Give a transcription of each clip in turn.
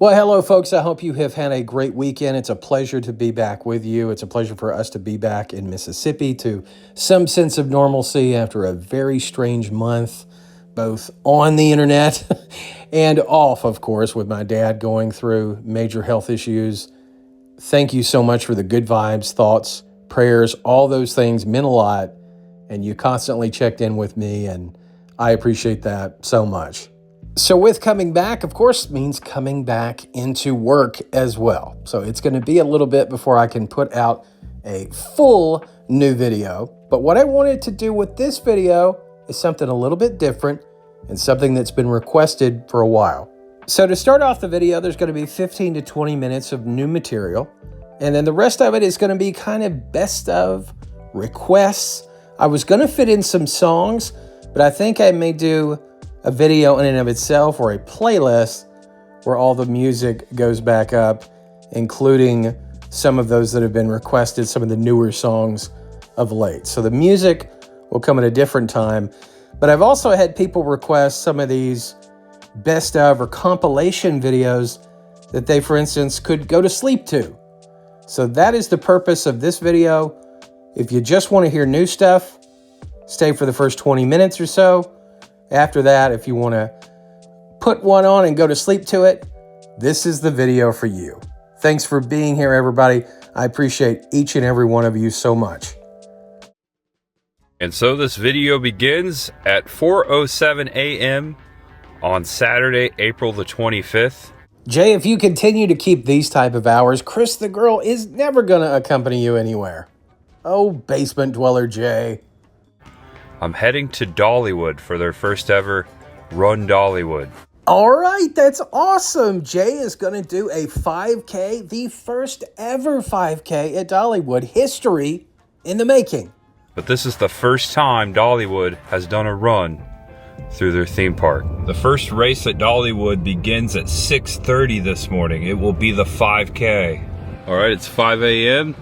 Well, hello, folks. I hope you have had a great weekend. It's a pleasure to be back with you. It's a pleasure for us to be back in Mississippi to some sense of normalcy after a very strange month, both on the internet and off, of course, with my dad going through major health issues. Thank you so much for the good vibes, thoughts, prayers, all those things meant a lot. And you constantly checked in with me, and I appreciate that so much. So with coming back, of course, means coming back into work as well. So it's going to be a little bit before I can put out a full new video. But what I wanted to do with this video is something a little bit different and something that's been requested for a while. So to start off the video, there's going to be 15 to 20 minutes of new material. And then the rest of it is going to be kind of best of requests. I was going to fit in some songs, but I think I may do a video in and of itself or a playlist where all the music goes back up, including some of those that have been requested, some of the newer songs of late. So the music will come at a different time, but I've also had people request some of these best of or compilation videos that they, for instance, could go to sleep to. So that is the purpose of this video. If you just want to hear new stuff, stay for the first 20 minutes or so. After that, if you want to put one on and go to sleep to it, this is the video for you. Thanks for being here, everybody. I appreciate each and every one of you so much. And so this video begins at 4:07 a.m. on Saturday, April the 25th. Jay, if you continue to keep these type of hours, Cris the Girl is never going to accompany you anywhere. Oh, basement dweller Jay. I'm heading to Dollywood for their first ever Run Dollywood. All right, that's awesome. Jay is going to do a 5K, the first ever 5K at Dollywood. History in the making. But this is the first time Dollywood has done a run through their theme park. The first race at Dollywood begins at 6:30 this morning. It will be the 5K. All right, it's 5 a.m.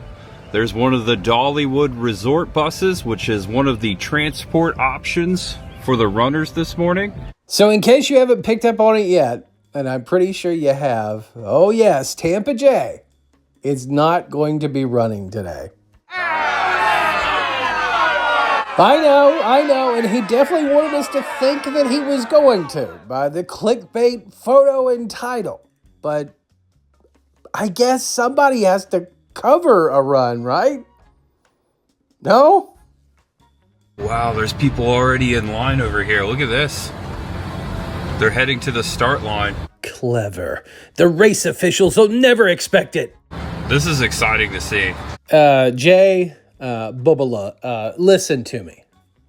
There's one of the Dollywood resort buses, which is one of the transport options for the runners this morning. So in case you haven't picked up on it yet, and I'm pretty sure you have, oh yes, Tampa Jay is not going to be running today. I know, and he definitely wanted us to think that he was going to by the clickbait photo and title. But I guess somebody has to cover a run, right? No? Wow, there's people already in line over here. Look at this. They're heading to the start line. Clever. The race officials will never expect it. This is exciting to see. Jay, Bubala, listen to me.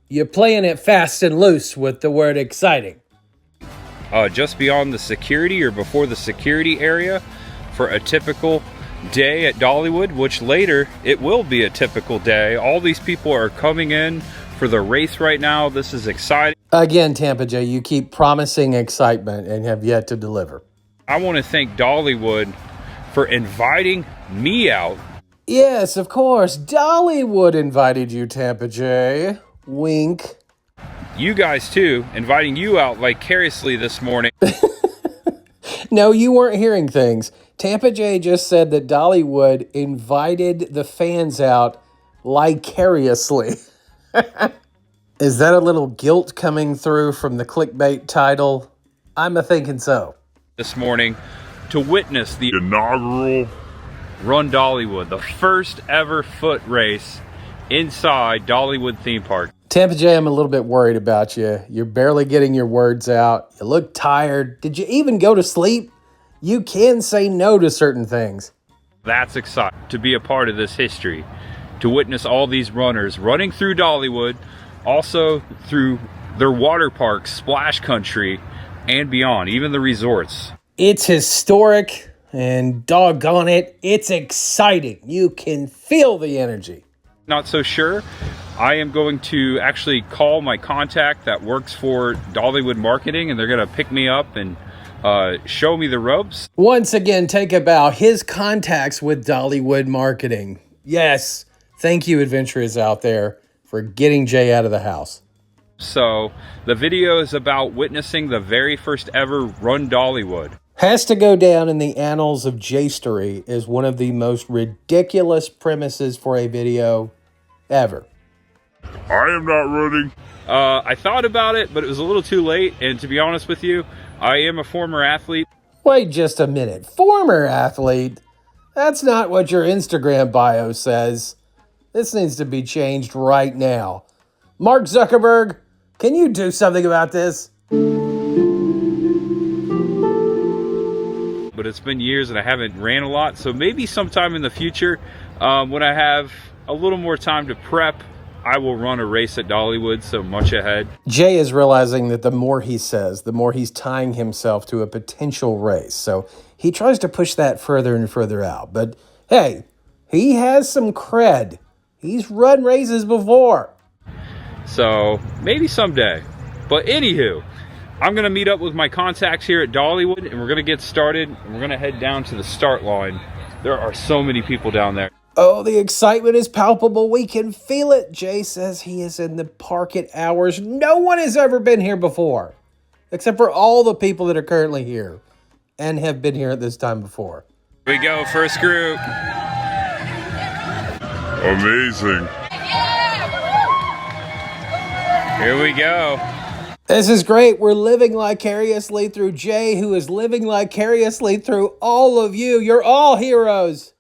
You're playing it fast and loose with the word exciting. Just beyond the security or before the security area for a typical day at Dollywood, which later it will be a typical day. All these people are coming in for the race right now. This is exciting. Again, Tampa Jay, you keep promising excitement and have yet to deliver. I want to thank Dollywood for inviting me out. Yes, of course. Dollywood invited you, Tampa Jay. Wink. You guys too, inviting you out vicariously this morning. No, you weren't hearing things. Tampa Jay just said that Dollywood invited the fans out vicariously. Is that a little guilt coming through from the clickbait title? I'm a-thinking so. This morning to witness the inaugural Run Dollywood, the first ever foot race inside Dollywood theme park. Tampa Jay, I'm a little bit worried about you. You're barely getting your words out. You look tired. Did you even go to sleep? You can say no to certain things. That's exciting to be a part of this history, to witness all these runners running through Dollywood, also through their water parks, Splash Country, and beyond, even the resorts. It's historic, and doggone it, it's exciting. You can feel the energy. Not so sure. I am going to actually call my contact that works for Dollywood Marketing, and they're going to pick me up and show me the ropes. Once again, take a bow. His contacts with Dollywood Marketing. Yes. Thank you, adventurers out there, for getting Jay out of the house. So the video is about witnessing the very first ever Run Dollywood. Has to go down in the annals of Jaystery as one of the most ridiculous premises for a video ever. I am not running. I thought about it, but it was a little too late. And to be honest with you, I am a former athlete. Wait just a minute. Former athlete? That's not what your Instagram bio says. This needs to be changed right now. Mark Zuckerberg, can you do something about this? But it's been years and I haven't ran a lot. So maybe sometime in the future, when I have a little more time to prep, I will run a race at Dollywood, so much ahead. Jay is realizing that the more he says, the more he's tying himself to a potential race. So he tries to push that further and further out. But hey, he has some cred. He's run races before. So maybe someday. But anywho, I'm going to meet up with my contacts here at Dollywood and we're going to get started. And we're going to head down to the start line. There are so many people down there. Oh, the excitement is palpable. We can feel it. Jay says he is in the park at hours no one has ever been here before, except for all the people that are currently here and have been here at this time before. Here we go, first group. Amazing. Here we go. This is great. We're living vicariously through Jay, who is living vicariously through all of you. You're all heroes.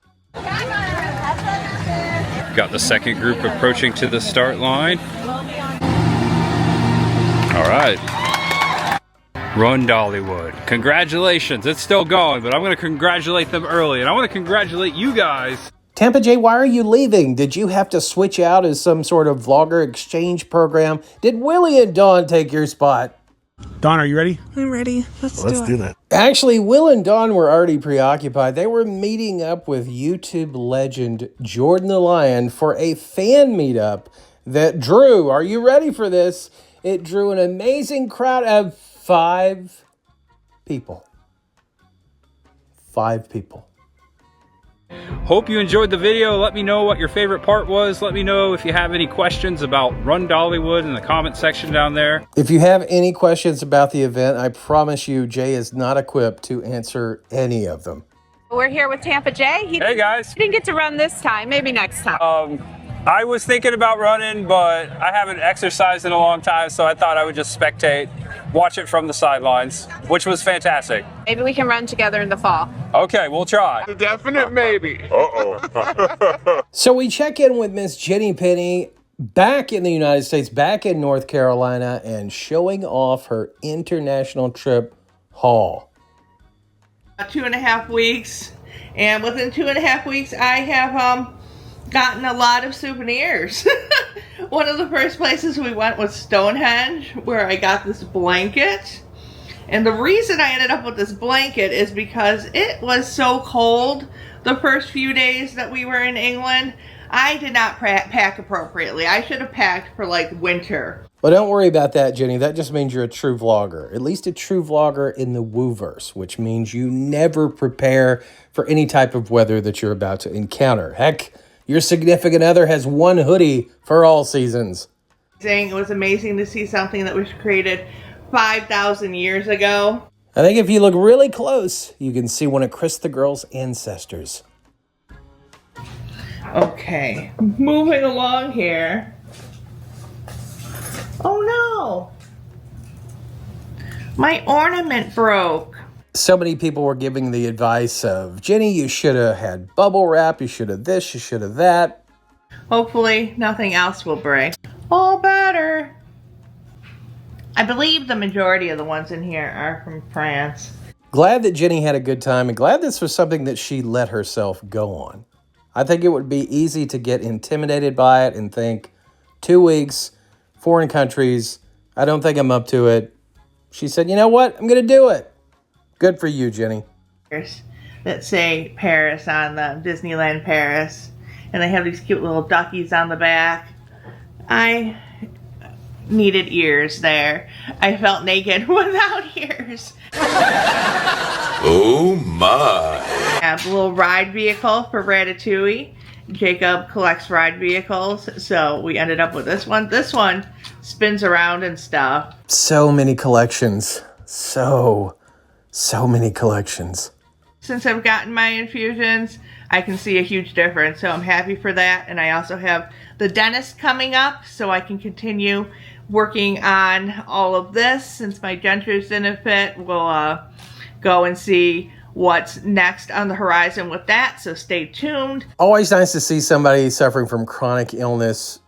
Got the second group approaching to the start line. All right. Run Dollywood. Congratulations. It's still going, but I'm going to congratulate them early. And I want to congratulate you guys. Tampa Jay, why are you leaving? Did you have to switch out as some sort of vlogger exchange program? Did Willie and Dawn take your spot? Dawn, are you ready? I'm ready. Let's do that. Actually, Will and Dawn were already preoccupied. They were meeting up with YouTube legend Jordan the Lion for a fan meetup that drew, are you ready for this? It drew an amazing crowd of 5 people. 5 people. Hope you enjoyed the video. Let me know what your favorite part was. Let me know if you have any questions about Run Dollywood in the comment section down there. If you have any questions about the event, I promise you Jay is not equipped to answer any of them. We're here with Tampa Jay. Hey guys. He didn't get to run this time. Maybe next time. I was thinking about running, but I haven't exercised in a long time, so I thought I would just spectate, watch it from the sidelines, which was fantastic. Maybe we can run together in the fall. Okay, we'll try. A definite maybe. Uh-oh. So we check in with Miss Jenny Penny back in the United States, back in North Carolina, and showing off her international trip haul. 2.5 weeks, and within 2.5 weeks I have gotten a lot of souvenirs. One of the first places we went was Stonehenge, where I got this blanket. And the reason I ended up with this blanket is because it was so cold the first few days that we were in England. I did not pack appropriately. I should have packed for like winter. But don't worry about that, Jenny. That just means you're a true vlogger. At least a true vlogger in the wooverse, which means you never prepare for any type of weather that you're about to encounter. Heck, your significant other has one hoodie for all seasons. It was amazing to see something that was created 5,000 years ago. I think if you look really close, you can see one of Cris the Girl's ancestors. Okay, moving along here. Oh no! My ornament broke. So many people were giving the advice of, Jenny, you should have had bubble wrap, you should have this, you should have that. Hopefully nothing else will break. All better. I believe the majority of the ones in here are from France. Glad that Jenny had a good time and glad this was something that she let herself go on. I think it would be easy to get intimidated by it and think, 2 weeks, foreign countries, I don't think I'm up to it. She said, you know what? I'm going to do it. Good for you, Jenny. That say Paris on the Disneyland Paris. And they have these cute little duckies on the back. I needed ears there. I felt naked without ears. Oh my. I have a little ride vehicle for Ratatouille. Jacob collects ride vehicles, so we ended up with this one. This one spins around and stuff. So many collections. So So many collections. Since I've gotten my infusions, I can see a huge difference, so I'm happy for that. And I also have the dentist coming up, so I can continue working on all of this. Since my dentures didn't fit, we'll go and see what's next on the horizon with that, so stay tuned. Always nice to see somebody suffering from chronic illness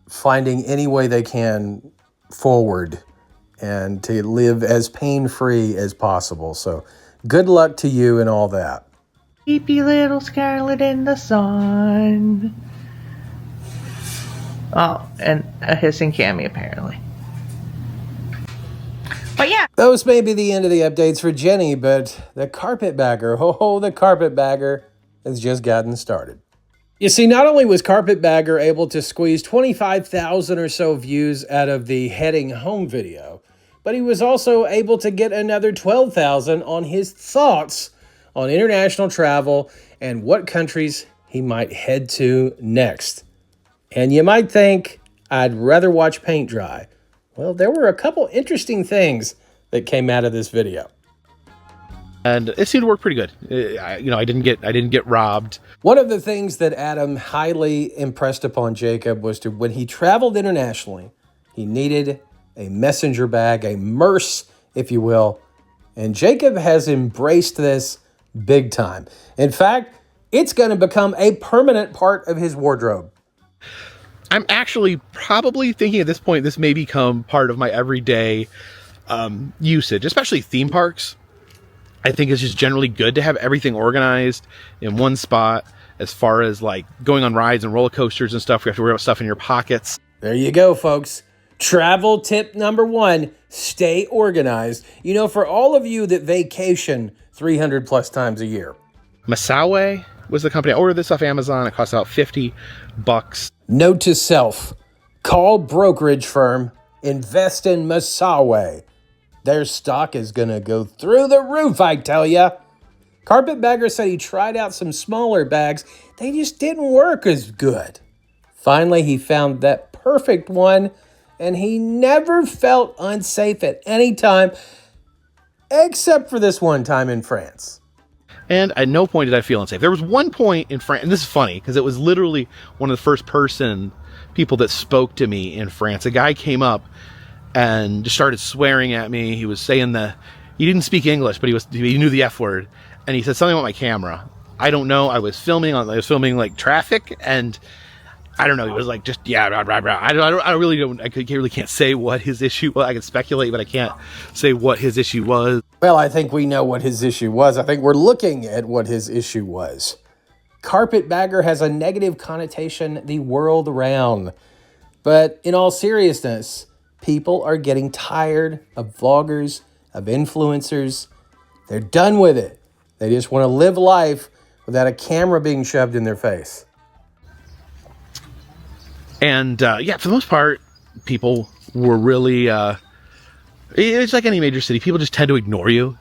finding any way they can forward and to live as pain-free as possible. So good luck to you and all that. Sleepy little Scarlet in the sun. Oh, and a hissing Cammy apparently. But yeah. Those may be the end of the updates for Jenny, but the Carpetbagger, the Carpetbagger has just gotten started. You see, not only was Carpetbagger able to squeeze 25,000 or so views out of the heading home video, but he was also able to get another 12,000 on his thoughts on international travel and what countries he might head to next. And you might think, I'd rather watch paint dry. Well, there were a couple interesting things that came out of this video. And it seemed to work pretty good. I didn't get robbed. One of the things that Adam highly impressed upon Jacob was to when he traveled internationally, he needed a messenger bag, a merce, if you will. And Jacob has embraced this big time. In fact, it's going to become a permanent part of his wardrobe. I'm actually probably thinking at this point this may become part of my everyday usage, especially theme parks. I think it's just generally good to have everything organized in one spot. As far as like going on rides and roller coasters and stuff, you have to worry about stuff in your pockets. There you go, folks. Travel tip number 1, stay organized. You know, for all of you that vacation 300 plus times a year. Masawe was the company. I ordered this off Amazon. It cost about $50. Note to self, call brokerage firm, invest in Masawe. Their stock is going to go through the roof, I tell ya. Carpetbagger said he tried out some smaller bags. They just didn't work as good. Finally, he found that perfect one, and he never felt unsafe at any time, except for this one time in France. And at no point did I feel unsafe. There was one point in France, and this is funny, because it was literally one of the first people that spoke to me in France. A guy came up and just started swearing at me. He was saying he didn't speak English, but he knew the F word. And he said something about my camera. I don't know. I was filming like traffic, and I don't know. He was like, just, yeah, blah, blah, blah. I really can't say what his issue was. I can speculate, but I can't say what his issue was. Well, I think we know what his issue was. I think we're looking at what his issue was. Carpetbagger has a negative connotation the world around. But in all seriousness, people are getting tired of vloggers, of influencers. They're done with it. They just want to live life without a camera being shoved in their face. And for the most part, people were really, it's like any major city. People just tend to ignore you.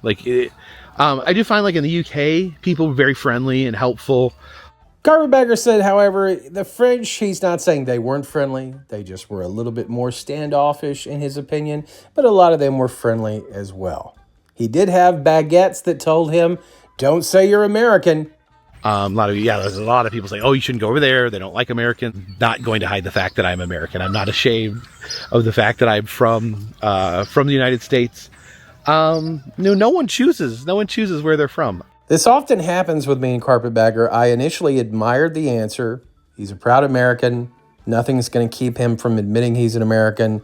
I do find like in the UK, people were very friendly and helpful. Carpetbagger said, however, the French, he's not saying they weren't friendly. They just were a little bit more standoffish in his opinion, but a lot of them were friendly as well. He did have baguettes that told him, don't say you're American. There's a lot of people saying, oh, you shouldn't go over there. They don't like Americans. Not going to hide the fact that I'm American. I'm not ashamed of the fact that I'm from the United States. No one chooses where they're from. This often happens with me and Carpetbagger. I initially admired the answer. He's a proud American. Nothing's going to keep him from admitting he's an American.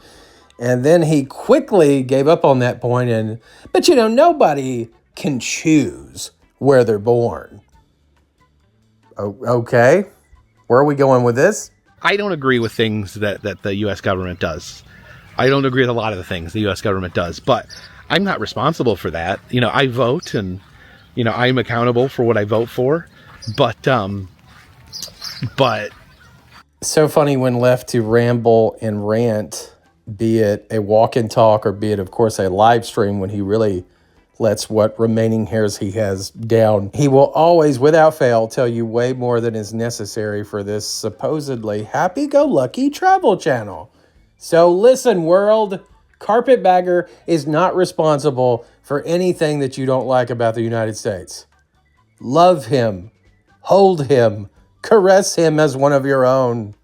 And then he quickly gave up on that point. But nobody can choose where they're born. Okay, where are we going with this? I don't agree with things that the U.S. government does. I don't agree with a lot of the things the U.S. government does, but I'm not responsible for that. I vote, and I'm accountable for what I vote for. But so funny when left to ramble and rant, be it a walk and talk or be it, of course, a live stream when he really lets what remaining hairs he has down. He will always, without fail, tell you way more than is necessary for this supposedly happy-go-lucky travel channel. So listen, world, Carpetbagger is not responsible for anything that you don't like about the United States. Love him, hold him, caress him as one of your own.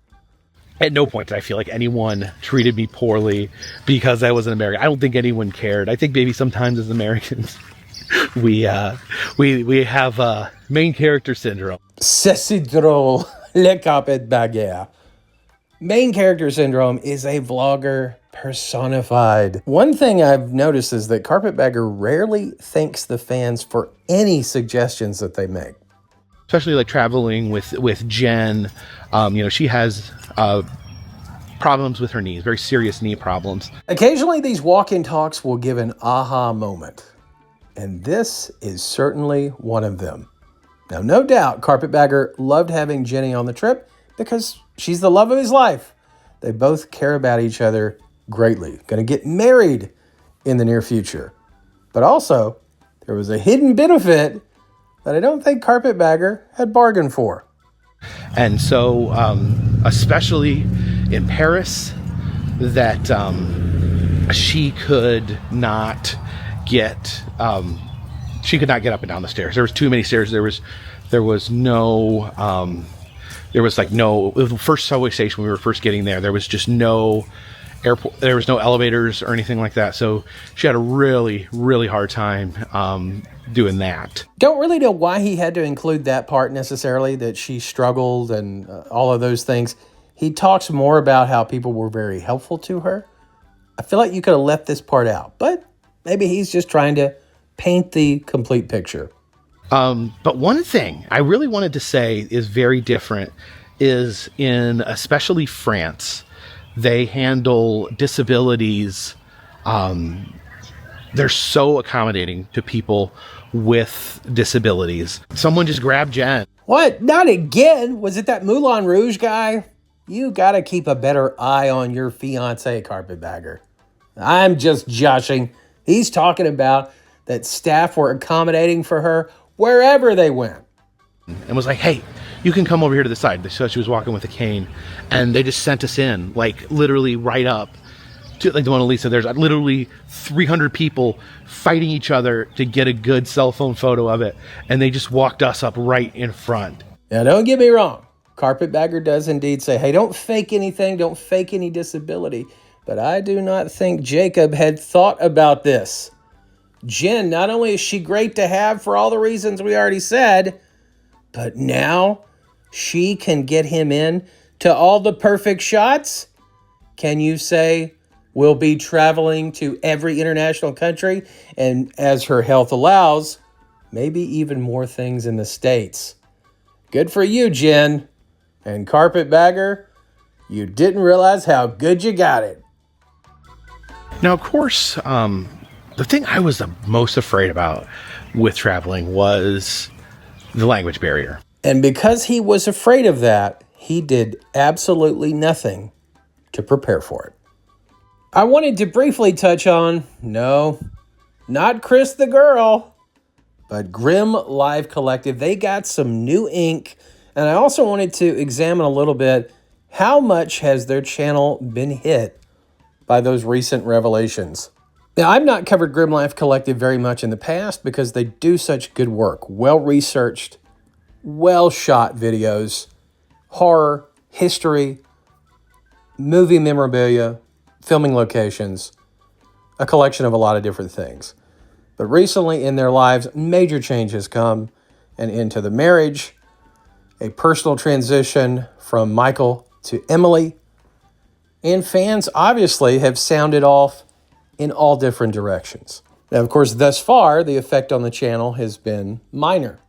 At no point did I feel like anyone treated me poorly because I was an American. I don't think anyone cared. I think maybe sometimes as Americans, we have main character syndrome. C'est drôle, le Carpetbagger. Main character syndrome is a vlogger personified. One thing I've noticed is that Carpetbagger rarely thanks the fans for any suggestions that they make. Especially like traveling with Jen. She has problems with her knees, very serious knee problems. Occasionally, these walk-in talks will give an aha moment. And this is certainly one of them. Now, no doubt, Carpetbagger loved having Jenny on the trip because she's the love of his life. They both care about each other greatly. Going to get married in the near future. But also, there was a hidden benefit that I don't think Carpetbagger had bargained for. And so, especially in Paris, that she could not get up and down the stairs. There was too many stairs. There was no the first subway station we were first getting there. There was just no airport. There was no elevators or anything like that. So she had a really, really hard time doing that. Don't really know why he had to include that part necessarily, that she struggled and all of those things. He talks more about how people were very helpful to her. I feel like you could have left this part out, but maybe he's just trying to paint the complete picture. But one thing I really wanted to say is very different is in especially France, they handle disabilities. They're so accommodating to people with disabilities. Someone just grabbed Jen. What? Not again? Was it that Moulin Rouge guy? You gotta keep a better eye on your fiance, Carpetbagger. I'm just joshing. He's talking about that staff were accommodating for her wherever they went. And was like, hey, you can come over here to the side. They saw she was walking with a cane. And they just sent us in, like literally right up to like the Mona Lisa. There's literally 300 people fighting each other to get a good cell phone photo of it. And they just walked us up right in front. Now, don't get me wrong. Carpetbagger does indeed say, hey, don't fake anything. Don't fake any disability. But I do not think Jacob had thought about this. Jen, not only is she great to have for all the reasons we already said, but now she can get him in to all the perfect shots. Can you say we'll be traveling to every international country? And as her health allows, maybe even more things in the States. Good for you, Jen. And Carpetbagger, you didn't realize how good you got it. Now, of course, the thing I was the most afraid about with traveling was the language barrier. And because he was afraid of that, he did absolutely nothing to prepare for it. I wanted to briefly touch on, no, not Cris the Girl, but Grimm Live Collective. They got some new ink, and I also wanted to examine a little bit how much has their channel been hit by those recent revelations. Now, I've not covered Grimm Life Collective very much in the past because they do such good work. Well-researched, well-shot videos, horror, history, movie memorabilia, filming locations, a collection of a lot of different things. But recently in their lives, major change has come and into the marriage, a personal transition from Michael to Emily, and fans obviously have sounded off in all different directions. Now, of course, thus far, the effect on the channel has been minor.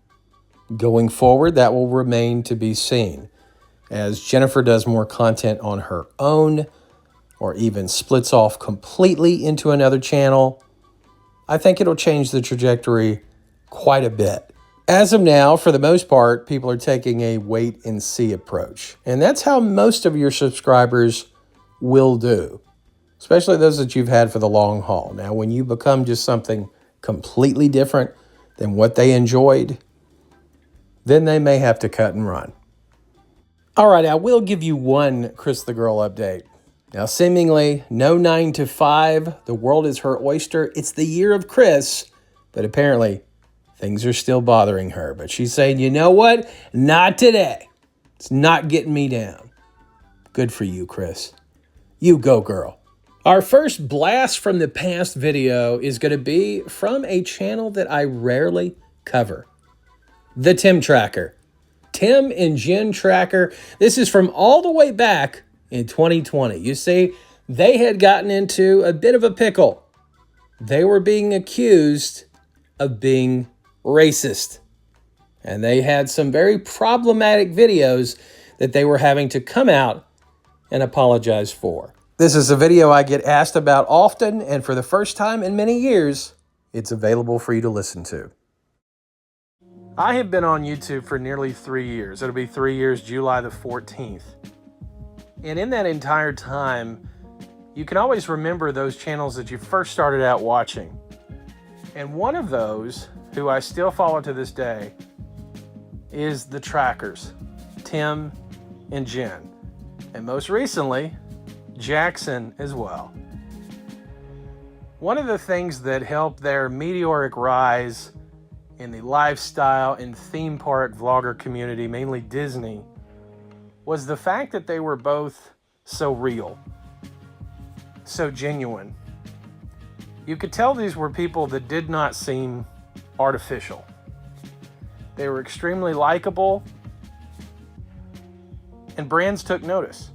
Going forward, that will remain to be seen. As Jennifer does more content on her own, or even splits off completely into another channel, I think it'll change the trajectory quite a bit. As of now, for the most part, people are taking a wait and see approach. And that's how most of your subscribers will do, especially those that you've had for the long haul. Now, when you become just something completely different than what they enjoyed, then they may have to cut and run. All right, I will give you one Cris the Girl update. Now, seemingly no 9 to 5, the world is her oyster. It's the year of Cris, but apparently things are still bothering her. But she's saying, you know what? Not today. It's not getting me down. Good for you, Cris. You go, girl. Our first blast from the past video is going to be from a channel that I rarely cover. The Tim Tracker. Tim and Jen Tracker. This is from all the way back in 2020. You see, they had gotten into a bit of a pickle. They were being accused of being racist. And they had some very problematic videos that they were having to come out and apologize for. This is a video I get asked about often, and for the first time in many years, it's available for you to listen to. I have been on YouTube for nearly 3 years. It'll be 3 years, July the 14th. And in that entire time, you can always remember those channels that you first started out watching. And one of those, who I still follow to this day, is the Trackers, Tim and Jen. And most recently, Jackson as well. One of the things that helped their meteoric rise in the lifestyle and theme park vlogger community, mainly Disney, was the fact that they were both so real, so genuine. You could tell these were people that did not seem artificial. They were extremely likable, and brands took notice.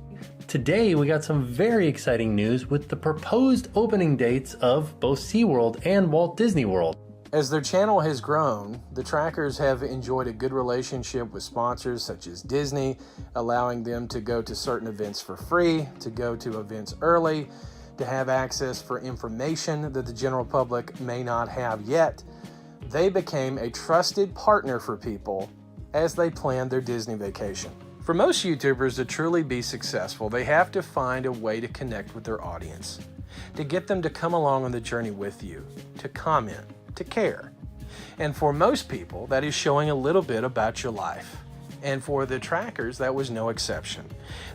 Today we got some very exciting news with the proposed opening dates of both SeaWorld and Walt Disney World. As their channel has grown, the Trackers have enjoyed a good relationship with sponsors such as Disney, allowing them to go to certain events for free, to go to events early, to have access for information that the general public may not have yet. They became a trusted partner for people as they planned their Disney vacation. For most YouTubers to truly be successful, they have to find a way to connect with their audience, to get them to come along on the journey with you, to comment, to care. And for most people, that is showing a little bit about your life. And for the Trackers, that was no exception.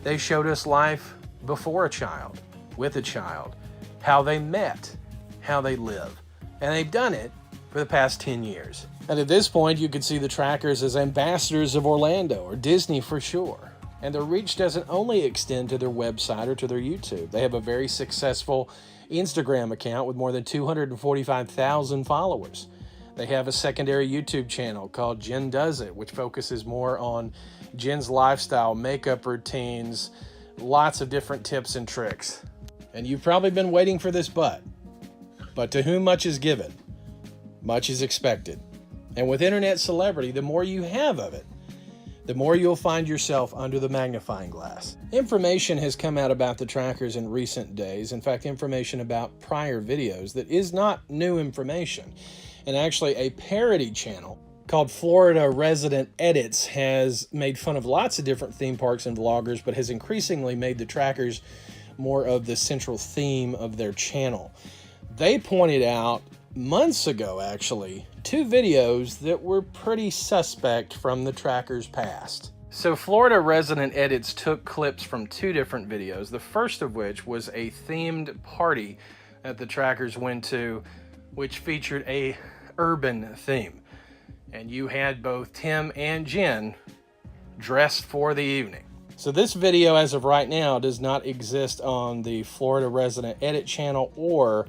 They showed us life before a child, with a child, how they met, how they live. And they've done it for the past 10 years. And at this point, you could see the Trackers as ambassadors of Orlando or Disney for sure. And their reach doesn't only extend to their website or to their YouTube. They have a very successful Instagram account with more than 245,000 followers. They have a secondary YouTube channel called Jen Does It, which focuses more on Jen's lifestyle, makeup routines, lots of different tips and tricks. And you've probably been waiting for this but to whom much is given, much is expected. And with internet celebrity, the more you have of it, the more you'll find yourself under the magnifying glass. Information has come out about the Trackers in recent days. In fact, information about prior videos that is not new information. And actually, a parody channel called Florida Resident Edits has made fun of lots of different theme parks and vloggers, but has increasingly made the Trackers more of the central theme of their channel. They pointed out months ago, actually, 2 videos that were pretty suspect from the Trackers' past. So Florida Resident Edits took clips from 2 different videos, the first of which was a themed party that the Trackers went to, which featured a urban theme. And you had both Tim and Jen dressed for the evening. So this video, as of right now, does not exist on the Florida Resident Edit channel or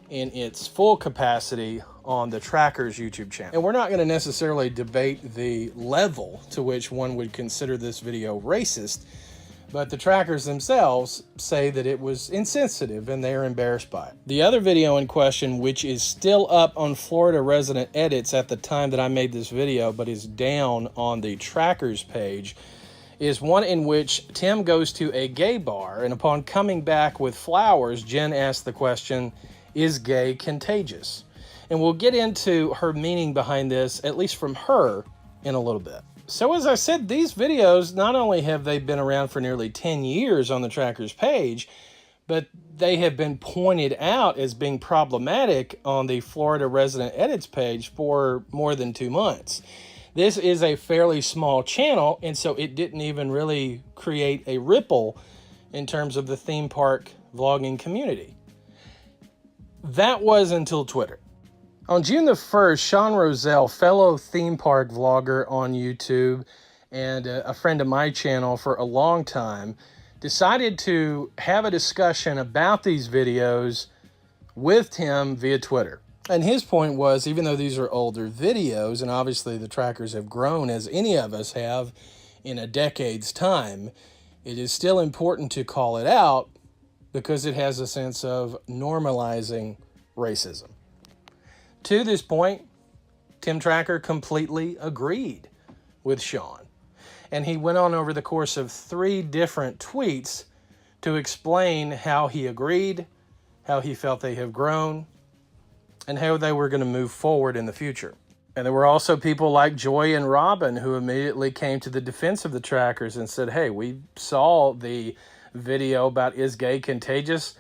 in its full capacity on the Trackers YouTube channel. And we're not going to necessarily debate the level to which one would consider this video racist, but the Trackers themselves say that it was insensitive and they are embarrassed by it. The other video in question, which is still up on Florida Resident Edits at the time that I made this video, but is down on the Trackers page, is one in which Tim goes to a gay bar, and upon coming back with flowers, Jen asks the question, is gay contagious? And we'll get into her meaning behind this, at least from her, in a little bit. So as I said, these videos, not only have they been around for nearly 10 years on the Trackers page, but they have been pointed out as being problematic on the Florida Resident Edits page for more than 2 months. This is a fairly small channel, and so it didn't even really create a ripple in terms of the theme park vlogging community. That was until Twitter. On June the 1st, Sean Roselle, fellow theme park vlogger on YouTube and a friend of my channel for a long time, decided to have a discussion about these videos with Tim via Twitter. And his point was, even though these are older videos, and obviously the trackers have grown as any of us have in a decade's time, it is still important to call it out because it has a sense of normalizing racism. To this point, Tim Tracker completely agreed with Sean. And he went on over the course of 3 different tweets to explain how he agreed, how he felt they have grown, and how they were going to move forward in the future. And there were also people like Joy and Robin who immediately came to the defense of the trackers and said, hey, we saw the video about is gay contagious,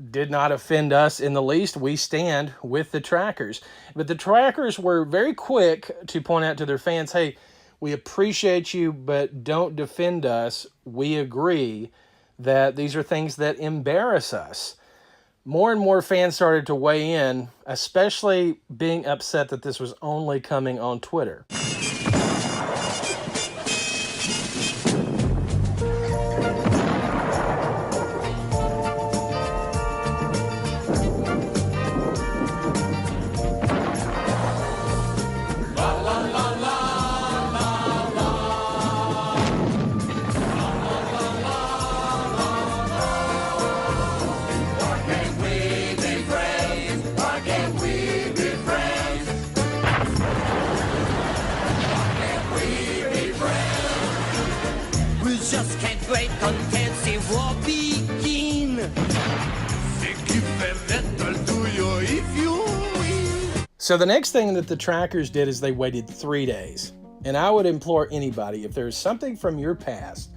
did not offend us in the least. We stand with the trackers. But the trackers were very quick to point out to their fans, hey, we appreciate you, but don't defend us. We agree that these are things that embarrass us. More and more fans started to weigh in, especially being upset that this was only coming on Twitter. Just can't wait until the war begin. So the next thing that the trackers did is they waited 3 days. And I would implore anybody, if there's something from your past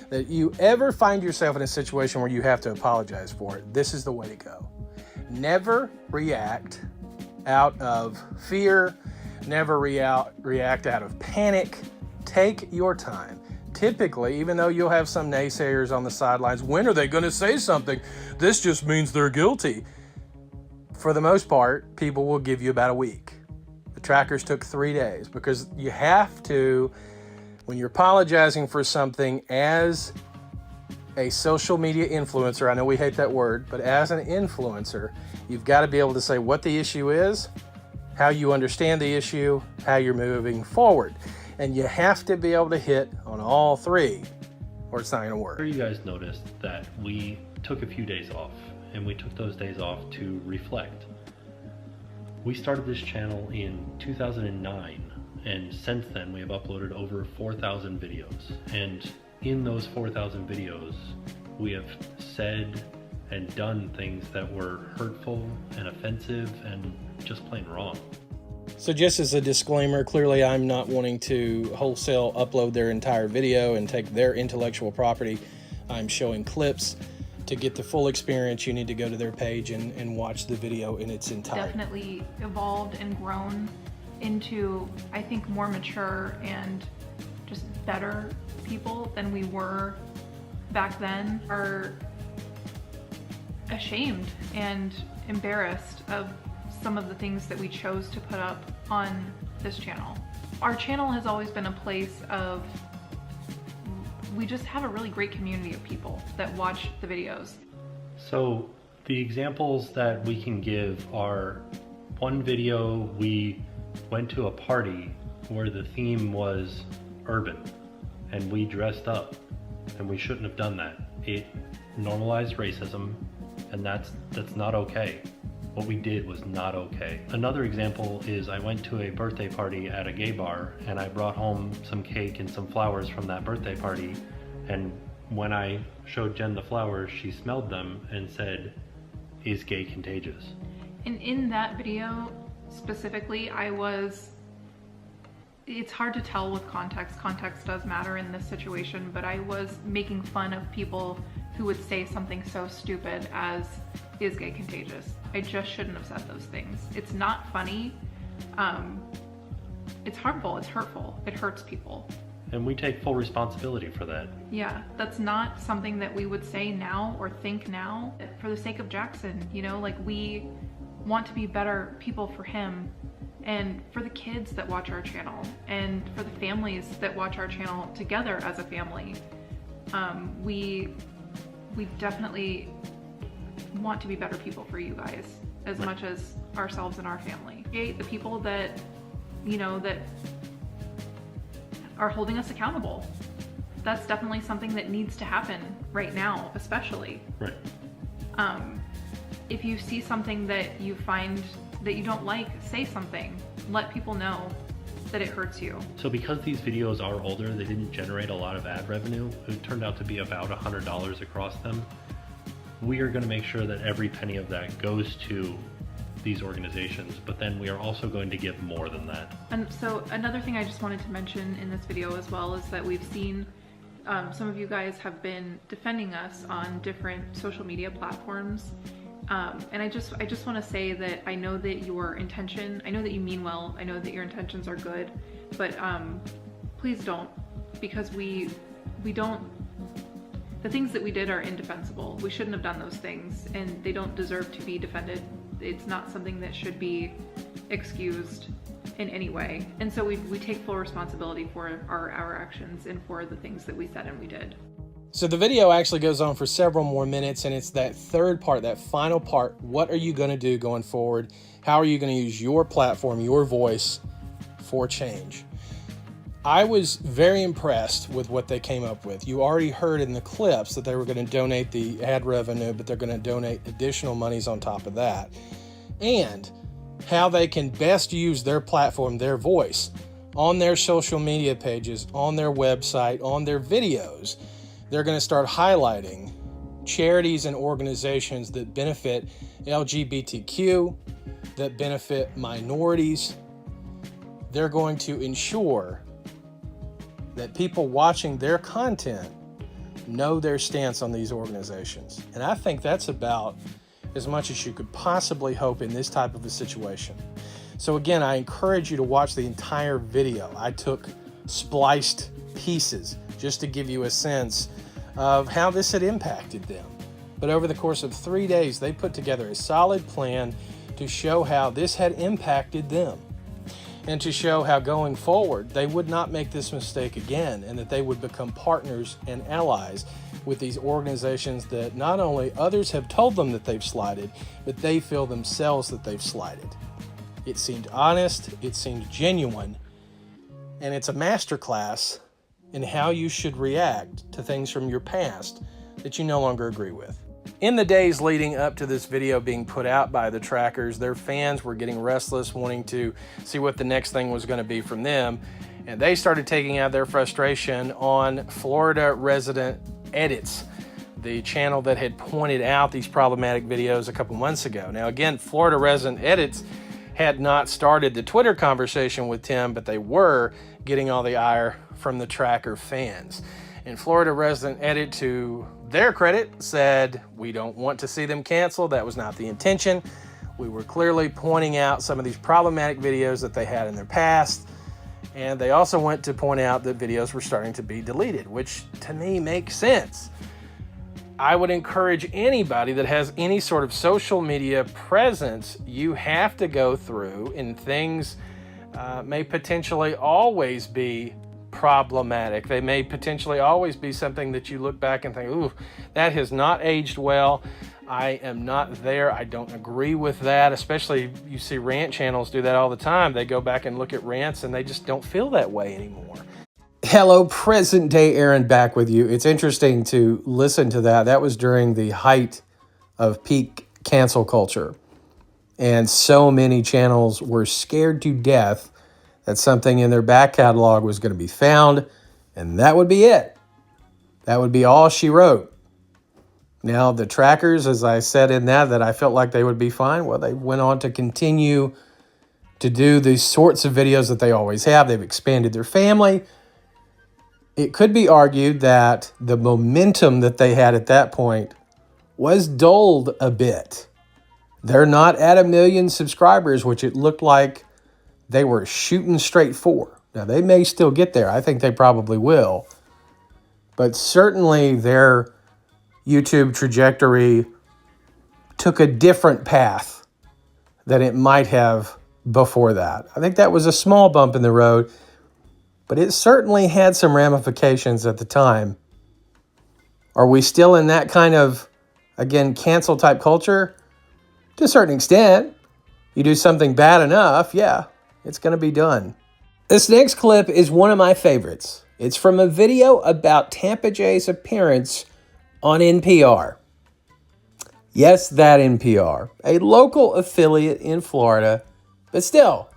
that you ever find yourself in a situation where you have to apologize for it, this is the way to go. Never react out of fear. Never react out of panic. Take your time. Typically, even though you'll have some naysayers on the sidelines, when are they going to say something? This just means they're guilty. For the most part, people will give you about a week. The trackers took 3 days because you have to, when you're apologizing for something as a social media influencer, I know we hate that word, but as an influencer, you've got to be able to say what the issue is, how you understand the issue, how you're moving forward. And you have to be able to hit on all 3 or it's not going to work. I'm sure you guys noticed that we took a few days off, and we took those days off to reflect. We started this channel in 2009, and since then we have uploaded over 4,000 videos. And in those 4,000 videos, we have said and done things that were hurtful and offensive and just plain wrong. So just as a disclaimer, clearly I'm not wanting to wholesale upload their entire video and take their intellectual property. I'm showing clips. To get the full experience, you need to go to their page and watch the video in its entirety. Definitely evolved and grown into, I think, more mature and just better people than we were back then. Are ashamed and embarrassed of some of the things that we chose to put up on this channel. Our channel has always been a place of, we just have a really great community of people that watch the videos. So the examples that we can give are, one video we went to a party where the theme was urban and we dressed up, and we shouldn't have done that. It normalized racism, and that's not okay. What we did was not okay. Another example is I went to a birthday party at a gay bar, and I brought home some cake and some flowers from that birthday party, and when I showed Jen the flowers, she smelled them and said, "Is gay contagious?" And in that video specifically, it's hard to tell with context. Context does matter in this situation, but I was making fun of people who would say something so stupid as, "Is gay contagious?" I just shouldn't have said those things. It's not funny. It's harmful, it's hurtful, it hurts people. And we take full responsibility for that. Yeah, that's not something that we would say now or think now for the sake of Jackson, you know, like we want to be better people for him and for the kids that watch our channel and for the families that watch our channel together as a family. We definitely want to be better people for you guys as much as ourselves and our family. The people that, you know, that are holding us accountable. That's definitely something that needs to happen right now, especially. Right. If you see something that you find that you don't like, say something. Let people know that it hurts you. So because these videos are older, they didn't generate a lot of ad revenue. It turned out to be about $100 across them. We are going to make sure that every penny of that goes to these organizations, but then we are also going to give more than that. And so another thing I just wanted to mention in this video as well is that we've seen some of you guys have been defending us on different social media platforms. And I just want to say that I know that your intention, I know that you mean well, I know that your intentions are good, but please don't, because we don't, the things that we did are indefensible. We shouldn't have done those things, and they don't deserve to be defended. It's not something that should be excused in any way. And so we take full responsibility for our actions and for the things that we said and we did. So the video actually goes on for several more minutes, and it's that third part, that final part. What are you going to do going forward? How are you going to use your platform, your voice for change? I was very impressed with what they came up with. You already heard in the clips that they were going to donate the ad revenue, but they're going to donate additional monies on top of that. And how they can best use their platform, their voice, on their social media pages, on their website, on their videos. They're going to start highlighting charities and organizations that benefit LGBTQ, that benefit minorities. They're going to ensure that people watching their content know their stance on these organizations. And I think that's about as much as you could possibly hope in this type of a situation. So again, I encourage you to watch the entire video. I took spliced pieces just to give you a sense of how this had impacted them. But over the course of 3 days, they put together a solid plan to show how this had impacted them and to show how going forward they would not make this mistake again, and that they would become partners and allies with these organizations that not only others have told them that they've slighted, but they feel themselves that they've slighted. It seemed honest, it seemed genuine, and it's a masterclass in how you should react to things from your past that you no longer agree with. In the days leading up to this video being put out by the trackers, their fans were getting restless, wanting to see what the next thing was going to be from them, and they started taking out their frustration on Florida Resident Edits, the channel that had pointed out these problematic videos a couple months ago. Now again, Florida Resident Edits had not started the Twitter conversation with Tim, but they were getting all the ire from the tracker fans. And Florida Resident Edit, to their credit, said, we don't want to see them canceled. That was not the intention. We were clearly pointing out some of these problematic videos that they had in their past. And they also went to point out that videos were starting to be deleted, which to me makes sense. I would encourage anybody that has any sort of social media presence, you have to go through, and things may potentially always be problematic. They may potentially always be something that you look back and think, ooh, that has not aged well. I am not there. I don't agree with that. Especially you see rant channels do that all the time. They go back and look at rants and they just don't feel that way anymore. Hello, present day Aaron back with you. It's interesting to listen to that. That was during the height of peak cancel culture. And so many channels were scared to death that something in their back catalog was going to be found, and that would be it. That would be all she wrote. Now, the trackers, as I said in that I felt like they would be fine, well, they went on to continue to do these sorts of videos that they always have. They've expanded their family. It could be argued that the momentum that they had at that point was dulled a bit. They're not at 1 million subscribers, which it looked like they were shooting straight for. Now, they may still get there. I think they probably will. But certainly their YouTube trajectory took a different path than it might have before that. I think that was a small bump in the road, but it certainly had some ramifications at the time. Are we still in that kind of, again, cancel type culture? To a certain extent. You do something bad enough, yeah, it's going to be done. This next clip is one of my favorites. It's from a video about Tampa Jay's appearance on NPR. Yes, that NPR, a local affiliate in Florida, but still,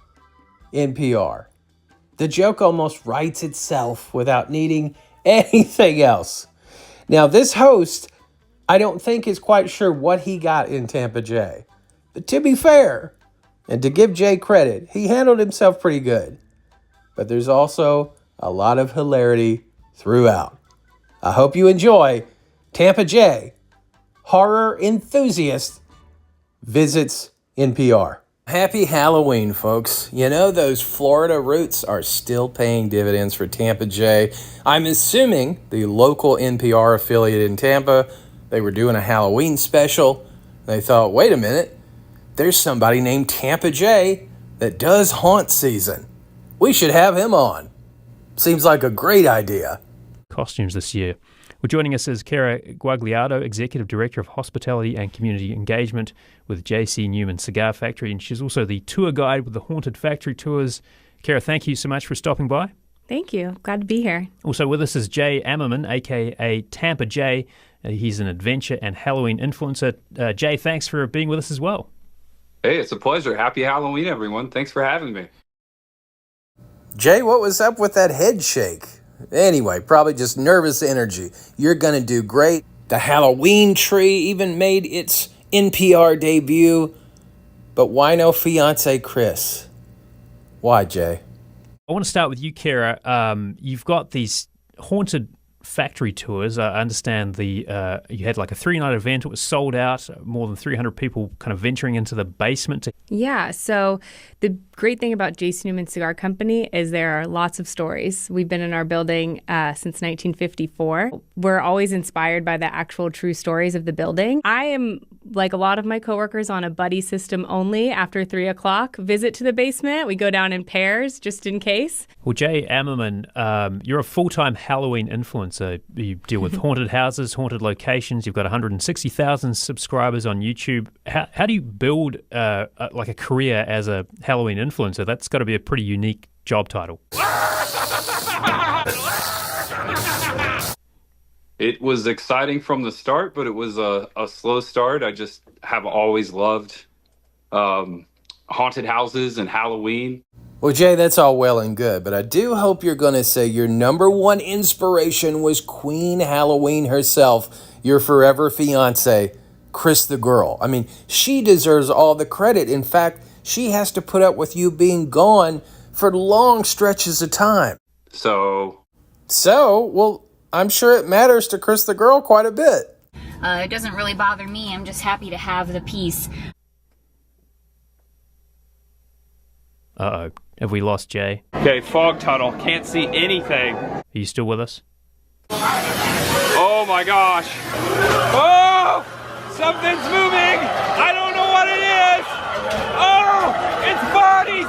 NPR. The joke almost writes itself without needing anything else. Now, this host, I don't think is quite sure what he got in Tampa Jay. But to be fair, and to give Jay credit, he handled himself pretty good. But there's also a lot of hilarity throughout. I hope you enjoy Tampa Jay, horror enthusiast, visits NPR. Happy Halloween, folks. You know, those Florida roots are still paying dividends for Tampa Jay. I'm assuming the local NPR affiliate in Tampa, they were doing a Halloween special. They thought, wait a minute, there's somebody named Tampa Jay that does haunt season. We should have him on. Seems like a great idea. Costumes this year. Well, joining us is Cara Guagliardo, Executive Director of Hospitality and Community Engagement with J.C. Newman Cigar Factory, and she's also the tour guide with the Haunted Factory Tours. Cara, thank you so much for stopping by. Thank you. Glad to be here. Also with us is Jay Ammerman, a.k.a. Tampa Jay. He's an adventure and Halloween influencer. Jay, thanks for being with us as well. Hey, it's a pleasure. Happy Halloween, everyone. Thanks for having me. Jay, what was up with that head shake? Anyway, probably just nervous energy. You're going to do great. The Halloween tree even made its NPR debut. But why no fiance Cris? Why, Jay? I want to start with you, Cara. You've got these haunted factory tours. I understand you had like a 3-night event. It was sold out. More than 300 people kind of venturing into the basement. Yeah, so the great thing about J.C. Newman Cigar Company is there are lots of stories. We've been in our building since 1954. We're always inspired by the actual true stories of the building. I am, like a lot of my coworkers, on a buddy system only. After 3 o'clock, visit to the basement. We go down in pairs just in case. Well, Jay Ammerman, you're a full-time Halloween influencer. You deal with haunted houses, haunted locations. You've got 160,000 subscribers on YouTube. How do you build like a career as a Halloween influencer? That's got to be a pretty unique job title. It was exciting from the start, but it was a slow start. I just have always loved haunted houses and Halloween. Well, Jay, that's all well and good, but I do hope you're going to say your number one inspiration was Queen Halloween herself, your forever fiance, Cris The Girl. I mean, she deserves all the credit. In fact, she has to put up with you being gone for long stretches of time. So, well, I'm sure it matters to Cris The Girl quite a bit. It doesn't really bother me. I'm just happy to have the peace. Uh-oh. Have we lost Jay? Okay, fog tunnel. Can't see anything. Are you still with us? Oh my gosh. Oh! Something's moving! I don't know what it is! Oh! It's bodies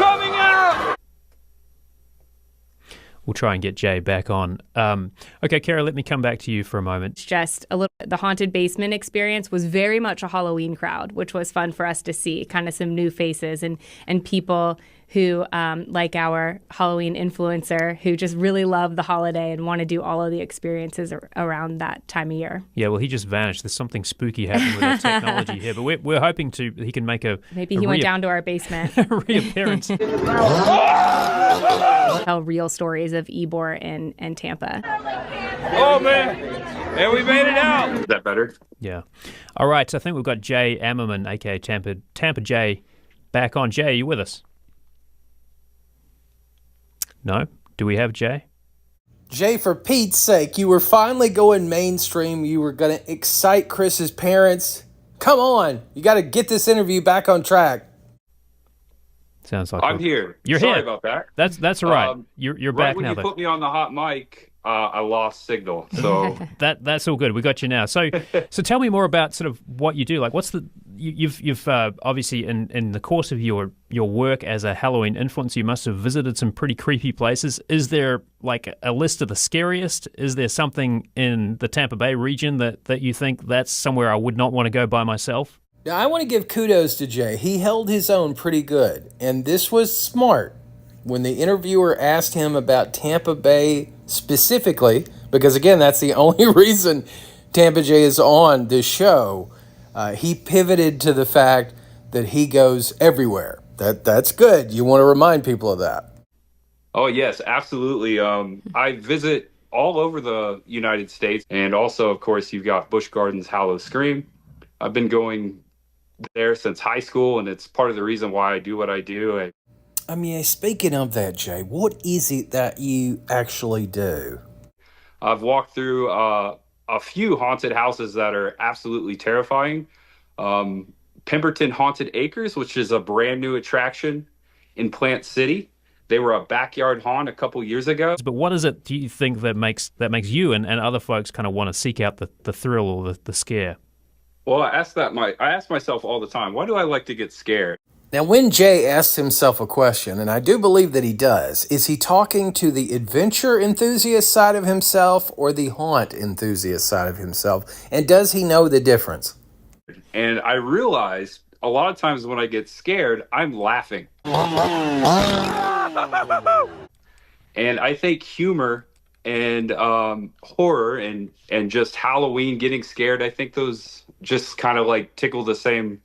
coming out! We'll try and get Jay back on. Okay, Cara, let me come back to you for a moment. Just a little. The haunted basement experience was very much a Halloween crowd, which was fun for us to see. Kind of some new faces and people who, like our Halloween influencer, who just really love the holiday and want to do all of the experiences around that time of year. Yeah, well, he just vanished. There's something spooky happening with our technology here, but we're hoping he can make Maybe he went down to our basement. a reappearance. Tell real stories of Ybor and Tampa. Oh, man. And we made it out. Is that better? Yeah. All right, so I think we've got Jay Ammerman, a.k.a. Tampa Jay, back on. Jay, are you with us? No? Do we have Jay? Jay, for Pete's sake, you were finally going mainstream. You were going to excite Chris's parents. Come on. You got to get this interview back on track. Sounds like I'm here. You're Sorry here. about that. That's all right. You're right back when now. you put me on the hot mic, I lost signal. So that's all good. We got you now. So tell me more about sort of what you do. Like, what's the you've obviously in the course of your work as a Halloween influencer, you must have visited some pretty creepy places. Is there like a list of the scariest? Is there something in the Tampa Bay region that you think that's somewhere I would not want to go by myself? Now, I want to give kudos to Jay. He held his own pretty good, and this was smart. When the interviewer asked him about Tampa Bay specifically, because again, that's the only reason Tampa Jay is on this show, he pivoted to the fact that he goes everywhere. That's good. You want to remind people of that. Oh, yes, absolutely. I visit all over the United States, and also, of course, you've got Busch Gardens Hallow Scream. I've been going there since high school, and it's part of the reason why I do what I do. I mean, speaking of that, Jay, what is it that you actually do? I've walked through a few haunted houses that are absolutely terrifying. Pemberton Haunted Acres, which is a brand new attraction in Plant City. They were a backyard haunt a couple years ago. But what is it do you think that makes you and other folks kind of want to seek out the thrill or the scare? Well, I ask myself all the time, why do I like to get scared? Now, when Jay asks himself a question, and I do believe that he does, is he talking to the adventure enthusiast side of himself or the haunt enthusiast side of himself? And does he know the difference? And I realize a lot of times when I get scared, I'm laughing. And I think humor and horror and just Halloween, getting scared, I think those just kind of like tickle the same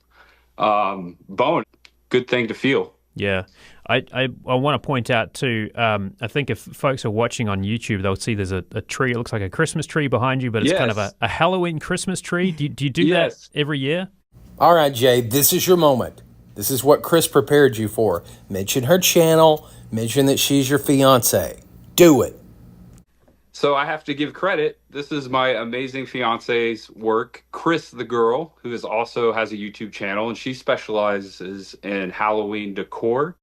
bone. Good thing to feel. Yeah. I want to point out too, I think if folks are watching on YouTube, they'll see there's a tree. It looks like a Christmas tree behind you, but it's kind of a Halloween Christmas tree. Do you do that every year? All right, Jay, this is your moment. This is what Cris prepared you for. Mention her channel. Mention that she's your fiance. Do it. So I have to give credit. This is my amazing fiance's work, Cris The Girl, who also has a YouTube channel, and she specializes in Halloween decor.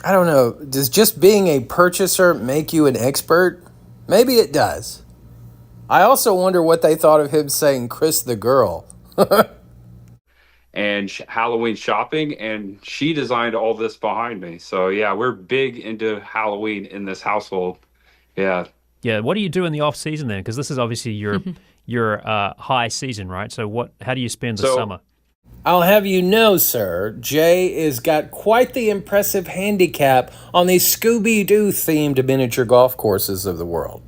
I don't know. Does just being a purchaser make you an expert? Maybe it does. I also wonder what they thought of him saying Cris The Girl. And Halloween shopping, and she designed all this behind me. So yeah, we're big into Halloween in this household. Yeah. Yeah. What do you do in the off season then? Because this is obviously your high season, right? So how do you spend the summer? I'll have you know, sir, Jay has got quite the impressive handicap on these Scooby-Doo themed miniature golf courses of the world.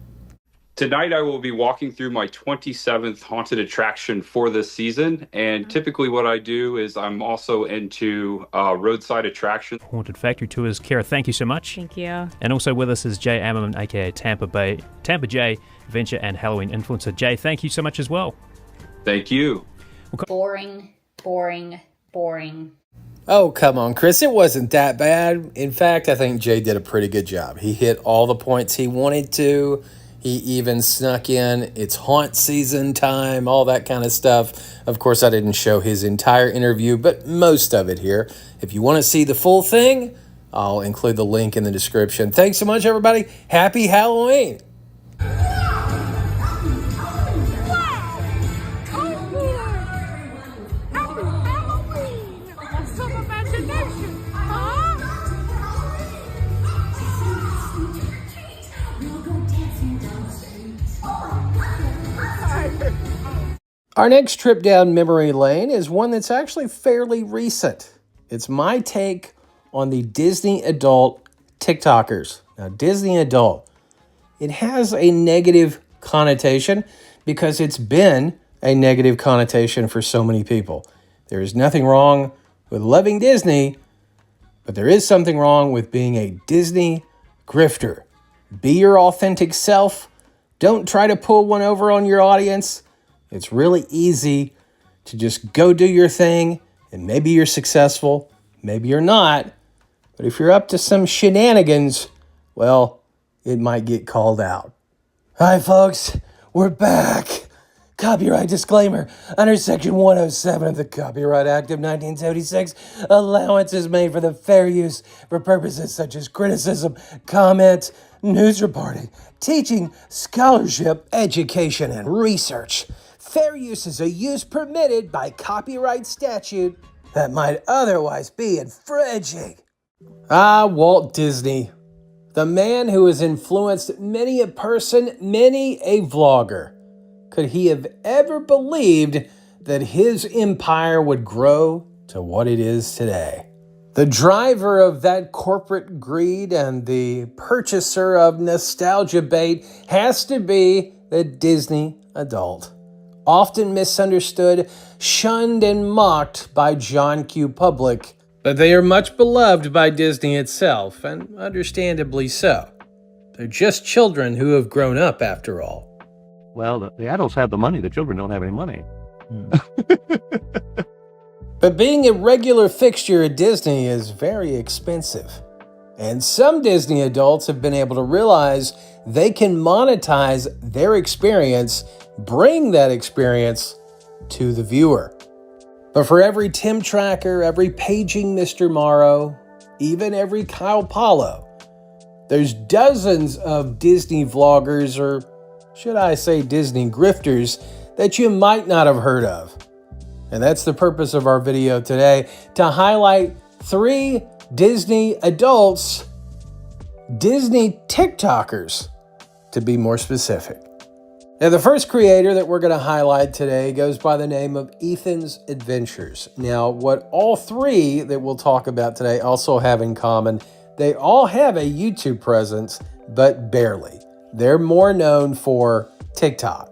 Tonight I will be walking through my 27th haunted attraction for this season, and typically what I do is I'm also into roadside attractions. Haunted Factory Tours. Kara, thank you so much. Thank you. And also with us is Jay Ammerman, aka Tampa Jay, Venture and Halloween Influencer. Jay, thank you so much as well. Thank you. Boring, boring, boring. Oh, come on, Cris. It wasn't that bad. In fact, I think Jay did a pretty good job. He hit all the points he wanted to. He even snuck in, it's haunt season time, all that kind of stuff. Of course, I didn't show his entire interview, but most of it here. If you want to see the full thing, I'll include the link in the description. Thanks so much, everybody. Happy Halloween. Our next trip down memory lane is one that's actually fairly recent. It's my take on the Disney adult TikTokers. Now, Disney adult, it has a negative connotation because it's been a negative connotation for so many people. There is nothing wrong with loving Disney, but there is something wrong with being a Disney grifter. Be your authentic self. Don't try to pull one over on your audience. It's really easy to just go do your thing, and maybe you're successful, maybe you're not. But if you're up to some shenanigans, well, it might get called out. Hi, folks. We're back. Copyright disclaimer. Under Section 107 of the Copyright Act of 1976, allowance is made for the fair use for purposes such as criticism, comment, news reporting, teaching, scholarship, education, and research. Fair use is a use permitted by copyright statute that might otherwise be infringing. Walt Disney. The man who has influenced many a person, many a vlogger. Could he have ever believed that his empire would grow to what it is today? The driver of that corporate greed and the purchaser of nostalgia bait has to be the Disney adult. Often misunderstood, shunned, and mocked by John Q. Public, but they are much beloved by Disney itself, and understandably so. They're just children who have grown up after all. Well, the adults have the money, the children don't have any money. But being a regular fixture at Disney is very expensive. And some Disney adults have been able to realize they can monetize their experience, bring that experience to the viewer. But for every Tim Tracker, every paging Mr. Morrow, even every Kyle Paulo, there's dozens of Disney vloggers, or should I say Disney grifters, that you might not have heard of. And that's the purpose of our video today, to highlight 3 Disney adults, Disney TikTokers, to be more specific. Now, the first creator that we're going to highlight today goes by the name of Ethan's Adventures. Now, what all 3 that we'll talk about today also have in common, they all have a YouTube presence, but barely. They're more known for TikTok.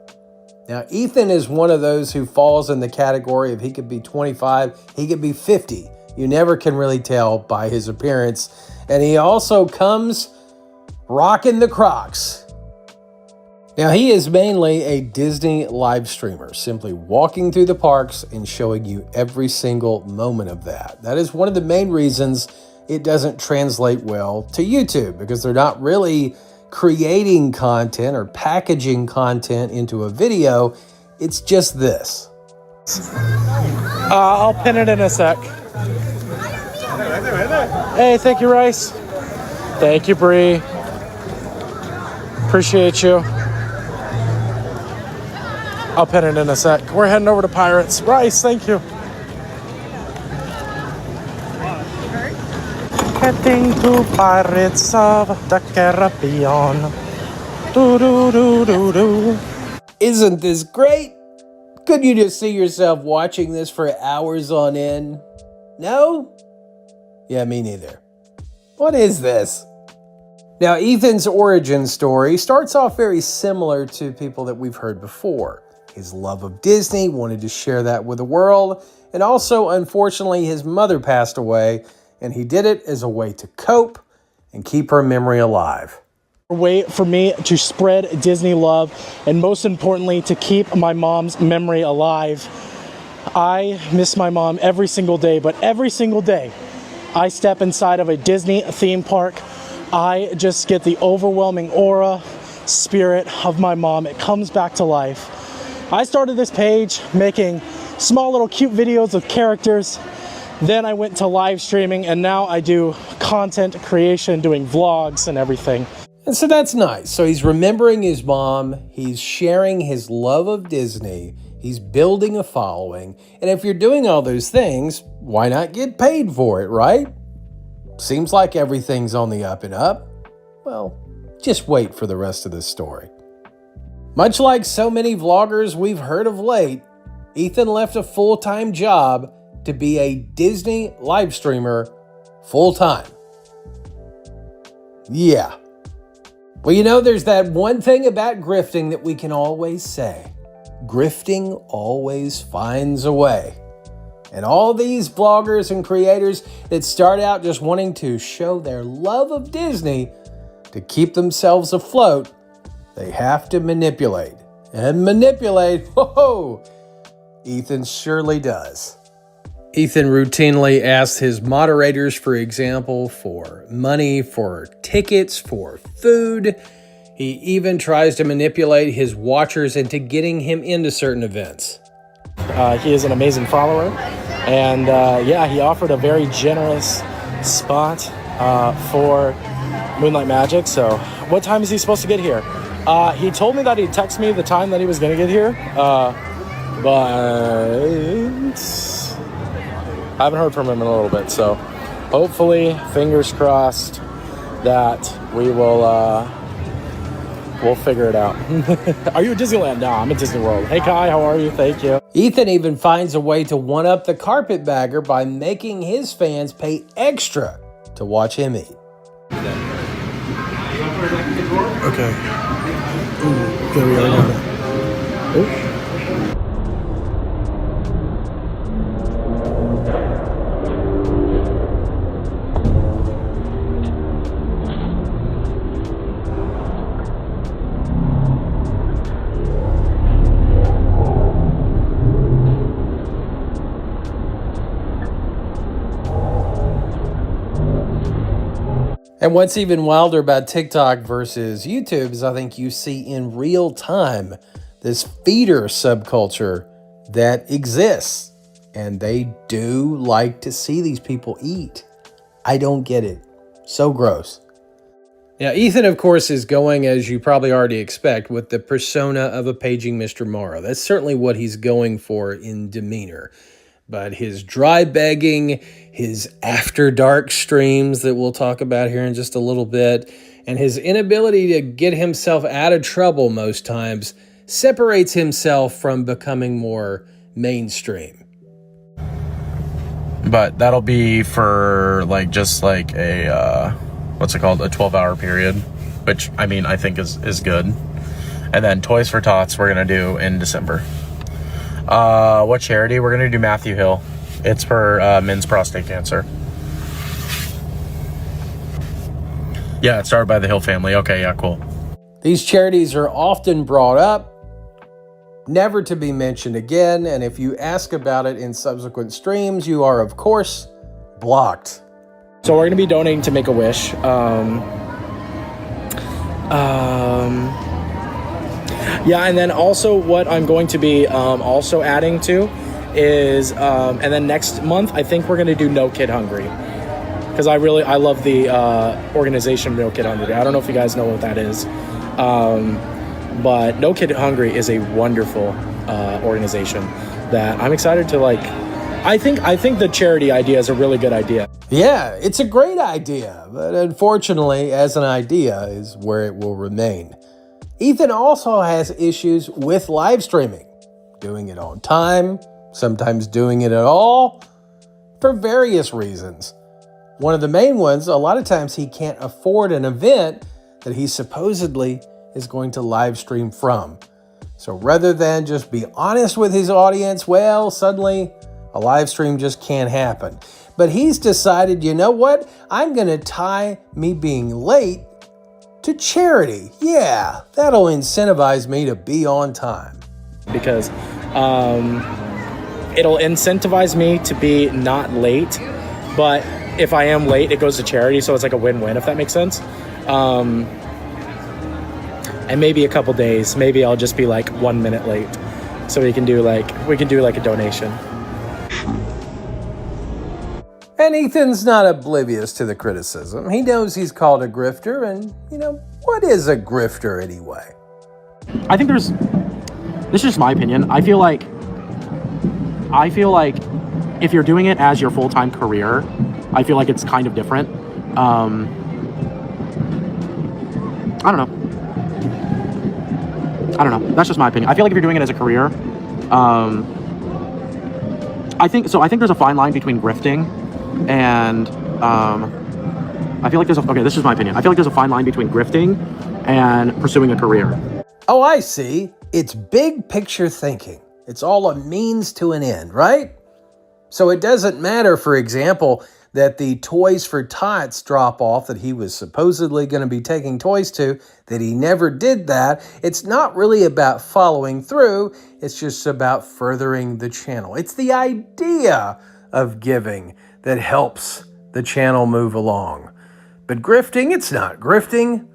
Now, Ethan is one of those who falls in the category of he could be 25, he could be 50. You never can really tell by his appearance. And he also comes rocking the Crocs. Now, he is mainly a Disney live streamer, simply walking through the parks and showing you every single moment of that. That is one of the main reasons it doesn't translate well to YouTube, because they're not really creating content or packaging content into a video. It's just this. I'll pin it in a sec. Hey, thank you, Rice. Thank you, Bree. Appreciate you. I'll pin it in a sec. We're heading over to Pirates. Rice, thank you. Heading to Pirates of the Caribbean. Do do do do do. Isn't this great? Could you just see yourself watching this for hours on end? No? Yeah, me neither. What is this? Now, Ethan's origin story starts off very similar to people that we've heard before. His love of Disney, wanted to share that with the world, and also, unfortunately, his mother passed away, and he did it as a way to cope and keep her memory alive. A way for me to spread Disney love, and most importantly, to keep my mom's memory alive. I miss my mom every single day, but every single day I step inside of a Disney theme park, I just get the overwhelming aura, spirit of my mom. It comes back to life. I started this page making small little cute videos of characters. Then I went to live streaming, and now I do content creation, doing vlogs and everything. And so that's nice. So he's remembering his mom, he's sharing his love of Disney, he's building a following, and if you're doing all those things, why not get paid for it, right? Seems like everything's on the up and up. Well, just wait for the rest of this story. Much like so many vloggers we've heard of late, Ethan left a full-time job to be a Disney live streamer full-time. Yeah. Well, you know, there's that one thing about grifting that we can always say. Grifting always finds a way. And all these vloggers and creators that start out just wanting to show their love of Disney to keep themselves afloat, they have to manipulate. And manipulate, whoa, Ethan surely does. Ethan routinely asks his moderators, for example, for money, for tickets, for food. He even tries to manipulate his watchers into getting him into certain events. He is an amazing follower, and yeah, he offered a very generous spot for Moonlight Magic. So what time is he supposed to get here? He told me that he'd text me the time that he was going to get here, but I haven't heard from him in a little bit. So hopefully, fingers crossed, that we will we'll figure it out. Are you at Disneyland? No, I'm at Disney World. Hey Kai, how are you? Thank you. Ethan even finds a way to one-up the Carpetbagger by making his fans pay extra to watch him eat. Okay. Ooh, there we are. Oh. And what's even wilder about TikTok versus YouTube is I think you see in real time this feeder subculture that exists. And they do like to see these people eat. I don't get it. So gross. Now, Ethan, of course, is going, as you probably already expect, with the persona of a paging Mr. Morrow. That's certainly what he's going for in demeanor. But his dry begging, his after dark streams that we'll talk about here in just a little bit, and his inability to get himself out of trouble most times separates himself from becoming more mainstream. But that'll be for just a, what's it called? A 12-hour period, which I mean, I think is good. And then Toys for Tots we're going to do in December. What charity? We're going to do Matthew Hill. It's for men's prostate cancer. Yeah, it's started by the Hill family. Okay, yeah, cool. These charities are often brought up, never to be mentioned again, and if you ask about it in subsequent streams, you are, of course, blocked. So we're going to be donating to Make-A-Wish. Yeah, and then also what I'm going to be also adding to is, and then next month, I think we're going to do No Kid Hungry. Because I love the organization No Kid Hungry. I don't know if you guys know what that is. But No Kid Hungry is a wonderful organization that I'm excited to I think the charity idea is a really good idea. Yeah, it's a great idea, but unfortunately, as an idea is where it will remain. Ethan also has issues with live streaming, doing it on time, sometimes doing it at all, for various reasons. One of the main ones, a lot of times he can't afford an event that he supposedly is going to live stream from. So rather than just be honest with his audience, well, suddenly a live stream just can't happen. But he's decided, you know what? I'm going to tie me being late to charity. Yeah, that'll incentivize me to be on time. Because it'll incentivize me to be not late, but if I am late, it goes to charity, so it's like a win-win, if that makes sense. And maybe a couple days, maybe I'll just be 1 minute late, so we can do a donation. And Ethan's not oblivious to the criticism. He knows he's called a grifter, and, what is a grifter anyway? I think this is just my opinion. I feel like if you're doing it as your full-time career, I feel like it's kind of different. I don't know. That's just my opinion. I feel like if you're doing it as a career, I think there's a fine line between grifting and I feel like this is my opinion. I feel like there's a fine line between grifting and pursuing a career. Oh, I see. It's big picture thinking. It's all a means to an end, right? So it doesn't matter, for example, that the Toys for Tots drop-off that he was supposedly going to be taking toys to, that he never did that. It's not really about following through. It's just about furthering the channel. It's the idea of giving that helps the channel move along. But grifting, it's not grifting.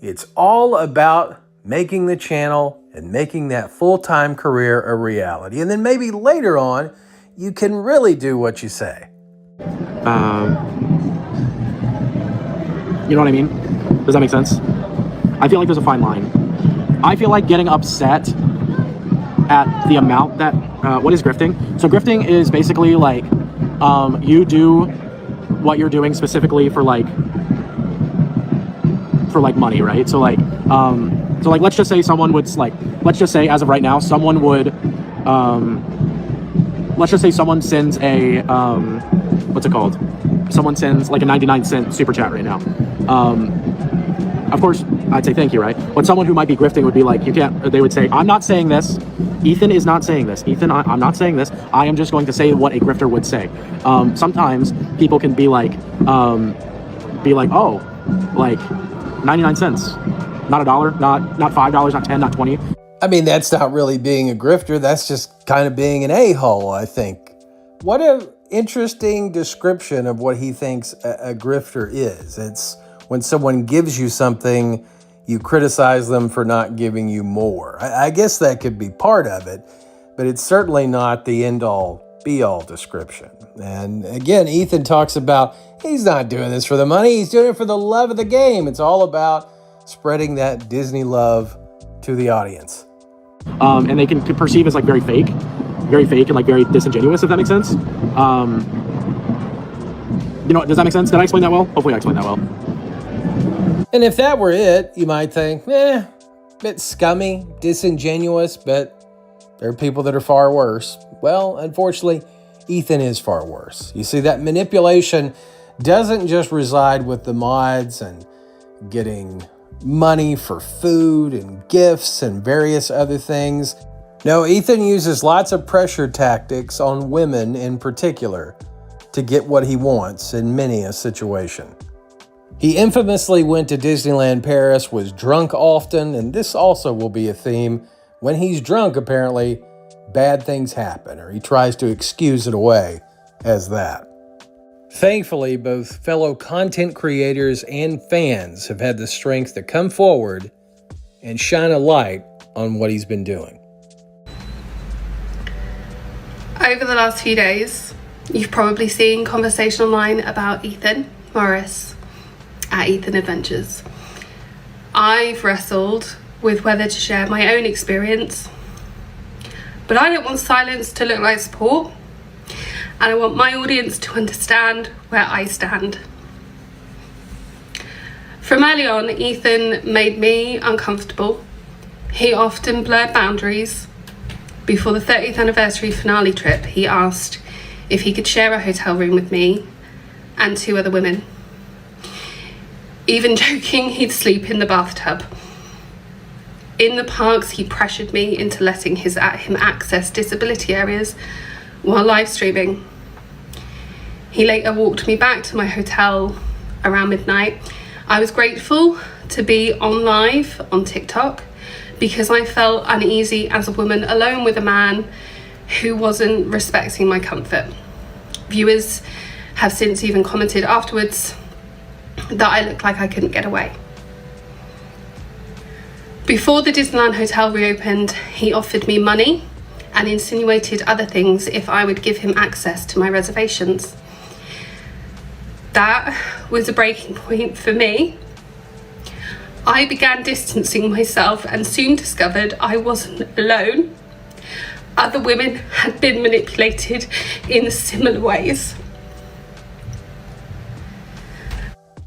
It's all about making the channel and making that full-time career a reality. And then maybe later on, you can really do what you say. You know what I mean? Does that make sense? I feel like there's a fine line. I feel like getting upset at the amount that, what is grifting? So grifting is basically like, you do what you're doing specifically for like money, right? So like let's just say someone would let's just say as of right now, someone would, let's just say someone sends a, what's it called? Someone sends like a 99-cent super chat right now. Of course, I'd say thank you, right? But someone who might be grifting would be like, you can't, they would say, I'm not saying this. Ethan is not saying this. Ethan, I'm not saying this. I am just going to say what a grifter would say. Sometimes people can be like, oh, like 99 cents, not $1, not $5, not 10, not 20. I mean, that's not really being a grifter. That's just kind of being an a-hole, I think. What an interesting description of what he thinks a grifter is. It's when someone gives you something, you criticize them for not giving you more. I guess that could be part of it, but it's certainly not the end-all, be-all description. And again, Ethan talks about he's not doing this for the money. He's doing it for the love of the game. It's all about spreading that Disney love to the audience. And they can perceive as like very fake and like very disingenuous, if that makes sense. You know, does that make sense? Did I explain that well? Hopefully I explained that well. And if that were it, you might think, bit scummy, disingenuous, but there are people that are far worse. Well, unfortunately, Ethan is far worse. You see, that manipulation doesn't just reside with the mods and getting money for food and gifts and various other things. No, Ethan uses lots of pressure tactics on women in particular to get what he wants in many a situation. He infamously went to Disneyland Paris, was drunk often, and this also will be a theme. When he's drunk, apparently, bad things happen, or he tries to excuse it away as that. Thankfully, both fellow content creators and fans have had the strength to come forward and shine a light on what he's been doing. Over the last few days, you've probably seen conversation online about Ethan Morris at Ethan Adventures. I've wrestled with whether to share my own experience, but I don't want silence to look like support, and I want my audience to understand where I stand. From early on, Ethan made me uncomfortable. He often blurred boundaries. Before the 30th anniversary finale trip, he asked if he could share a hotel room with me and 2 other women. Even joking he'd sleep in the bathtub. In the parks, he pressured me into letting him access disability areas while live streaming. He later walked me back to my hotel around midnight. I was grateful to be on live on TikTok because I felt uneasy as a woman alone with a man who wasn't respecting my comfort. Viewers have since even commented afterwards that I looked like I couldn't get away. Before the Disneyland Hotel reopened, he offered me money and insinuated other things if I would give him access to my reservations. That was a breaking point for me. I began distancing myself and soon discovered I wasn't alone. Other women had been manipulated in similar ways.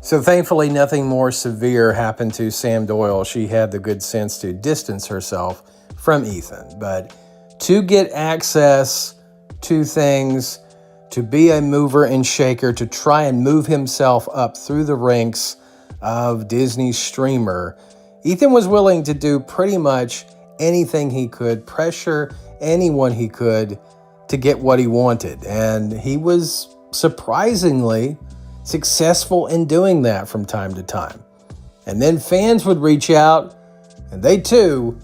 So thankfully, nothing more severe happened to Sam Doyle. She had the good sense to distance herself from Ethan. But to get access to things, to be a mover and shaker, to try and move himself up through the ranks of Disney's streamer, Ethan was willing to do pretty much anything he could, pressure anyone he could to get what he wanted. And he was surprisingly successful in doing that from time to time. And then fans would reach out and they too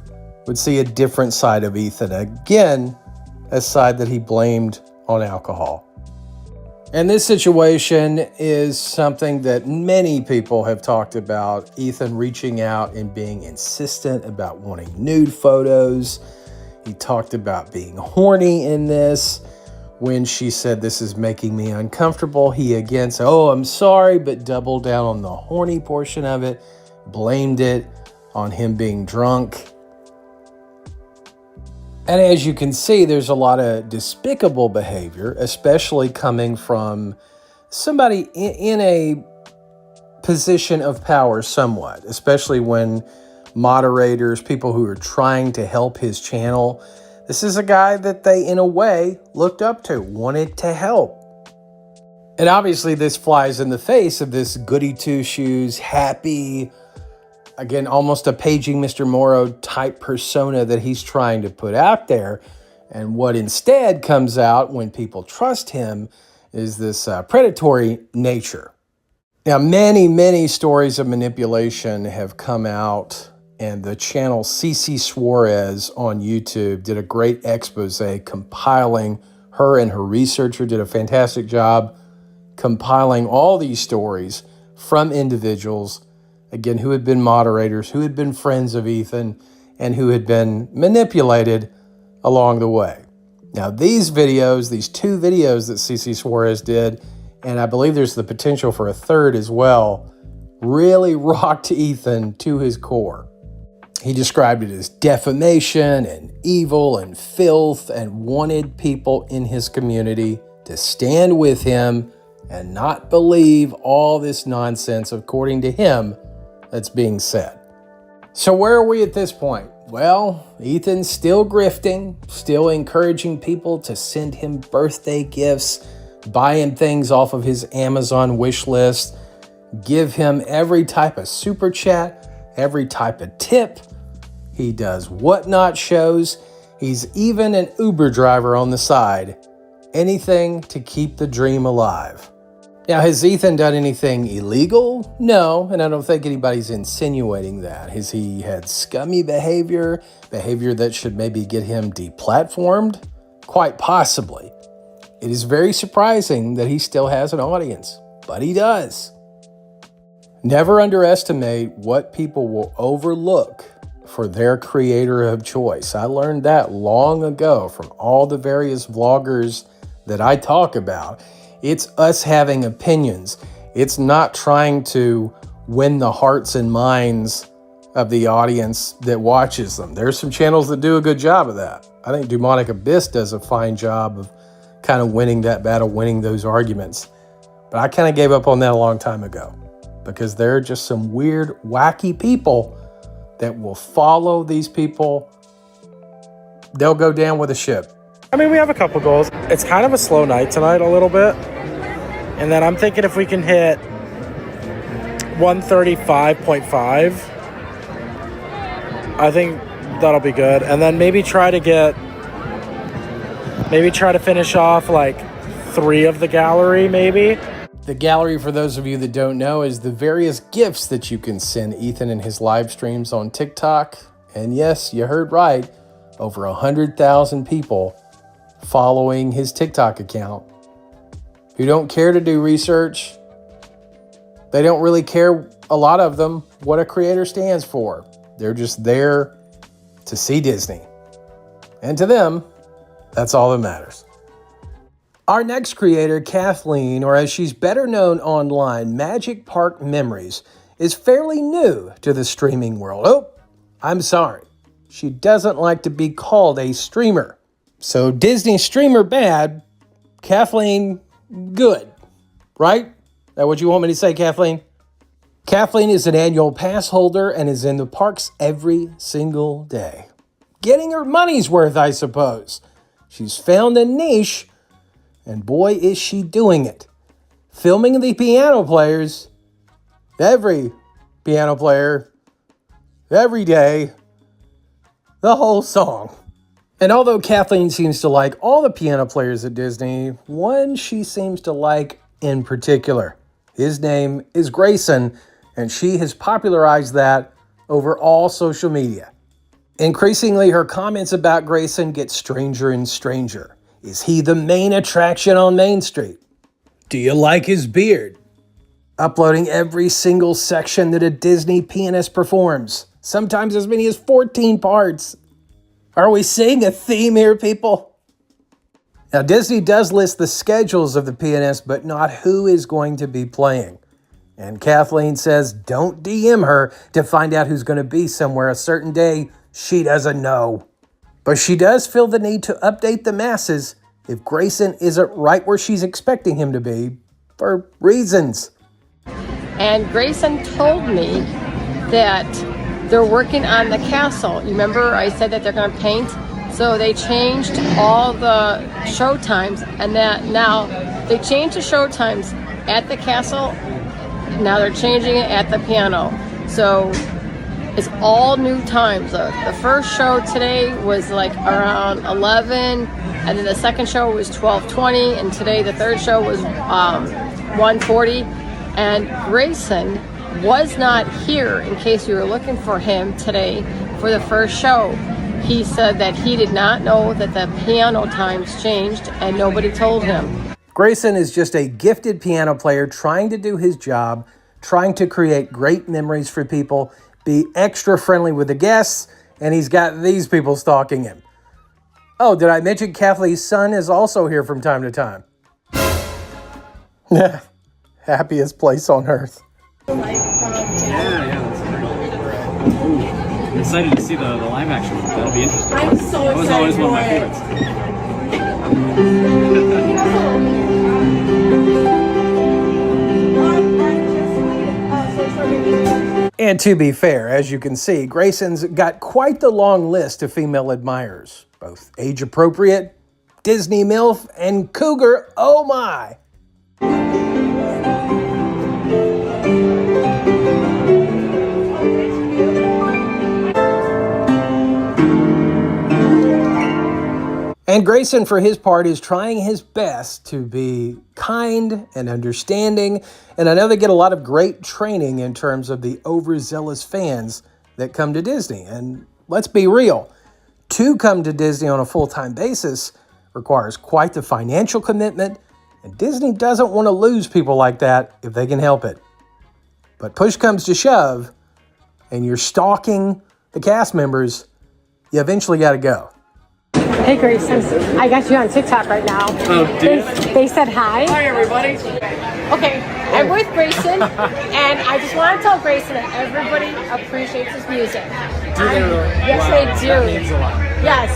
would see a different side of Ethan. Again, a side that he blamed on alcohol. And this situation is something that many people have talked about. Ethan reaching out and being insistent about wanting nude photos. He talked about being horny in this. When she said, "This is making me uncomfortable," he again said, "Oh, I'm sorry," but doubled down on the horny portion of it, blamed it on him being drunk. And as you can see, there's a lot of despicable behavior, especially coming from somebody in a position of power somewhat, especially when moderators, people who are trying to help his channel, this is a guy that they, in a way, looked up to, wanted to help. And obviously this flies in the face of this goody two-shoes, happy, again, almost a paging Mr. Morrow type persona that he's trying to put out there. And what instead comes out when people trust him is this predatory nature. Now, many stories of manipulation have come out, and the channel CC Suarez on YouTube did a great expose compiling. Her and her researcher did a fantastic job compiling all these stories from individuals, again, who had been moderators, who had been friends of Ethan, and who had been manipulated along the way. Now, these videos, these 2 videos that CC Suarez did, and I believe there's the potential for a third as well, really rocked Ethan to his core. He described it as defamation and evil and filth, and wanted people in his community to stand with him and not believe all this nonsense, according to him, that's being said. So where are we at this point? Well, Ethan's still grifting, still encouraging people to send him birthday gifts, buy him things off of his Amazon wish list, give him every type of super chat, every type of tip. He does whatnot shows. He's even an Uber driver on the side. Anything to keep the dream alive. Now, has Ethan done anything illegal? No, and I don't think anybody's insinuating that. Has he had scummy behavior that should maybe get him deplatformed? Quite possibly. It is very surprising that he still has an audience, but he does. Never underestimate what people will overlook for their creator of choice. I learned that long ago from all the various vloggers that I talk about. It's us having opinions. It's not trying to win the hearts and minds of the audience that watches them. There's some channels that do a good job of that. I think Demonic Abyss does a fine job of kind of winning that battle, winning those arguments. But I kind of gave up on that a long time ago because there are just some weird, wacky people that will follow these people. They'll go down with the ship. I mean, we have a couple goals. It's kind of a slow night tonight a little bit. And then I'm thinking if we can hit 135.5, I think that'll be good. And then maybe try to finish off like 3 of the gallery, maybe. The gallery, for those of you that don't know, is the various gifts that you can send Ethan in his live streams on TikTok. And yes, you heard right, over 100,000 people following his TikTok account who don't care to do research. They don't really care, a lot of them, what a creator stands for. They're just there to see Disney. And to them, that's all that matters. Our next creator, Kathleen, or as she's better known online, Magic Park Memories, is fairly new to the streaming world. Oh, I'm sorry. She doesn't like to be called a streamer. So Disney streamer bad, Kathleen good, right? That what you want me to say, Kathleen? Kathleen is an annual pass holder and is in the parks every single day. Getting her money's worth, I suppose. She's found a niche, and boy, is she doing it. Filming the piano players, every piano player, every day, the whole song. And although Kathleen seems to like all the piano players at Disney, one she seems to like in particular. His name is Grayson, and she has popularized that over all social media. Increasingly, her comments about Grayson get stranger and stranger. Is he the main attraction on Main Street? Do you like his beard? Uploading every single section that a Disney pianist performs, sometimes as many as 14 parts. Are we seeing a theme here, people? Now, Disney does list the schedules of the pianist, but not who is going to be playing. And Kathleen says don't DM her to find out who's going to be somewhere a certain day she doesn't know. But she does feel the need to update the masses if Grayson isn't right where she's expecting him to be, for reasons. And Grayson told me that they're working on the castle. You remember I said that they're going to paint? So they changed all the show times, and that now they changed the show times at the castle. Now they're changing it at the piano. So it's all new times. The first show today was like around 11, and then the second show was 12:20, and today the third show was 1:40. And Grayson was not here, in case you were looking for him today for the first show. He said that he did not know that the piano times changed and nobody told him. Grayson is just a gifted piano player trying to do his job, trying to create great memories for people, be extra friendly with the guests, and he's got these people stalking him. Oh, did I mention Kathleen's son is also here from time to time? Happiest place on earth. I'm excited to see the live action one. That'll be interesting. I'm so excited. That was always one of my favorites. And to be fair, as you can see, Grayson's got quite the long list of female admirers, both age-appropriate, Disney MILF, and Cougar, oh my! And Grayson, for his part, is trying his best to be kind and understanding. And I know they get a lot of great training in terms of the overzealous fans that come to Disney. And let's be real, to come to Disney on a full-time basis requires quite the financial commitment. And Disney doesn't want to lose people like that if they can help it. But push comes to shove, and you're stalking the cast members, you eventually got to go. Hey Grayson, I got you on TikTok right now. Oh, dude. They said hi. Hi, everybody. Okay, I'm with Grayson, and I just want to tell Grayson that everybody appreciates his music. Do they really? Yes, Wow, they do. That means a lot. Yes,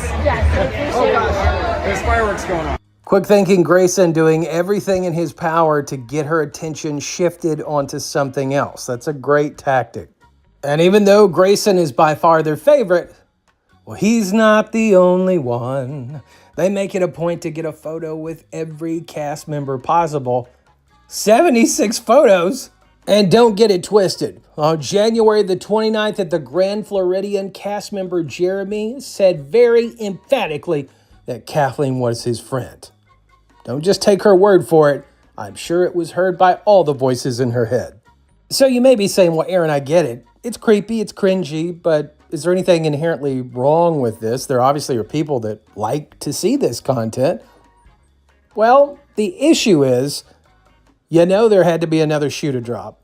they appreciate Oh gosh, there's fireworks going on. Quick thinking Grayson doing everything in his power to get her attention shifted onto something else. That's a great tactic. And even though Grayson is by far their favorite, well, he's not the only one. They make it a point to get a photo with every cast member possible. 76 photos! And don't get it twisted. On January the 29th at the Grand Floridian, cast member Jeremy said very emphatically that Kathleen was his friend. Don't just take her word for it. I'm sure it was heard by all the voices in her head. So you may be saying, well, Aaron, I get it. It's creepy, it's cringy, but is there anything inherently wrong with this? There obviously are people that like to see this content. Well, the issue is, you know there had to be another shoe to drop.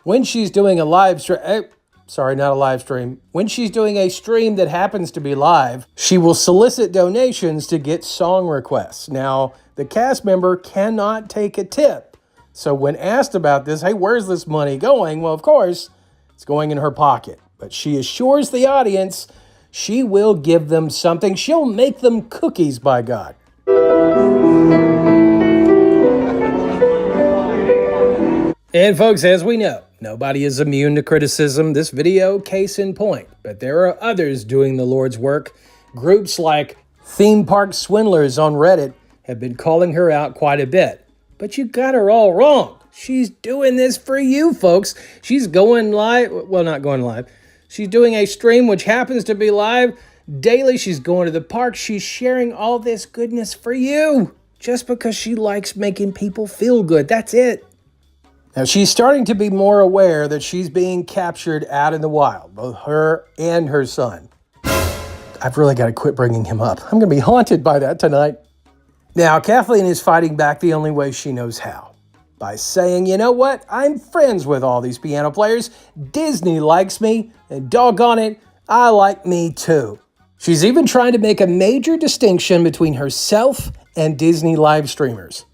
When she's doing a live stream, when she's doing a stream that happens to be live, she will solicit donations to get song requests. Now, the cast member cannot take a tip. So when asked about this, hey, where's this money going? Well, of course, it's going in her pocket. But she assures the audience she will give them something. She'll make them cookies, by God. And folks, as we know, nobody is immune to criticism. This video, case in point. But there are others doing the Lord's work. Groups like Theme Park Swindlers on Reddit have been calling her out quite a bit. But you got her all wrong. She's doing this for you, folks. She's going live. Well, not going live. She's doing a stream which happens to be live daily. She's going to the park. She's sharing all this goodness for you just because she likes making people feel good. That's it. Now, she's starting to be more aware that she's being captured out in the wild, both her and her son. I've really got to quit bringing him up. I'm going to be haunted by that tonight. Now, Kathleen is fighting back the only way she knows how. by saying, you know what, I'm friends with all these piano players, Disney likes me, and doggone it, I like me too. She's even trying to make a major distinction between herself and Disney live streamers.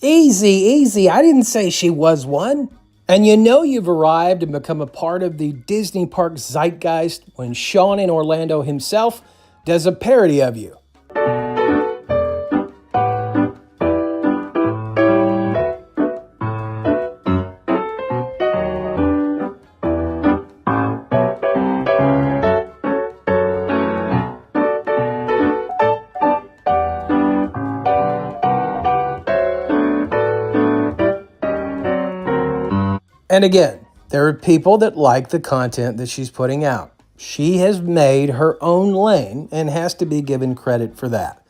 Easy, I didn't say she was one. And you know you've arrived and become a part of the Disney park zeitgeist when Sean in Orlando himself does a parody of you. And again, there are people that like the content that she's putting out. She has made her own lane and has to be given credit for that.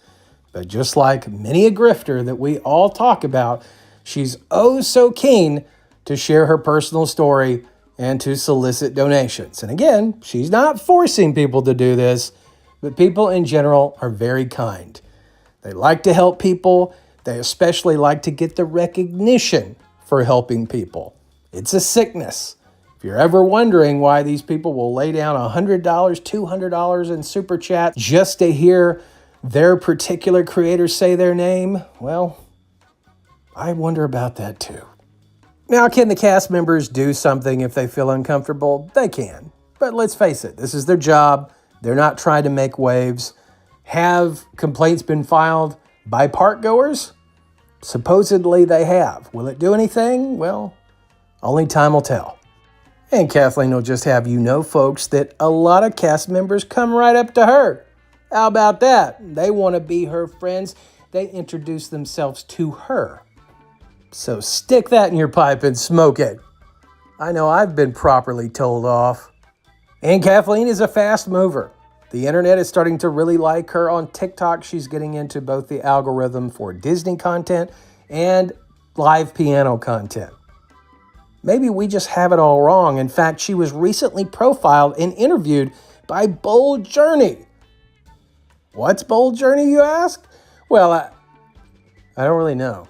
But just like many a grifter that we all talk about, she's oh so keen to share her personal story and to solicit donations. And again, she's not forcing people to do this, but people in general are very kind. They like to help people. They especially like to get the recognition for helping people. It's a sickness. If you're ever wondering why these people will lay down $100, $200 in super chat just to hear their particular creator say their name, well, I wonder about that too. Now, can the cast members do something if they feel uncomfortable? They can. But let's face it, this is their job. They're not trying to make waves. Have complaints been filed by park goers? Supposedly they have. Will it do anything? Well, only time will tell. And Kathleen will just have you know, folks, that a lot of cast members come right up to her. How about that? They want to be her friends. They introduce themselves to her. So stick that in your pipe and smoke it. I know I've been properly told off. And Kathleen is a fast mover. The internet is starting to really like her. On TikTok, she's getting into both the algorithm for Disney content and live piano content. Maybe we just have it all wrong. In fact, she was recently profiled and interviewed by Bold Journey. What's Bold Journey, you ask? Well, I don't really know.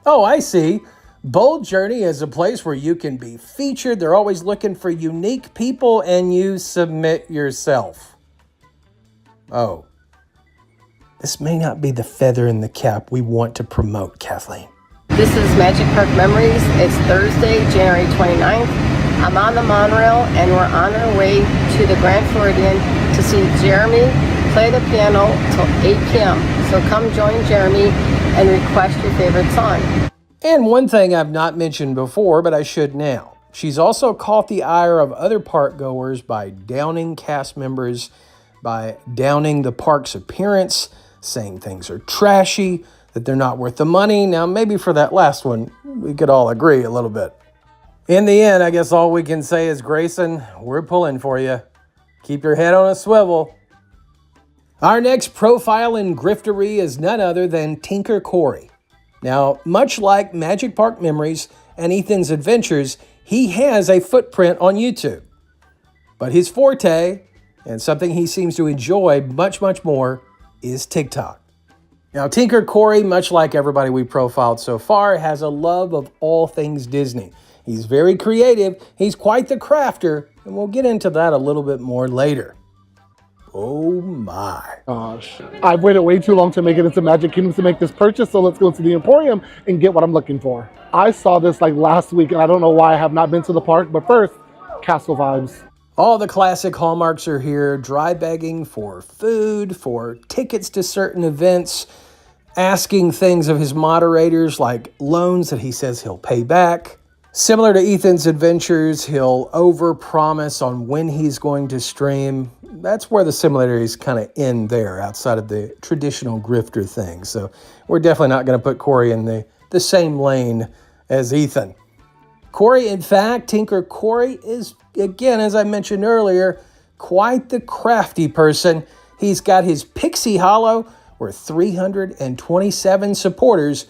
Oh, I see. Bold Journey is a place where you can be featured. They're always looking for unique people, and you submit yourself. Oh, this may not be the feather in the cap we want to promote, Kathleen. This is Magic Park Memories. It's Thursday, January 29th. I'm on the monorail and we're on our way to the Grand Floridian to see Jeremy play the piano till 8 p.m. So come join Jeremy and request your favorite song. And one thing I've not mentioned before, but I should now. She's also caught the ire of other park goers by downing cast members, by downing the park's appearance, saying things are trashy, that they're not worth the money. Now, maybe for that last one, we could all agree a little bit. In the end, I guess all we can say is, Grayson, we're pulling for you. Keep your head on a swivel. Our next profile in griftery is none other than Tinker Corey. Now, much like Magic Park Memories and Ethan's Adventures, he has a footprint on YouTube. But his forte, and something he seems to enjoy much, much more, is TikTok. Now, Tinker Corey, much like everybody we profiled so far, has a love of all things Disney. He's very creative, he's quite the crafter, and we'll get into that a little bit more later. Oh my. Gosh. I've waited way too long to make it into Magic Kingdom to make this purchase, so let's go to the Emporium and get what I'm looking for. I saw this like last week, and I don't know why I have not been to the park, but first, castle vibes. All the classic hallmarks are here, dry begging for food, for tickets to certain events, asking things of his moderators like loans that he says he'll pay back. Similar to Ethan's Adventures, he'll overpromise on when he's going to stream. That's where the similarities kind of end there, outside of the traditional grifter thing. So we're definitely not going to put Corey in the same lane as Ethan. Corey, in fact, Tinker Corey is, again, as I mentioned earlier, quite the crafty person. He's got his Pixie Hollow, where 327 supporters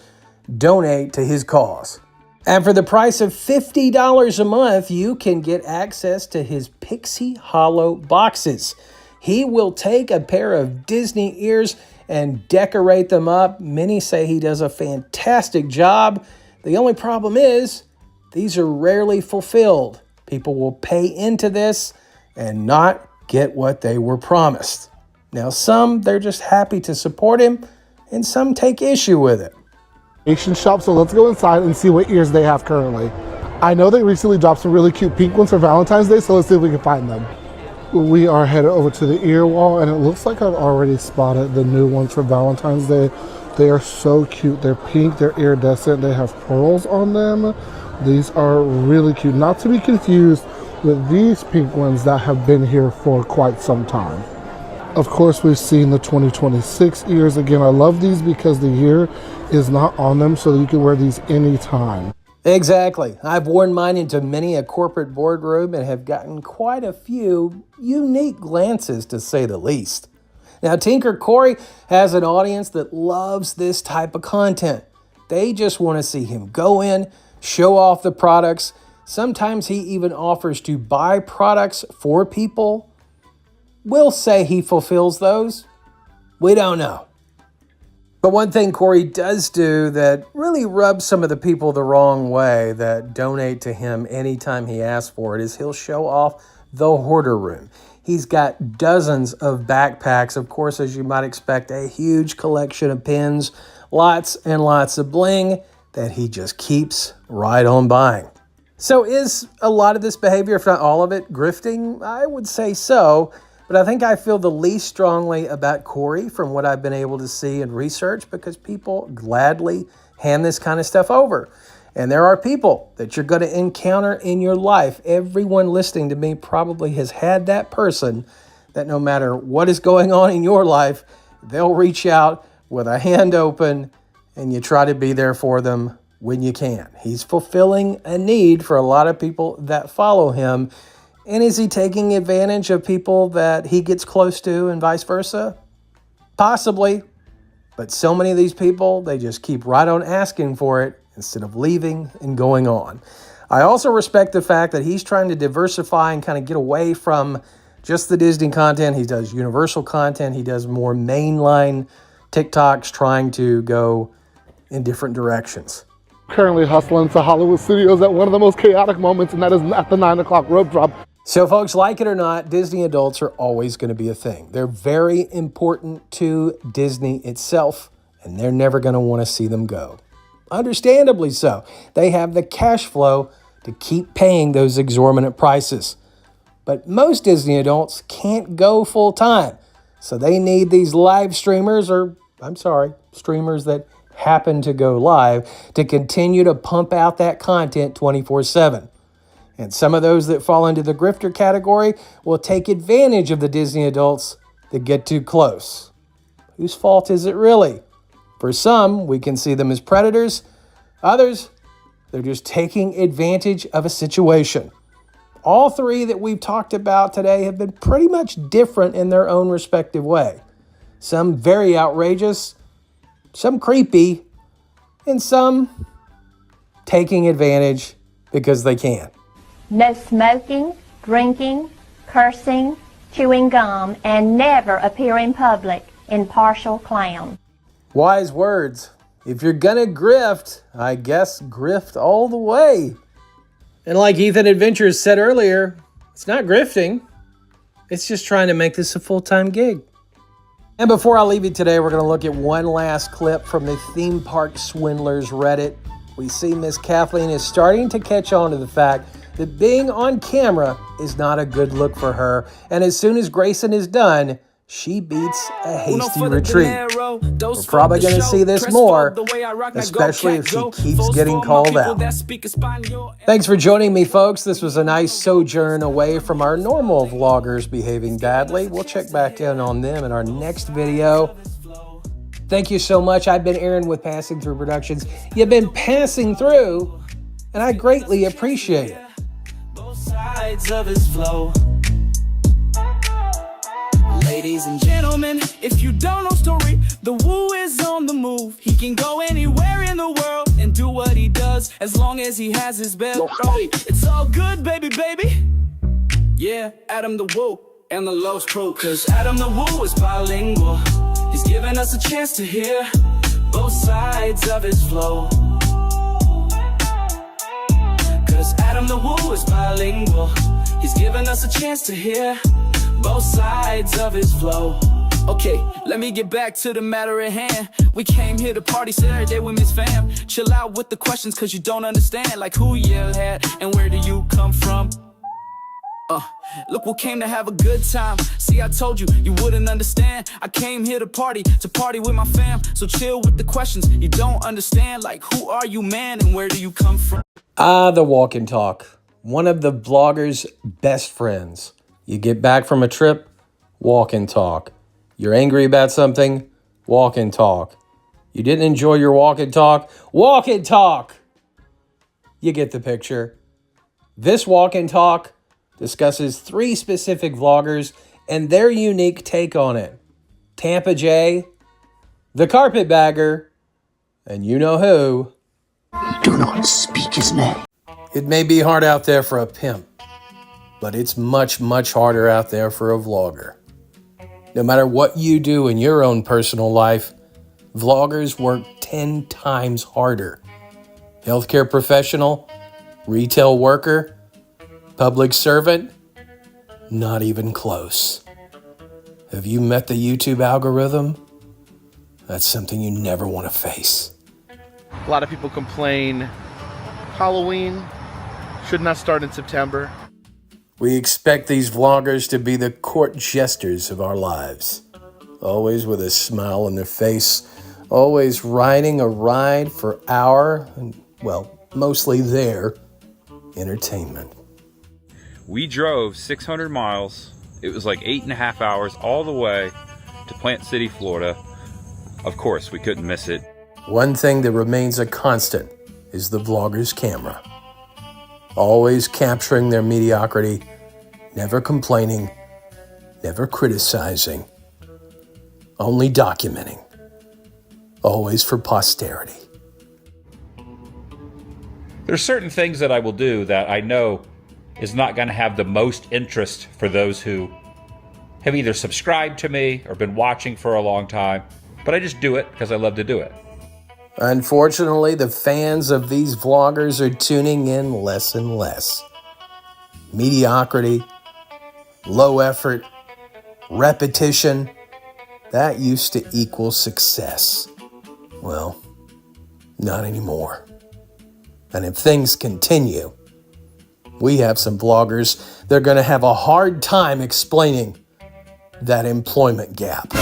donate to his cause. And for the price of $50 a month, you can get access to his Pixie Hollow boxes. He will take a pair of Disney ears and decorate them up. Many say he does a fantastic job. The only problem is these are rarely fulfilled. People will pay into this and not get what they were promised. Now, some, they're just happy to support him, and some take issue with it. Asian shop, so let's go inside and see what ears they have currently. I know they recently dropped some really cute pink ones for Valentine's Day, so let's see if we can find them. We are headed over to the ear wall, and it looks like I've already spotted the new ones for Valentine's Day. They are so cute. They're pink, they're iridescent, they have pearls on them. These are really cute, not to be confused with these pink ones that have been here for quite some time. Of course, we've seen the 2026 ears. Again, I love these because the year is not on them, so you can wear these anytime. Exactly. I've worn mine into many a corporate boardroom and have gotten quite a few unique glances, to say the least. Now, Tinker Corey has an audience that loves this type of content. They just want to see him go in, show off the products. Sometimes he even offers to buy products for people. We'll say he fulfills those. We don't know. But one thing Corey does do that really rubs some of the people the wrong way that donate to him anytime he asks for it is he'll show off the hoarder room. He's got dozens of backpacks, of course, as you might expect, a huge collection of pins, lots and lots of bling that he just keeps right on buying. So is a lot of this behavior, if not all of it, grifting? I would say so. But I think I feel the least strongly about Corey from what I've been able to see and research because people gladly hand this kind of stuff over. And there are people that you're going to encounter in your life. Everyone listening to me probably has had that person that no matter what is going on in your life, they'll reach out with a hand open and you try to be there for them when you can. He's fulfilling a need for a lot of people that follow him. And is he taking advantage of people that he gets close to and vice versa? Possibly. But so many of these people, they just keep right on asking for it instead of leaving and going on. I also respect the fact that he's trying to diversify and kind of get away from just the Disney content. He does Universal content. He does more mainline TikToks, trying to go in different directions. Currently hustling to Hollywood Studios at one of the most chaotic moments, and that is at the 9 o'clock rope drop. So folks, like it or not, Disney adults are always going to be a thing. They're very important to Disney itself, and they're never going to want to see them go. Understandably so. They have the cash flow to keep paying those exorbitant prices. But most Disney adults can't go full time. So they need these live streamers, streamers that happen to go live, to continue to pump out that content 24/7. And some of those that fall into the grifter category will take advantage of the Disney adults that get too close. Whose fault is it really? For some, we can see them as predators. Others, they're just taking advantage of a situation. All three that we've talked about today have been pretty much different in their own respective way. Some very outrageous, some creepy, and some taking advantage because they can. No smoking, drinking, cursing, chewing gum, and never appear in public in partial clown. Wise words. If you're gonna grift, I guess grift all the way. And like Ethan Adventures said earlier, it's not grifting. It's just trying to make this a full-time gig. And before I leave you today, we're gonna look at one last clip from the Theme Park Swindlers Reddit. We see Miss Kathleen is starting to catch on to the fact that being on camera is not a good look for her. And as soon as Grayson is done, she beats a hasty retreat. We're probably going to see this more, especially if she keeps getting called out. Thanks for joining me, folks. This was a nice sojourn away from our normal vloggers behaving badly. We'll check back in on them in our next video. Thank you so much. I've been Aaron with Passing Through Productions. You've been passing through, and I greatly appreciate it. Sides of his flow. Ladies and gentlemen, if you don't know story, the Woo is on the move. He can go anywhere in the world and do what he does as long as he has his belt. It's all good, baby, baby. Yeah, Adam the Woo and the Lowe's crew, cause Adam the Woo is bilingual. His He's giving us a chance to hear both sides of his flow. Cause Adam the Woo is bilingual. He's giving us a chance to hear both sides of his flow. Okay, let me get back to the matter at hand. We came here to party Saturday with Miss Fam. Chill out with the questions cause you don't understand. Like who yelled at and where do you come from? Look, we came to have a good time. See, I told you, you wouldn't understand. I came here to party with my fam. So chill with the questions you don't understand. Like who are you, man, and where do you come from? The walk and talk. One of the vlogger's best friends. You get back from a trip, walk and talk. You're angry about something, walk and talk. You didn't enjoy your walk and talk, walk and talk. You get the picture. This walk and talk discusses 3 specific vloggers and their unique take on it. Tampa Jay, the Carpetbagger, and you know who. Do not speak his name. It may be hard out there for a pimp, but it's much, much harder out there for a vlogger. No matter what you do in your own personal life, vloggers work 10 times harder. Healthcare professional, retail worker, public servant, not even close. Have you met the YouTube algorithm? That's something you never want to face. A lot of people complain Halloween should not start in September. We expect these vloggers to be the court jesters of our lives. Always with a smile on their face, always riding a ride for our, well, mostly their entertainment. We drove 600 miles. It was like 8.5 hours all the way to Plant City, Florida. Of course, we couldn't miss it. One thing that remains a constant is the vlogger's camera. Always capturing their mediocrity, never complaining, never criticizing, only documenting, always for posterity. There's certain things that I will do that I know is not going to have the most interest for those who have either subscribed to me or been watching for a long time, but I just do it because I love to do it. Unfortunately, the fans of these vloggers are tuning in less and less. Mediocrity, low effort, repetition, that used to equal success. Well, not anymore. And if things continue, we have some vloggers, they're going to have a hard time explaining that employment gap.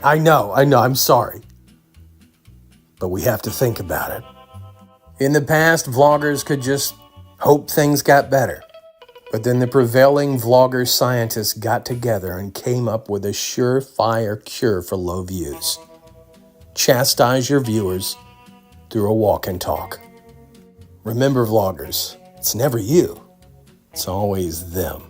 I know, I'm sorry. But we have to think about it. In the past, vloggers could just hope things got better. But then the prevailing vlogger scientists got together and came up with a surefire cure for low views. Chastise your viewers through a walk and talk. Remember, vloggers, it's never you. It's always them.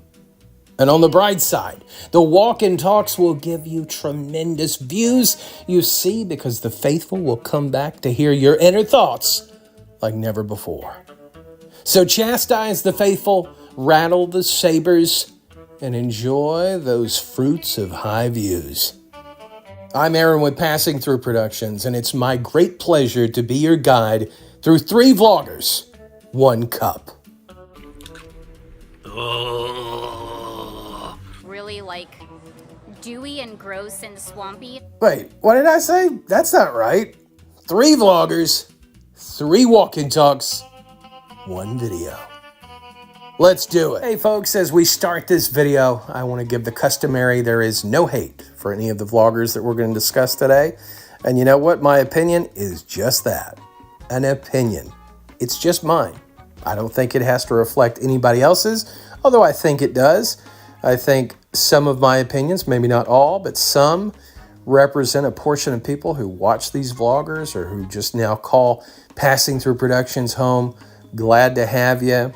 And on the bright side, the walk and talks will give you tremendous views, you see, because the faithful will come back to hear your inner thoughts like never before. So chastise the faithful, rattle the sabers, and enjoy those fruits of high views. I'm Aaron with Passing Through Productions, and it's my great pleasure to be your guide through 3 vloggers, 1 cup. Really like dewy and gross and swampy. Wait, what did I say? That's not right. 3 vloggers, 3 walk and talks, 1 video. Let's do it. Hey folks, as we start this video, I want to give the customary, there is no hate for any of the vloggers that we're going to discuss today. And you know what? My opinion is just that, an opinion. It's just mine. I don't think it has to reflect anybody else's, although I think it does. I think some of my opinions, maybe not all, but some represent a portion of people who watch these vloggers or who just now call Passing Through Productions home. Glad to have you.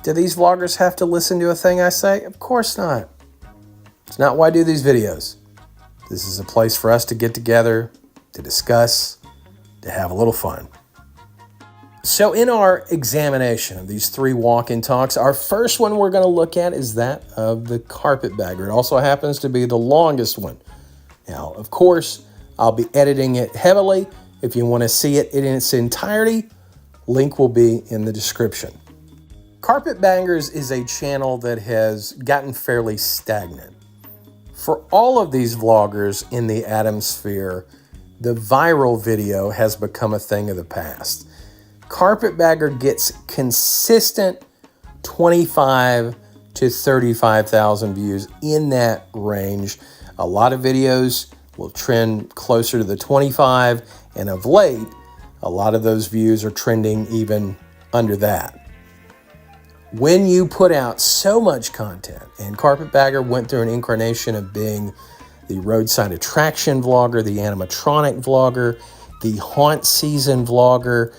Do these vloggers have to listen to a thing I say? Of course not. It's not why I do these videos. This is a place for us to get together, to discuss, to have a little fun. So in our examination of these 3 walk-in talks, our first one we're going to look at is that of the Carpetbagger. It also happens to be the longest one Now, of course, I'll be editing it heavily. If you want to see it in its entirety, link will be in the description. Carpetbaggers is a channel that has gotten fairly stagnant. For all of these vloggers in the Adam sphere, the viral video has become a thing of the past. Carpetbagger gets consistent 25 to 35,000 views, in that range. A lot of videos will trend closer to the 25, and of late, a lot of those views are trending even under that. When you put out so much content, and Carpetbagger went through an incarnation of being the roadside attraction vlogger, the animatronic vlogger, the haunt season vlogger,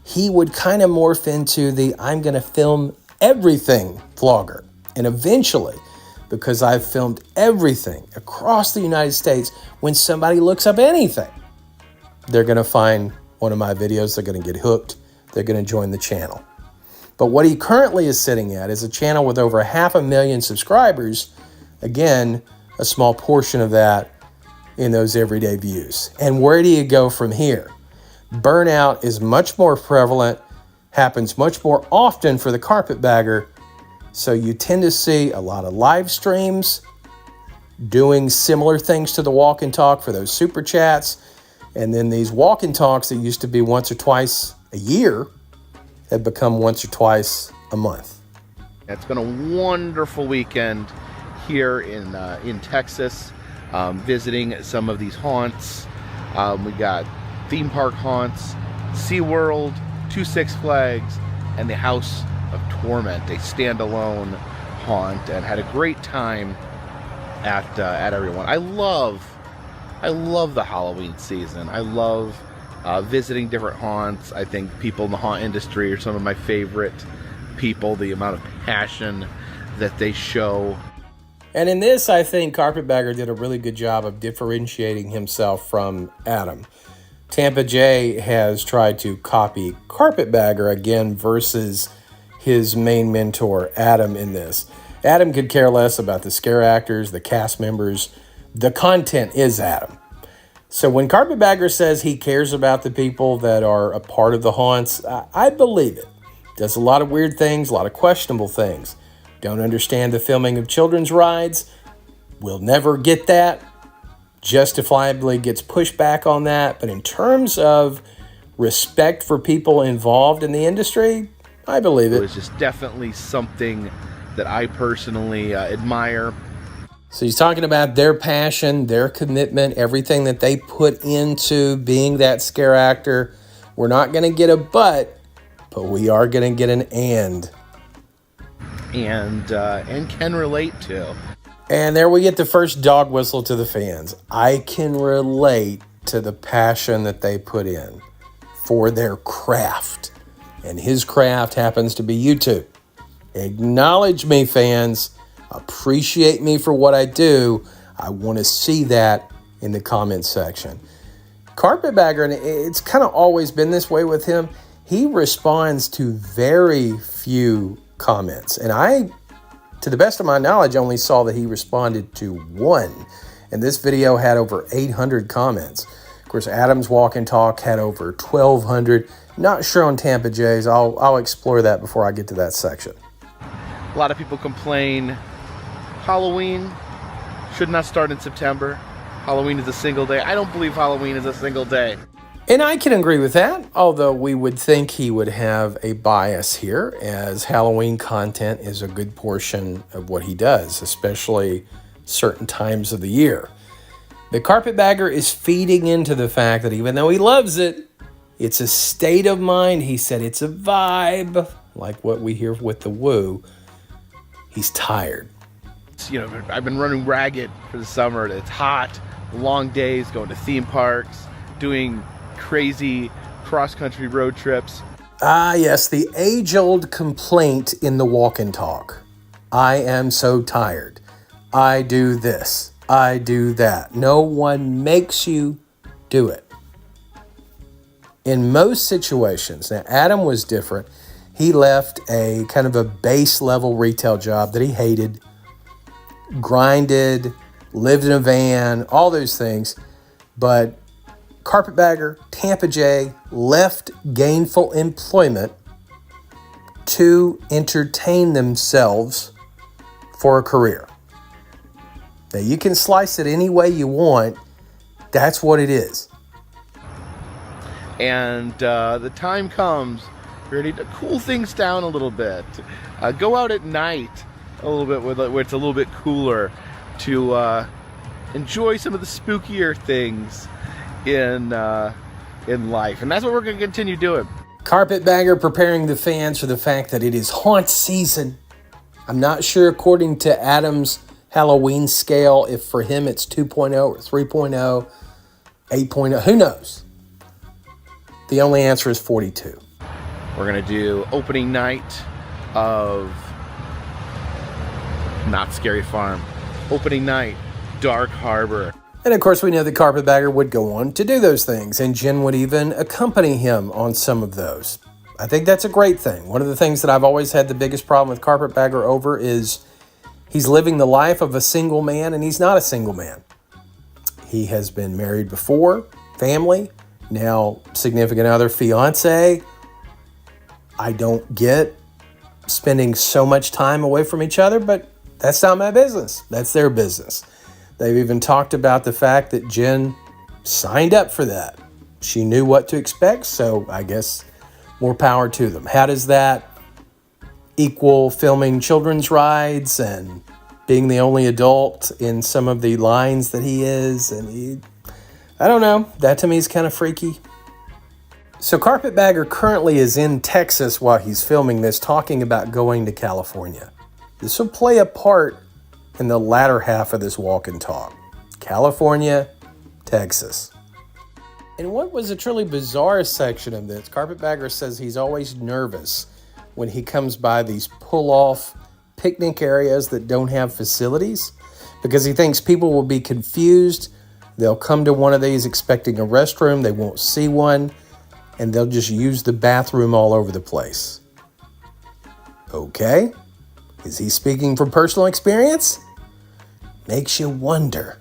he would kind of morph into the I'm going to film everything vlogger. And eventually, because I've filmed everything across the United States, when somebody looks up anything, they're going to find one of my videos, they're going to get hooked, they're going to join the channel. But what he currently is sitting at is a channel with over 500,000 subscribers. Again, a small portion of that in those everyday views. And where do you go from here? Burnout is much more prevalent, happens much more often for the carpetbagger. So you tend to see a lot of live streams doing similar things to the walk and talk for those super chats. And then these walk and talks that used to be once or twice a year have become once or twice a month. It's been a wonderful weekend here in Texas, visiting some of these haunts. We got theme park haunts, SeaWorld, 2 Six Flags, and the House of Torment, a standalone haunt, and had a great time at everyone. I love the Halloween season. I love visiting different haunts. I think people in the haunt industry are some of my favorite people, the amount of passion that they show. And in this, I think Carpetbagger did a really good job of differentiating himself from Adam. Tampa Jay has tried to copy Carpetbagger again versus his main mentor, Adam, in this. Adam could care less about the scare actors, the cast members. The content is Adam. So when Carpetbagger says he cares about the people that are a part of the haunts, I believe it. Does a lot of weird things, a lot of questionable things. Don't understand the filming of children's rides. We'll never get that. Justifiably gets pushback on that. But in terms of respect for people involved in the industry, I believe it. It was just definitely something that I personally admire. So he's talking about their passion, their commitment, everything that they put into being that scare actor. We're not going to get a but we are going to get an and can relate to. And there we get the first dog whistle to the fans. I can relate to the passion that they put in for their craft. And his craft happens to be YouTube. Acknowledge me, fans. Appreciate me for what I do. I want to see that in the comments section. Carpetbagger, and it's kind of always been this way with him, he responds to very few comments. And I, to the best of my knowledge, only saw that he responded to one. And this video had over 800 comments. Of course, Adam's Walk and Talk had over 1,200. Not sure on Tampa Jay's. I'll explore that before I get to that section. A lot of people complain Halloween should not start in September. Halloween is a single day. I don't believe Halloween is a single day. And I can agree with that, although we would think he would have a bias here, as Halloween content is a good portion of what he does, especially certain times of the year. The Carpetbagger is feeding into the fact that even though he loves it, it's a state of mind. He said it's a vibe, like what we hear with the woo. He's tired. You know, I've been running ragged for the summer. It's hot, long days, going to theme parks, doing crazy cross-country road trips. Ah, yes, the age-old complaint in the walk and talk. I am so tired. I do this. I do that. No one makes you do it. In most situations, now Adam was different. He left a kind of a base level retail job that he hated, grinded, lived in a van, all those things. But Carpetbagger, Tampa Jay left gainful employment to entertain themselves for a career. Now, you can slice it any way you want. That's what it is. And the time comes, you're ready to cool things down a little bit. Go out at night a little bit where it's a little bit cooler to enjoy some of the spookier things in life. And that's what we're going to continue doing. Carpetbagger preparing the fans for the fact that it is haunt season. I'm not sure, according to Adam's Halloween scale, if for him it's 2.0 or 3.0, 8.0, who knows? The only answer is 42. We're going to do opening night of Not Scary Farm. Opening night, Dark Harbor. And of course, we know that Carpetbagger would go on to do those things, and Jen would even accompany him on some of those. I think that's a great thing. One of the things that I've always had the biggest problem with Carpetbagger over is he's living the life of a single man, and he's not a single man. He has been married before, family, now significant other, fiance. I don't get spending so much time away from each other, but that's not my business. That's their business. They've even talked about the fact that Jen signed up for that. She knew what to expect, so I guess more power to them. How does that equal filming children's rides and being the only adult in some of the lines that he is? And I don't know. That to me is kind of freaky. So Carpetbagger currently is in Texas while he's filming this, talking about going to California. This will play a part in the latter half of this walk and talk. California, Texas. And what was a truly bizarre section of this, Carpetbagger says he's always nervous when he comes by these pull-off picnic areas that don't have facilities, because he thinks people will be confused. They'll come to one of these expecting a restroom, they won't see one, and they'll just use the bathroom all over the place. Okay. Is he speaking from personal experience? Makes you wonder.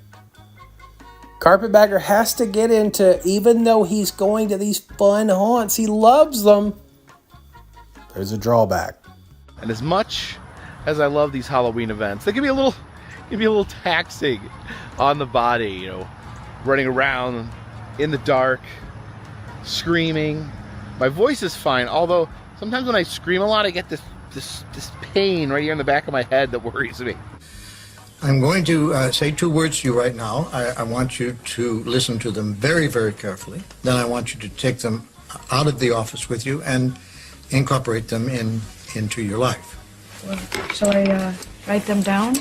Carpetbagger has to get into, even though he's going to these fun haunts, he loves them, there's a drawback. And as much as I love these Halloween events, they can be a little taxing on the body, you know, running around in the dark, screaming. My voice is fine, although sometimes when I scream a lot, I get this pain right here in the back of my head that worries me. I'm going to say 2 words to you right now. I want you to listen to them very, very carefully. Then I want you to take them out of the office with you and incorporate them into your life. Well, shall I write them down?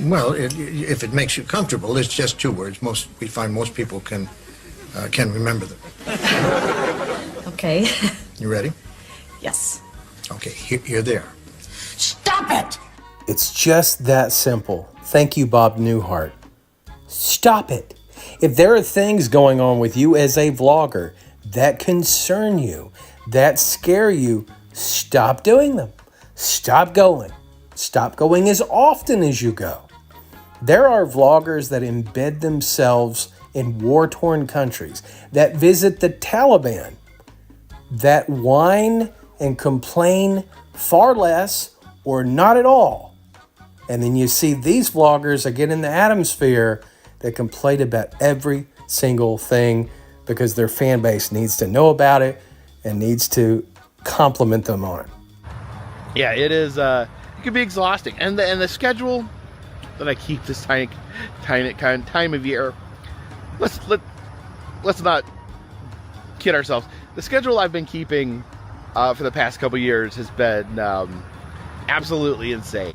Well, if it makes you comfortable, it's just 2 words. We find most people can remember them. Okay. You ready? Yes. Okay, here they are. Stop it! It's just that simple. Thank you, Bob Newhart. Stop it. If there are things going on with you as a vlogger that concern you, that scare you, stop doing them. Stop going. Stop going as often as you go. There are vloggers that embed themselves in war-torn countries, that visit the Taliban, that whine and complain far less or not at all. And then you see these vloggers, again in the Atomsphere, that complain about every single thing because their fan base needs to know about it and needs to compliment them on it. Yeah, it is. It can be exhausting, and the schedule that I keep this time of year. Let's not kid ourselves. The schedule I've been keeping for the past couple years has been absolutely insane.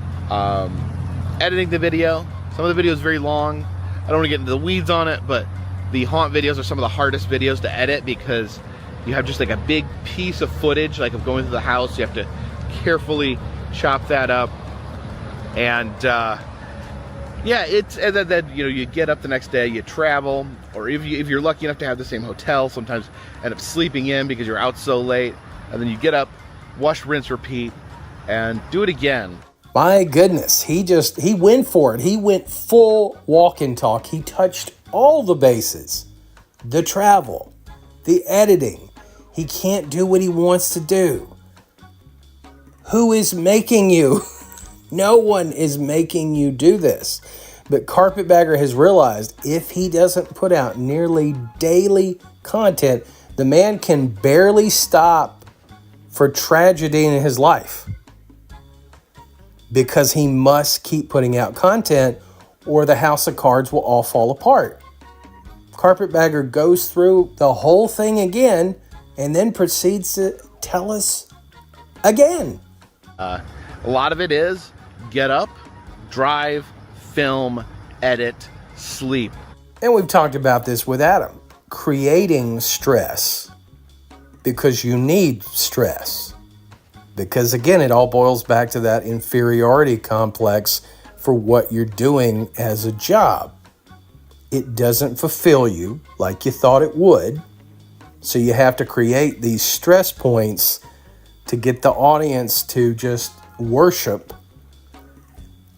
Editing the video. Some of the video is very long. I don't want to get into the weeds on it, but the haunt videos are some of the hardest videos to edit because you have just like a big piece of footage, like of going through the house. You have to carefully chop that up, and yeah, and then you know, you get up the next day, you travel, or if you're lucky enough to have the same hotel, sometimes end up sleeping in because you're out so late, and then you get up, wash, rinse, repeat, and do it again. My goodness, he went for it. He went full walk and talk. He touched all the bases. The travel, the editing. He can't do what he wants to do. Who is making you? No one is making you do this. But Carpetbagger has realized if he doesn't put out nearly daily content, the man can barely stop for tragedy in his life, because he must keep putting out content or the house of cards will all fall apart. Carpetbagger goes through the whole thing again and then proceeds to tell us again. A lot of it is get up, drive, film, edit, sleep. And we've talked about this with Adam. Creating stress because you need stress. Because again, it all boils back to that inferiority complex for what you're doing as a job. It doesn't fulfill you like you thought it would. So you have to create these stress points to get the audience to just worship.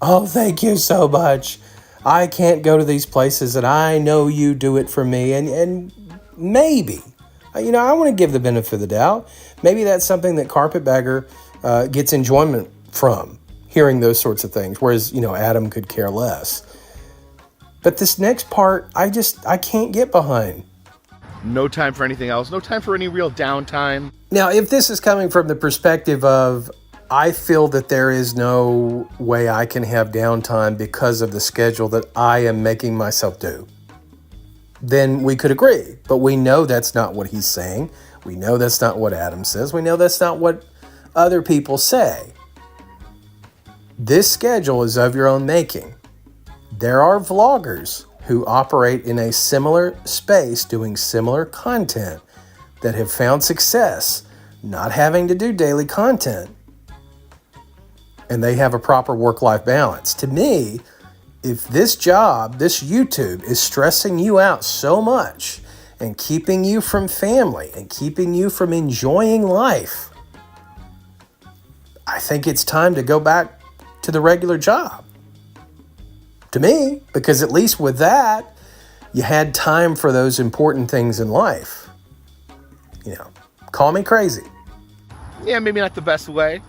Oh, thank you so much. I can't go to these places and I know you do it for me. And maybe, I want to give the benefit of the doubt. Maybe that's something that Carpetbagger gets enjoyment from, hearing those sorts of things, whereas, Adam could care less. But this next part, I can't get behind. No time for anything else. No time for any real downtime. Now, if this is coming from the perspective of, I feel that there is no way I can have downtime because of the schedule that I am making myself do, then we could agree. But we know that's not what he's saying. We know that's not what Adam says. We know that's not what other people say. This schedule is of your own making. There are vloggers who operate in a similar space doing similar content that have found success not having to do daily content. And they have a proper work-life balance. To me, if this job, this YouTube, is stressing you out so much and keeping you from family and keeping you from enjoying life, I think it's time to go back to the regular job. To me, because at least with that, you had time for those important things in life. Call me crazy. Yeah, maybe not the best way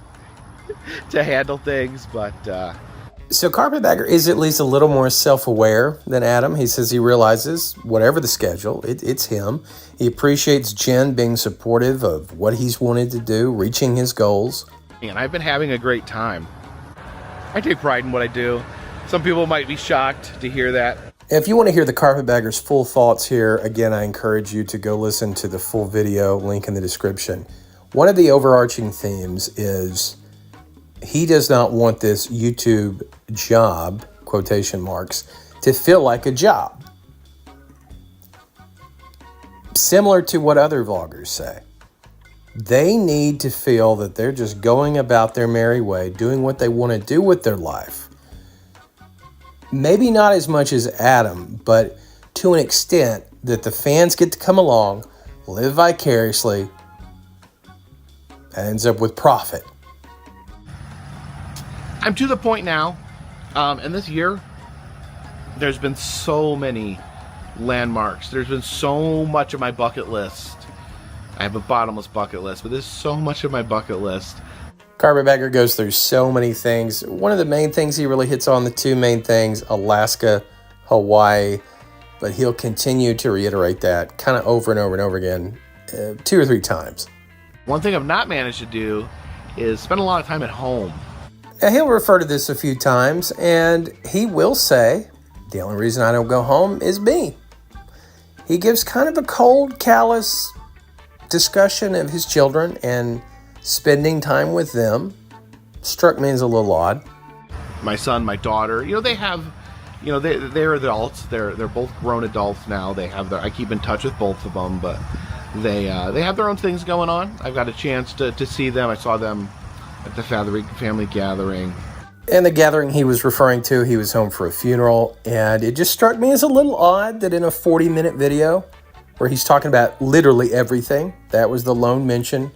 to handle things, but... So Carpetbagger is at least a little more self-aware than Adam. He says he realizes, whatever the schedule, it's him. He appreciates Jen being supportive of what he's wanted to do, reaching his goals. And I've been having a great time. I take pride in what I do. Some people might be shocked to hear that. If you want to hear the Carpetbagger's full thoughts here, again, I encourage you to go listen to the full video, link in the description. One of the overarching themes is he does not want this YouTube job, quotation marks, to feel like a job. Similar to what other vloggers say. They need to feel that they're just going about their merry way, doing what they want to do with their life. Maybe not as much as Adam, but to an extent that the fans get to come along, live vicariously, and ends up with profit. I'm to the point now, and this year, there's been so many landmarks. There's been so much of my bucket list. I have a bottomless bucket list, but there's so much of my bucket list. Carpetbagger goes through so many things. One of the main things he really hits on, the two main things, Alaska, Hawaii, but he'll continue to reiterate that kind of over and over and over again, 2 or 3 times. One thing I've not managed to do is spend a lot of time at home. Now, he'll refer to this a few times, and he will say, the only reason I don't go home is me. He gives kind of a cold, callous discussion of his children and spending time with them. Struck me as a little odd. My son, my daughter, they have, they're adults. They're both grown adults now. I keep in touch with both of them, but they have their own things going on. I've got a chance to see them. I saw them at the family gathering. And the gathering he was referring to, he was home for a funeral, and it just struck me as a little odd that in a 40-minute video where he's talking about literally everything, that was the lone mention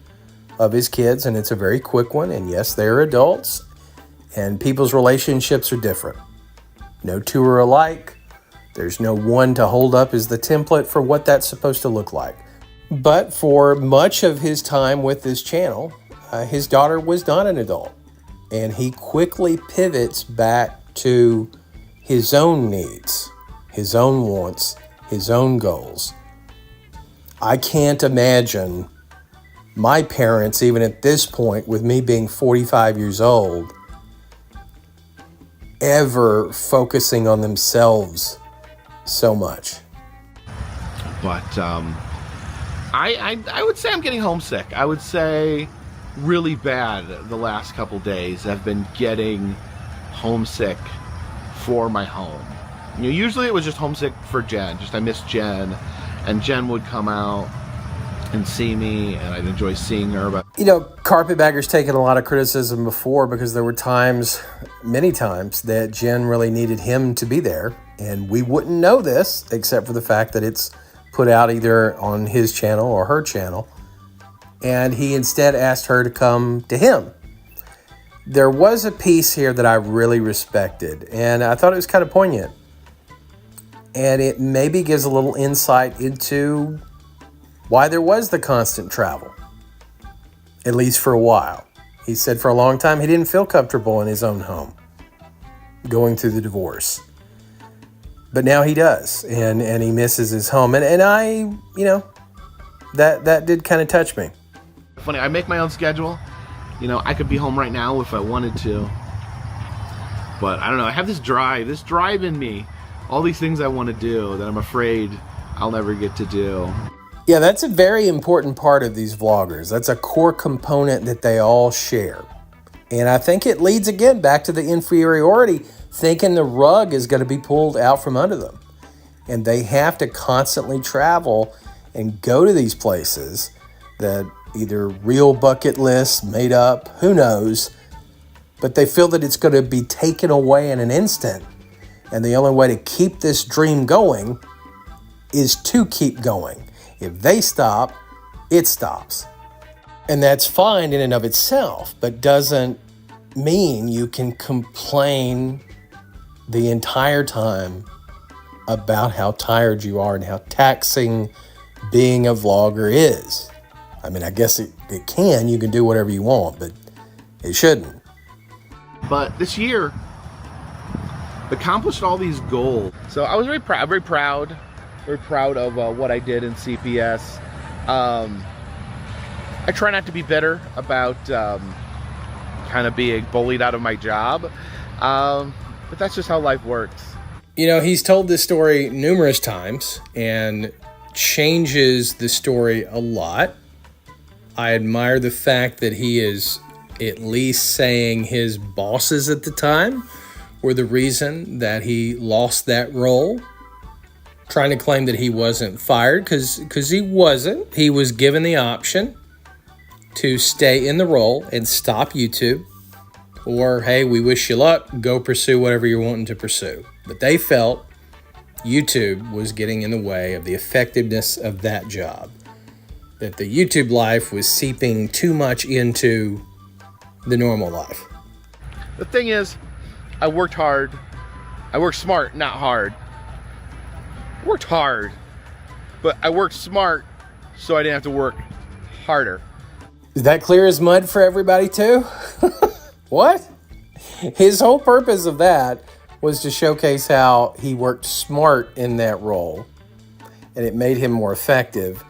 of his kids, and it's a very quick one, and yes, they're adults, And people's relationships are different. No two are alike. There's no one to hold up as the template for what that's supposed to look like. But for much of his time with this channel, his daughter was not an adult. And he quickly pivots back to his own needs, his own wants, his own goals. I can't imagine my parents, even at this point, with me being 45 years old, ever focusing on themselves so much. But I would say I'm getting homesick. I would say really bad the last couple days. I've been getting homesick for my home. You know, usually it was just homesick for Jen. Just I miss Jen, and Jen would come out and see me, and I'd enjoy seeing her. But you know, Carpetbagger's taken a lot of criticism before because there were times, many times, that Jen really needed him to be there, and we wouldn't know this except for the fact that it's put out either on his channel or her channel, and he instead asked her to come to him. There was a piece here that I really respected, and I thought it was kind of poignant, and it maybe gives a little insight into why there was the constant travel, at least for a while. He said for a long time he didn't feel comfortable in his own home, going through the divorce. But now he does, and he misses his home. And I, you know, that did kind of touch me. Funny, I make my own schedule. You know, I could be home right now if I wanted to. But I don't know, I have this drive in me. All these things I want to do that I'm afraid I'll never get to do. Yeah, that's a very important part of these vloggers. That's a core component that they all share. And I think it leads again back to the inferiority, thinking the rug is going to be pulled out from under them. And they have to constantly travel and go to these places that either real bucket lists, made up, who knows, but they feel that it's going to be taken away in an instant. And the only way to keep this dream going is to keep going. If they stop, it stops. And that's fine in and of itself, but doesn't mean you can complain the entire time about how tired you are and how taxing being a vlogger is. I mean, I guess it can. You can do whatever you want, but it shouldn't. But this year, accomplished all these goals. So I was very proud of what I did in CPS. I try not to be bitter about kind of being bullied out of my job, but that's just how life works. You know, he's told this story numerous times and changes the story a lot. I admire the fact that he is at least saying his bosses at the time were the reason that he lost that role. Trying to claim that he wasn't fired because he wasn't. He was given the option to stay in the role and stop YouTube, or hey, we wish you luck, go pursue whatever you're wanting to pursue. But they felt YouTube was getting in the way of the effectiveness of that job, that the YouTube life was seeping too much into the normal life. The thing is, I worked hard. I worked smart, not hard. I worked hard, but I worked smart so I didn't have to work harder. Is that clear as mud for everybody too? What? His whole purpose of that was to showcase how he worked smart in that role, and it made him more effective,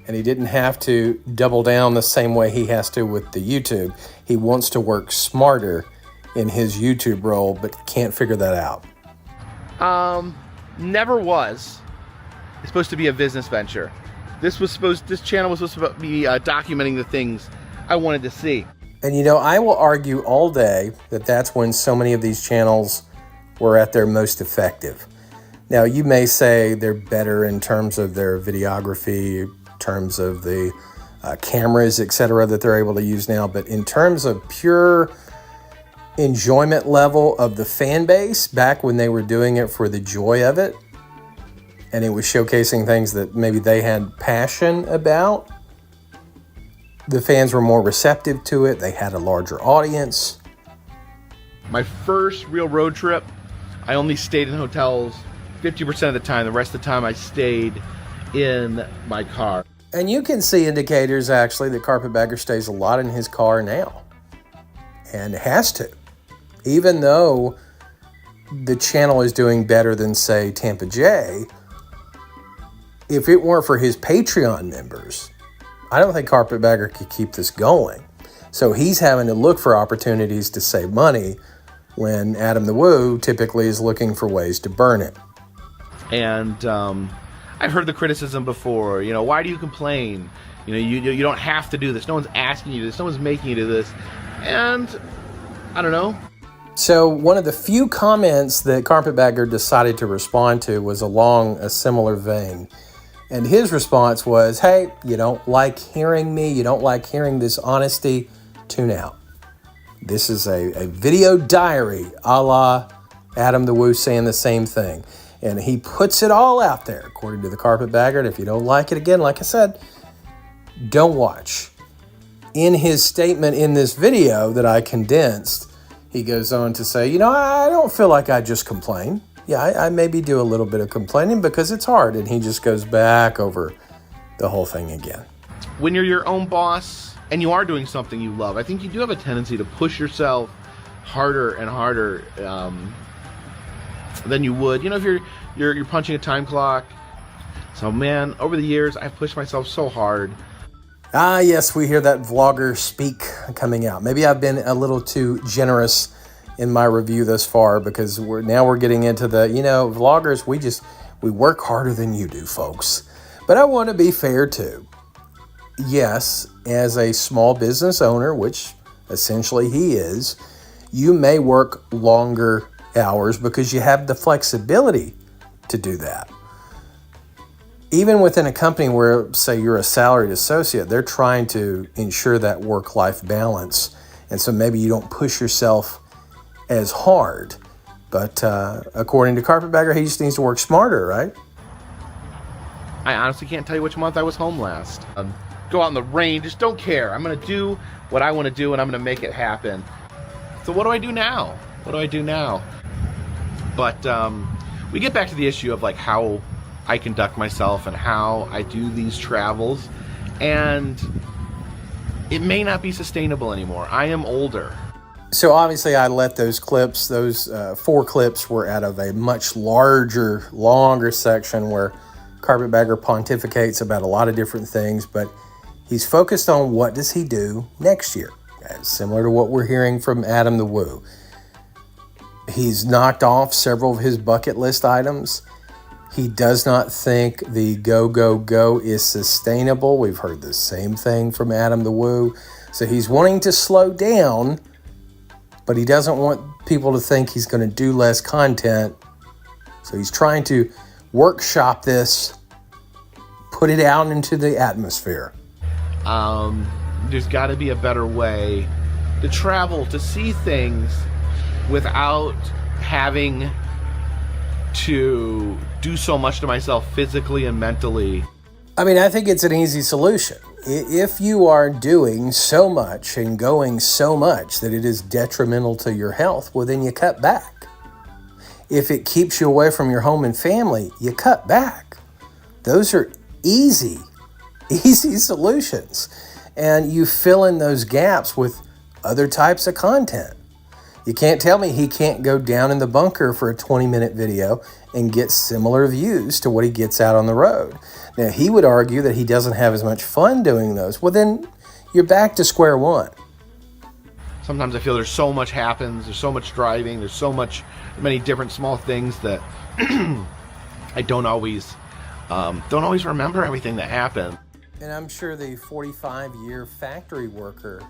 and he didn't have to double down the same way he has to with the YouTube. He wants to work smarter in his YouTube role, but can't figure that out. Never was. It's supposed to be a business venture. This channel was supposed to be documenting the things I wanted to see. And you know, I will argue all day that that's when so many of these channels were at their most effective. Now, you may say they're better in terms of their videography, in terms of the cameras, etc., that they're able to use now, but in terms of pure enjoyment level of the fan base, back when they were doing it for the joy of it, and it was showcasing things that maybe they had passion about, the fans were more receptive to it. They had a larger audience. My first real road trip, I only stayed in hotels 50% of the time. The rest of the time I stayed in my car. And you can see indicators, actually, that Carpetbagger stays a lot in his car now. And has to. Even though the channel is doing better than, say, Tampa Jay, if it weren't for his Patreon members, I don't think Carpetbagger could keep this going. So he's having to look for opportunities to save money when Adam the Woo typically is looking for ways to burn it. And I've heard the criticism before, you know, why do you complain? You know, you don't have to do this. No one's asking you to do this. No one's making you do this. And I don't know. So one of the few comments that Carpetbagger decided to respond to was along a similar vein. And his response was, hey, you don't like hearing me, you don't like hearing this honesty, tune out. This is a video diary a la Adam the Woo saying the same thing. And he puts it all out there, according to the Carpetbagger. And if you don't like it, again, like I said, don't watch. In his statement in this video that I condensed, he goes on to say, you know, I don't feel like I just complain. Yeah, I maybe do a little bit of complaining because it's hard. And he just goes back over the whole thing again. When you're your own boss and you are doing something you love, I think you do have a tendency to push yourself harder and harder than you would. You know, if you're punching a time clock. So man, over the years, I've pushed myself so hard. Ah, yes, we hear that vlogger speak coming out. Maybe I've been a little too generous in my review thus far because we're getting into the, you know, vloggers, we work harder than you do, folks. But I want to be fair too. Yes, as a small business owner, which essentially he is, you may work longer hours because you have the flexibility to do that. Even within a company where, say, you're a salaried associate, they're trying to ensure that work-life balance. And so maybe you don't push yourself as hard. But according to Carpetbagger, he just needs to work smarter, right? I honestly can't tell you which month I was home last. Go out in the rain, just don't care. I'm going to do what I want to do and I'm going to make it happen. So what do I do now? What do I do now? But we get back to the issue of like how I conduct myself and how I do these travels. And it may not be sustainable anymore. I am older. So obviously I let those clips, those 4 clips were out of a much larger, longer section where Carpetbagger pontificates about a lot of different things, but he's focused on what does he do next year. Similar to what we're hearing from Adam the Woo. He's knocked off several of his bucket list items. He does not think the go, go, go is sustainable. We've heard the same thing from Adam the Woo. So he's wanting to slow down, but he doesn't want people to think he's going to do less content. So he's trying to workshop this, put it out into the atmosphere. There's got to be a better way to travel, to see things without having to do so much to myself physically and mentally. I mean, I think it's an easy solution. If you are doing so much and going so much that it is detrimental to your health, well, then you cut back. If it keeps you away from your home and family, you cut back. Those are easy solutions. And you fill in those gaps with other types of content. You can't tell me he can't go down in the bunker for a 20-minute video and get similar views to what he gets out on the road. Now, he would argue that he doesn't have as much fun doing those. Well, then you're back to square one. Sometimes I feel there's so much happens, there's so much driving, there's so many different small things that I don't always remember everything that happened. And I'm sure the 45-year factory worker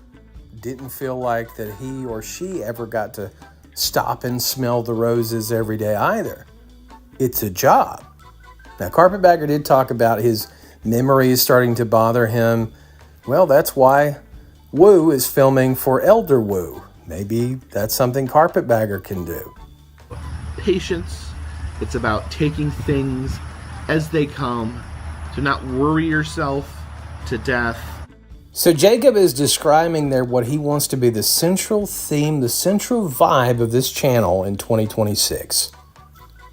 didn't feel like that he or she ever got to stop and smell the roses every day either. It's a job. Now, Carpetbagger did talk about his memories starting to bother him. Well, that's why Woo is filming for Elder Woo. Maybe that's something Carpetbagger can do. Patience. It's about taking things as they come, to not worry yourself to death. So Jacob is describing there what he wants to be the central theme, the central vibe of this channel in 2026.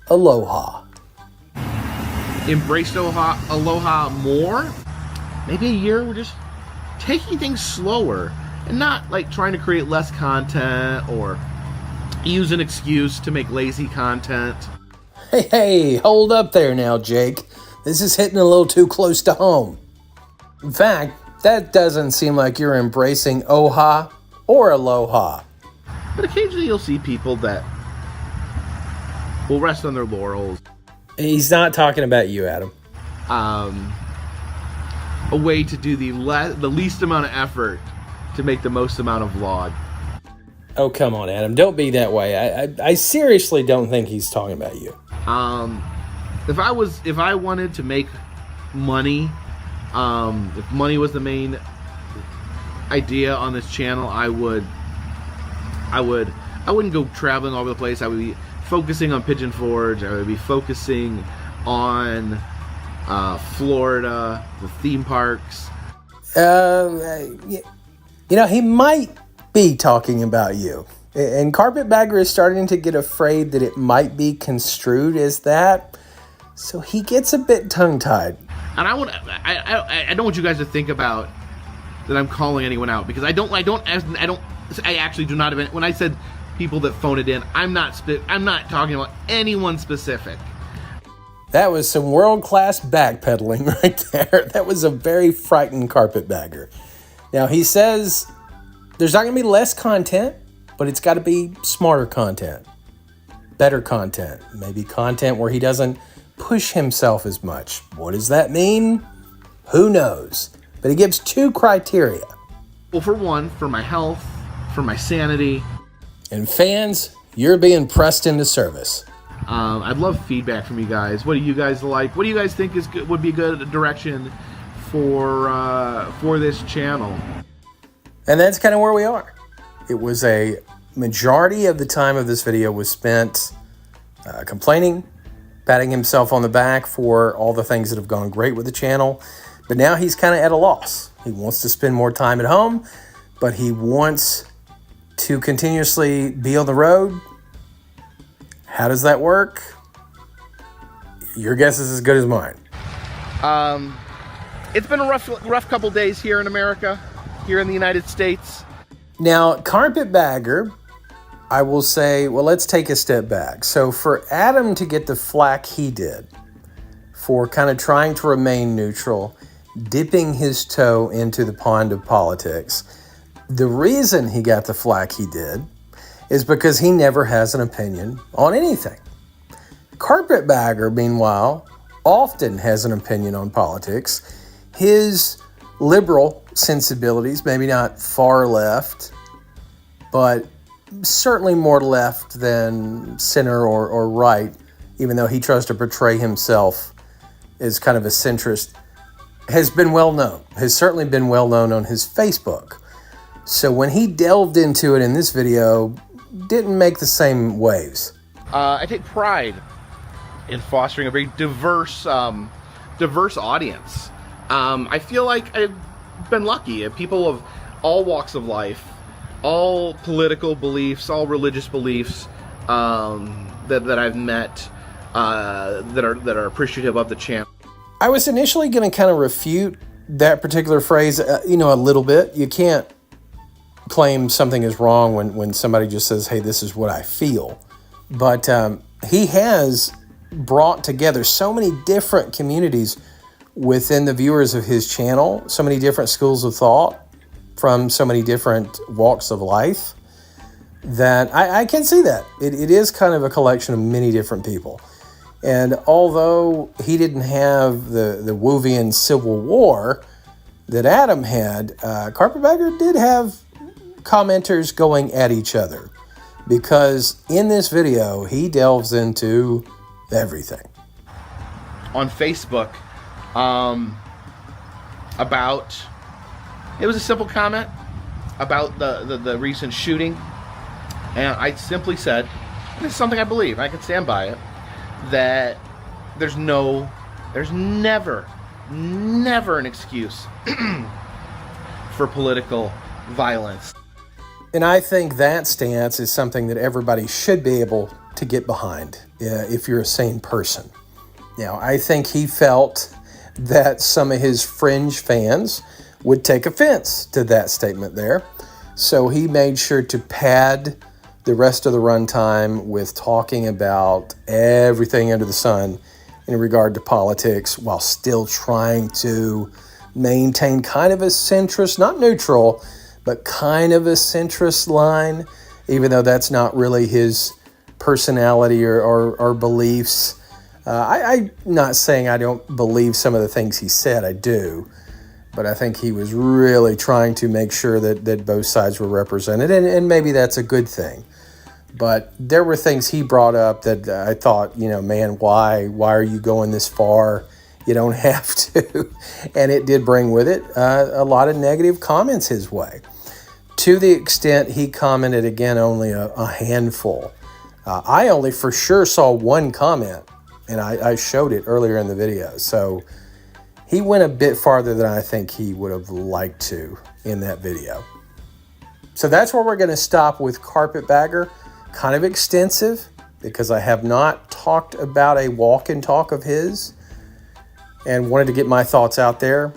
Aloha. Embraced aloha more. Maybe a year we're just taking things slower and not like trying to create less content or use an excuse to make lazy content. Hey, hold up there now, Jake. This is hitting a little too close to home. In fact, that doesn't seem like you're embracing oha or aloha. But occasionally you'll see people that will rest on their laurels. He's not talking about you, Adam. A way to do the least amount of effort to make the most amount of vlog. Oh, come on, Adam. Don't be that way. I seriously don't think he's talking about you. If I wanted to make money, if money was the main idea on this channel, I wouldn't go traveling all over the place. I would be focusing on Pigeon Forge. I would be focusing on Florida, the theme parks. He might be talking about you. And Carpetbagger is starting to get afraid that it might be construed as that. So he gets a bit tongue-tied. And I don't want you guys to think about that I'm calling anyone out, because I actually do not have, when I said people that phone it in, I'm not talking about anyone specific. That was some world-class backpedaling right there. That was a very frightened Carpetbagger. Now, he says there's not going to be less content, but it's got to be smarter content, better content, maybe content where he doesn't push himself as much. What does that mean? Who knows? But he gives 2 criteria. Well, for one, for my health, for my sanity. And fans, you're being pressed into service. I'd love feedback from you guys. What do you guys like? What do you guys think is good, would be a good direction for this channel? And that's kind of where we are. It was a majority of the time of this video was spent complaining, patting himself on the back for all the things that have gone great with the channel. But now he's kind of at a loss. He wants to spend more time at home, but he wants to continuously be on the road. How does that work? Your guess is as good as mine. It's been a rough couple days here in America, here in the United States. Now, Carpetbagger, I will say, well, let's take a step back. So for Adam to get the flack he did for kind of trying to remain neutral, dipping his toe into the pond of politics, the reason he got the flack he did is because he never has an opinion on anything. Carpetbagger, meanwhile, often has an opinion on politics. His liberal sensibilities, maybe not far left, but certainly more left than center or right, even though he tries to portray himself as kind of a centrist, has been well known, has certainly been well known on his Facebook. So when he delved into it in this video, didn't make the same waves. I take pride in fostering a very diverse audience. I feel like I've been lucky. People of all walks of life, all political beliefs, all religious beliefs that I've met that are appreciative of the channel. I was initially going to kind of refute that particular phrase, a little bit. You can't claim something is wrong when somebody just says, hey, this is what I feel. But he has brought together so many different communities within the viewers of his channel, so many different schools of thought from so many different walks of life, that I can see that. It is kind of a collection of many different people. And although he didn't have the Woovian Civil War that Adam had, Carpetbagger did have commenters going at each other, because in this video he delves into everything. On Facebook, about, it was a simple comment about the recent shooting, and I simply said, this is something I believe, I can stand by it, that there's never an excuse for political violence. And I think that stance is something that everybody should be able to get behind if you're a sane person. I think he felt that some of his fringe fans would take offense to that statement there. So he made sure to pad the rest of the runtime with talking about everything under the sun in regard to politics, while still trying to maintain kind of a centrist, not neutral, but kind of a centrist line, even though that's not really his personality or beliefs. I'm not saying I don't believe some of the things he said, I do, but I think he was really trying to make sure that both sides were represented, and maybe that's a good thing. But there were things he brought up that I thought, man, why are you going this far? You don't have to. And it did bring with it a lot of negative comments his way. To the extent he commented, again, only a handful. I only for sure saw one comment, and I showed it earlier in the video. So he went a bit farther than I think he would have liked to in that video. So that's where we're going to stop with Carpetbagger. Kind of extensive, because I have not talked about a walk and talk of his and wanted to get my thoughts out there.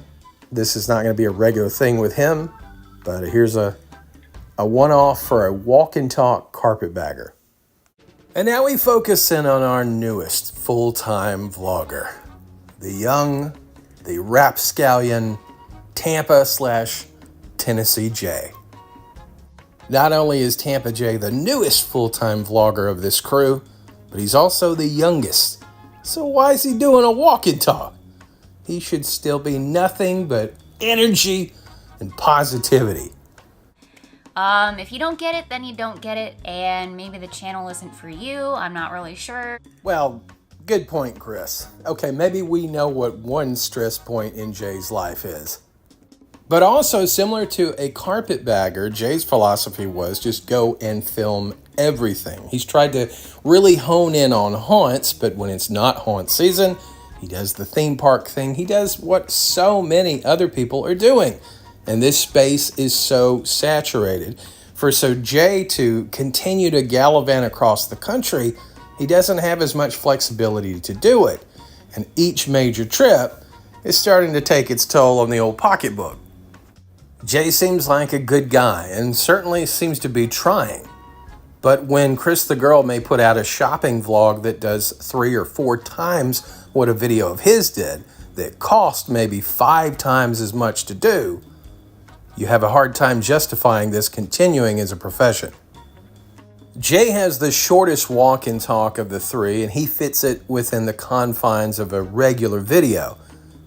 This is not going to be a regular thing with him, but here's a one-off for a walk and talk Carpetbagger. And now we focus in on our newest full-time vlogger, the rapscallion, Tampa/Tennessee Jay. Not only is Tampa Jay the newest full-time vlogger of this crew, but he's also the youngest. So why is he doing a walk and talk? He should still be nothing but energy and positivity. If you don't get it, then you don't get it, and maybe the channel isn't for you. I'm not really sure. Well, good point, Chris. Okay, maybe we know what one stress point in Jay's life is. But also, similar to a Carpetbagger, Jay's philosophy was just go and film everything. He's tried to really hone in on haunts, but when it's not haunt season, he does the theme park thing. He does what so many other people are doing. And this space is so saturated. For Jay to continue to gallivant across the country, he doesn't have as much flexibility to do it. And each major trip is starting to take its toll on the old pocketbook. Jay seems like a good guy and certainly seems to be trying. But when Cris The Girl may put out a shopping vlog that does 3 or 4 times what a video of his did, that cost maybe 5 times as much to do, you have a hard time justifying this continuing as a profession. Jay has the shortest walk and talk of the 3, and he fits it within the confines of a regular video.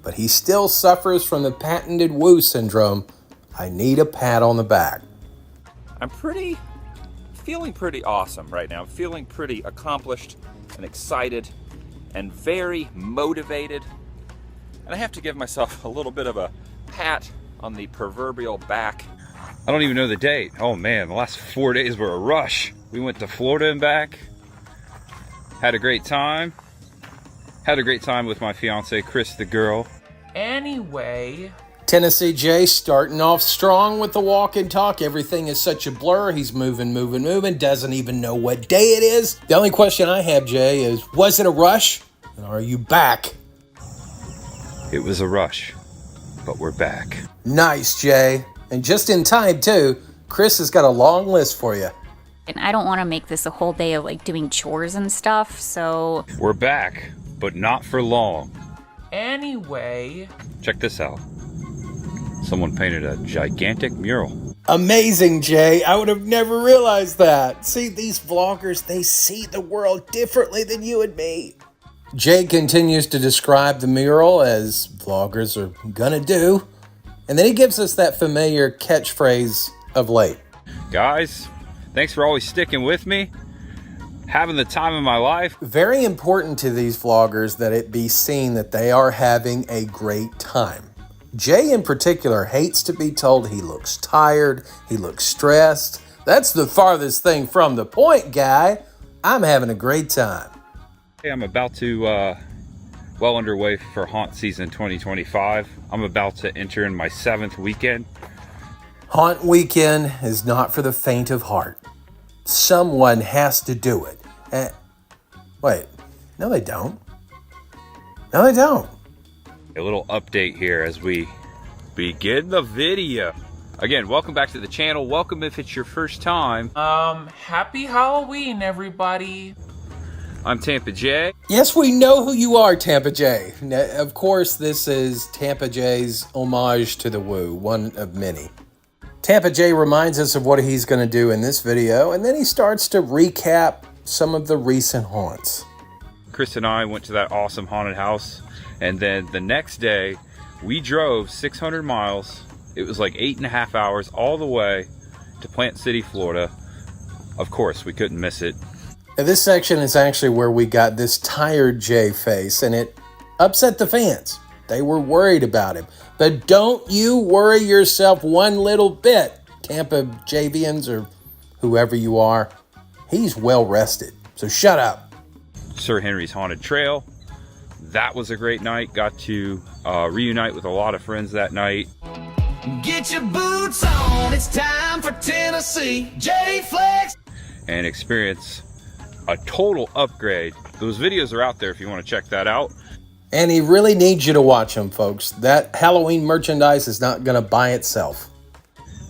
But he still suffers from the patented woo syndrome. I need a pat on the back. I'm feeling pretty awesome right now. I'm feeling pretty accomplished and excited and very motivated. And I have to give myself a little bit of a pat on the proverbial back. I don't even know the date. Oh man, the last 4 days were a rush. We went to Florida and back. Had a great time. Had a great time with my fiance, Cris The Girl. Anyway, Tennessee Jay starting off strong with the walk and talk. Everything is such a blur. He's moving, doesn't even know what day it is. The only question I have, Jay, is was it a rush? And are you back? It was a rush, but we're back. Nice, Jay. And just in time, too. Chris has got a long list for you. And I don't want to make this a whole day of like doing chores and stuff, so... We're back, but not for long. Anyway, check this out. Someone painted a gigantic mural. Amazing, Jay. I would have never realized that. See, these vloggers, they see the world differently than you and me. Jay continues to describe the mural as vloggers are gonna do. And then he gives us that familiar catchphrase of late. Guys, thanks for always sticking with me. Having the time of my life. Very important to these vloggers that it be seen that they are having a great time. Jay in particular hates to be told he looks tired, he looks stressed. That's the farthest thing from the point, guy. I'm having a great time. Hey, I'm about to, well underway for haunt season 2025. I'm about to enter in my 7th weekend. Haunt weekend is not for the faint of heart. Someone has to do it. Wait, no they don't. No they don't. A little update here as we begin the video. Again, welcome back to the channel. Welcome if it's your first time. Happy Halloween, everybody. I'm Tampa Jay. Yes, we know who you are, Tampa Jay. Of course, this is Tampa Jay's homage to the Woo, one of many. Tampa Jay reminds us of what he's going to do in this video, and then he starts to recap some of the recent haunts. Cris and I went to that awesome haunted house, and then the next day, we drove 600 miles. It was like 8.5 hours all the way to Plant City, Florida. Of course, we couldn't miss it. Now, this section is actually where we got this tired Jay face, and it upset the fans. They were worried about him. But don't you worry yourself one little bit, Tampa Javians or whoever you are. He's well rested, so shut up. Sir Henry's Haunted Trail. That was a great night. Got to reunite with a lot of friends that night. Get your boots on, it's time for Tennessee. J-Flex. And experience a total upgrade. Those videos are out there if you want to check that out. And he really needs you to watch them, folks. That Halloween merchandise is not going to buy itself.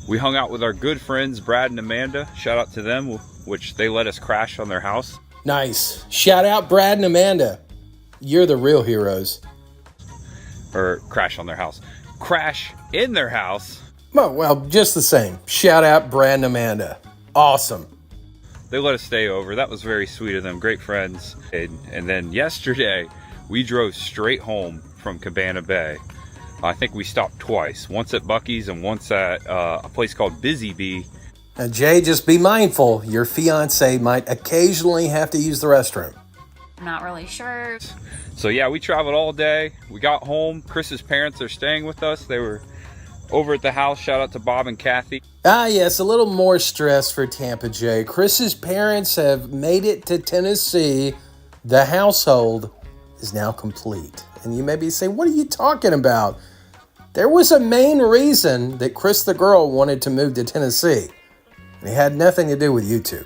We hung out with our good friends, Brad and Amanda. Shout out to them, which they let us crash on their house. Nice. Shout out Brad and Amanda. You're the real heroes. Or crash on their house. Crash in their house. Oh, well, just the same. Shout out Brad and Amanda. Awesome. They let us stay over. That was very sweet of them. Great friends. And then yesterday, we drove straight home from Cabana Bay. I think we stopped twice. Once at Buc-ee's and once at a place called Busy Bee. Now, Jay, just be mindful. Your fiance might occasionally have to use the restroom. I'm not really sure. So yeah, we traveled all day. We got home. Chris's parents are staying with us. They were over at the house. Shout out to Bob and Kathy. Ah, yes, a little more stress for Tampa Jay. Chris's parents have made it to Tennessee. The household is now complete. And you may be saying, what are you talking about? There was a main reason that Cris the Girl wanted to move to Tennessee. And it had nothing to do with YouTube.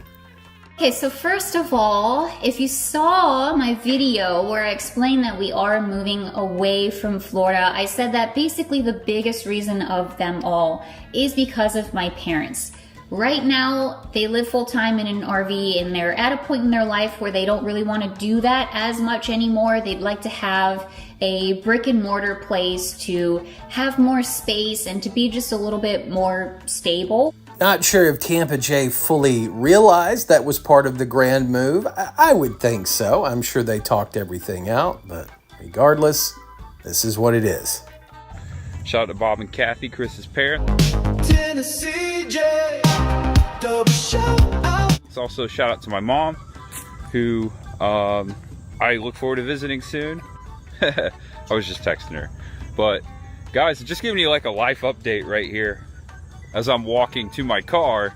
Okay, so first of all, if you saw my video where I explained that we are moving away from Florida, I said that basically the biggest reason of them all is because of my parents. Right now, they live full-time in an RV and they're at a point in their life where they don't really want to do that as much anymore. They'd like to have a brick and mortar place to have more space and to be just a little bit more stable. Not sure if Tampa Jay fully realized that was part of the grand move. I would think so. I'm sure they talked everything out, but regardless, this is what it is. Shout out to Bob and Kathy, Chris's parents. Tennessee J. Double shout out. It's also a shout out to my mom, who I look forward to visiting soon. I was just texting her. But guys, just giving you like a life update right here as I'm walking to my car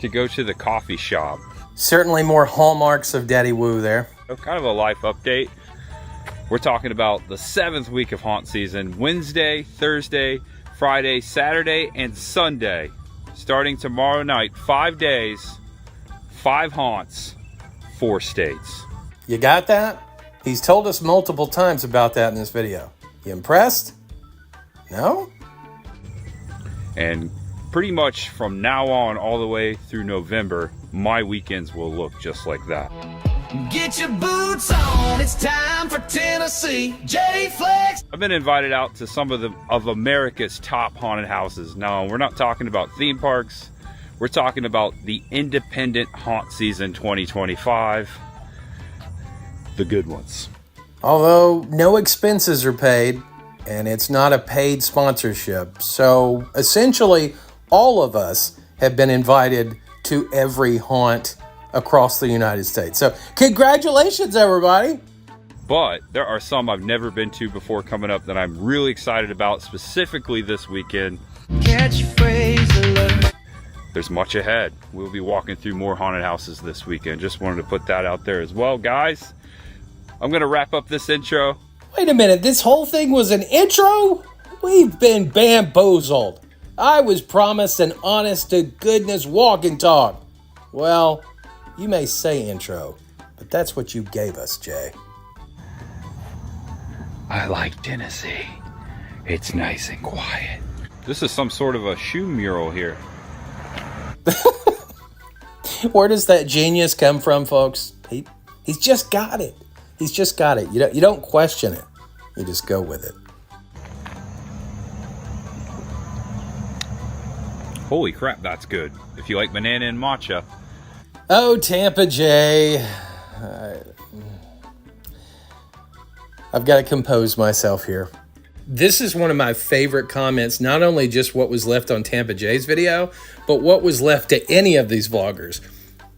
to go to the coffee shop. Certainly more hallmarks of Daddy Woo there. So kind of a life update. We're talking about the 7th week of haunt season. Wednesday, Thursday, Friday, Saturday, and Sunday. Starting tomorrow night, 5 days, 5 haunts, 4 states. You got that? He's told us multiple times about that in this video. You impressed? No? And pretty much from now on all the way through November, my weekends will look just like that. Get your boots on, it's time for Tennessee. J-Flex. I've been invited out to some of America's top haunted houses. No, we're not talking about theme parks. We're talking about the independent haunt season 2025. The good ones. Although no expenses are paid, and it's not a paid sponsorship. So essentially, all of us have been invited to every haunt across the United States. So congratulations, everybody. But there are some I've never been to before coming up that I'm really excited about, specifically this weekend. Catchphrase alert. There's much ahead. We'll be walking through more haunted houses this weekend. Just wanted to put that out there as well. Guys, I'm going to wrap up this intro. Wait a minute, this whole thing was an intro? We've been bamboozled. I was promised an honest-to-goodness walk and talk. Well, you may say intro, but that's what you gave us, Jay. I like Tennessee. It's nice and quiet. This is some sort of a shoe mural here. Where does that genius come from, folks? He's just got it. He's just got it. You don't question it. You just go with it. Holy crap, that's good. If you like banana and matcha. Oh, Tampa Jay. I've got to compose myself here. This is one of my favorite comments, not only just what was left on Tampa Jay's video, but what was left to any of these vloggers.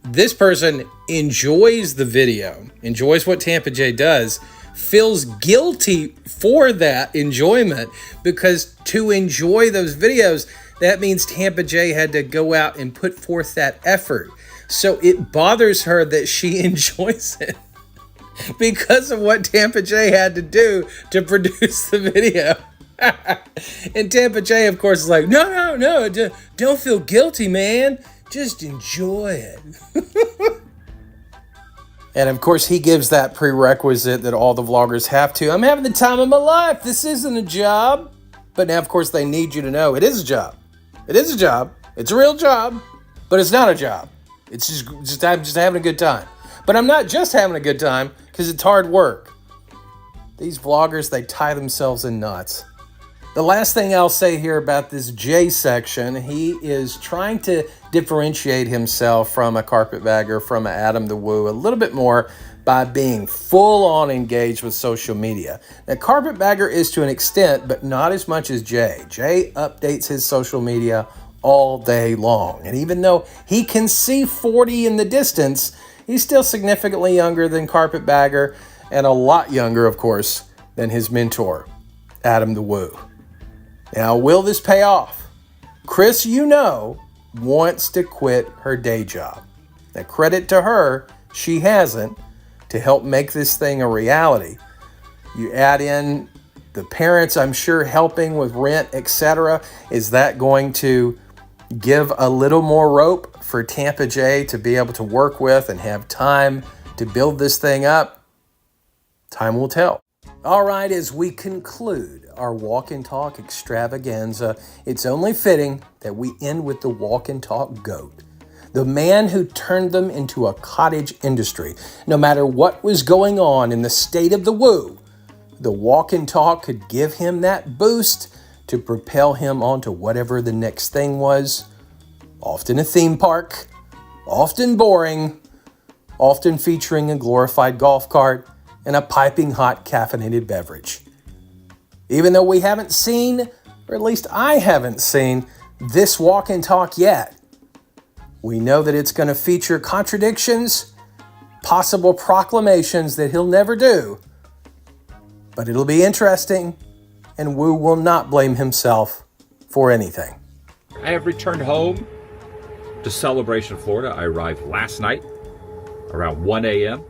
This person enjoys the video, enjoys what Tampa Jay does, feels guilty for that enjoyment, because to enjoy those videos, that means Tampa Jay had to go out and put forth that effort. So it bothers her that she enjoys it because of what Tampa Jay had to do to produce the video. And Tampa Jay, of course, is like, no, don't feel guilty, man. Just enjoy it. And of course, he gives that prerequisite that all the vloggers have to. I'm having the time of my life. This isn't a job. But now, of course, they need you to know it is a job. It is a job. It's a real job. But it's not a job. It's just I'm just having a good time. But I'm not just having a good time, because it's hard work. These vloggers, they tie themselves in knots. The last thing I'll say here about this Jay section, he is trying to differentiate himself from a Carpetbagger, from a Adam the Woo, a little bit more by being full-on engaged with social media. Now, Carpetbagger is to an extent, but not as much as Jay. Jay updates his social media all day long. And even though he can see 40 in the distance, he's still significantly younger than Carpetbagger, and a lot younger, of course, than his mentor, Adam the Woo. Now, will this pay off? Cris, wants to quit her day job. Now, credit to her, she hasn't, to help make this thing a reality. You add in the parents, I'm sure, helping with rent, etc. Is that going to give a little more rope for Tampa Jay to be able to work with and have time to build this thing up? Time will tell. All right, as we conclude our walk and talk extravaganza, it's only fitting that we end with the walk and talk GOAT. The man who turned them into a cottage industry. No matter what was going on in the state of the woo, the walk and talk could give him that boost to propel him onto whatever the next thing was. Often a theme park, often boring, often featuring a glorified golf cart and a piping hot caffeinated beverage. Even though we haven't seen, or at least I haven't seen, this walk and talk yet, we know that it's going to feature contradictions, possible proclamations that he'll never do. But it'll be interesting, and Woo will not blame himself for anything. I have returned home to Celebration, Florida. I arrived last night around 1 a.m.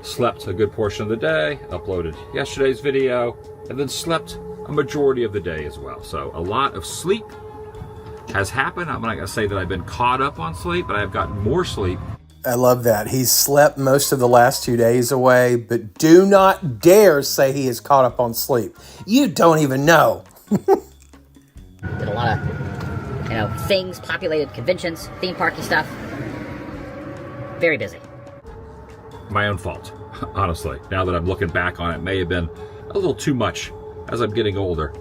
Slept a good portion of the day, uploaded yesterday's video, and then slept a majority of the day as well. So a lot of sleep has happened. I'm not going to say that I've been caught up on sleep, but I've gotten more sleep. I love that. He's slept most of the last 2 days away, but do not dare say he is caught up on sleep. You don't even know. Did a lot of, things, populated conventions, theme parky stuff. Very busy. My own fault, honestly. Now that I'm looking back on it, may have been a little too much as I'm getting older.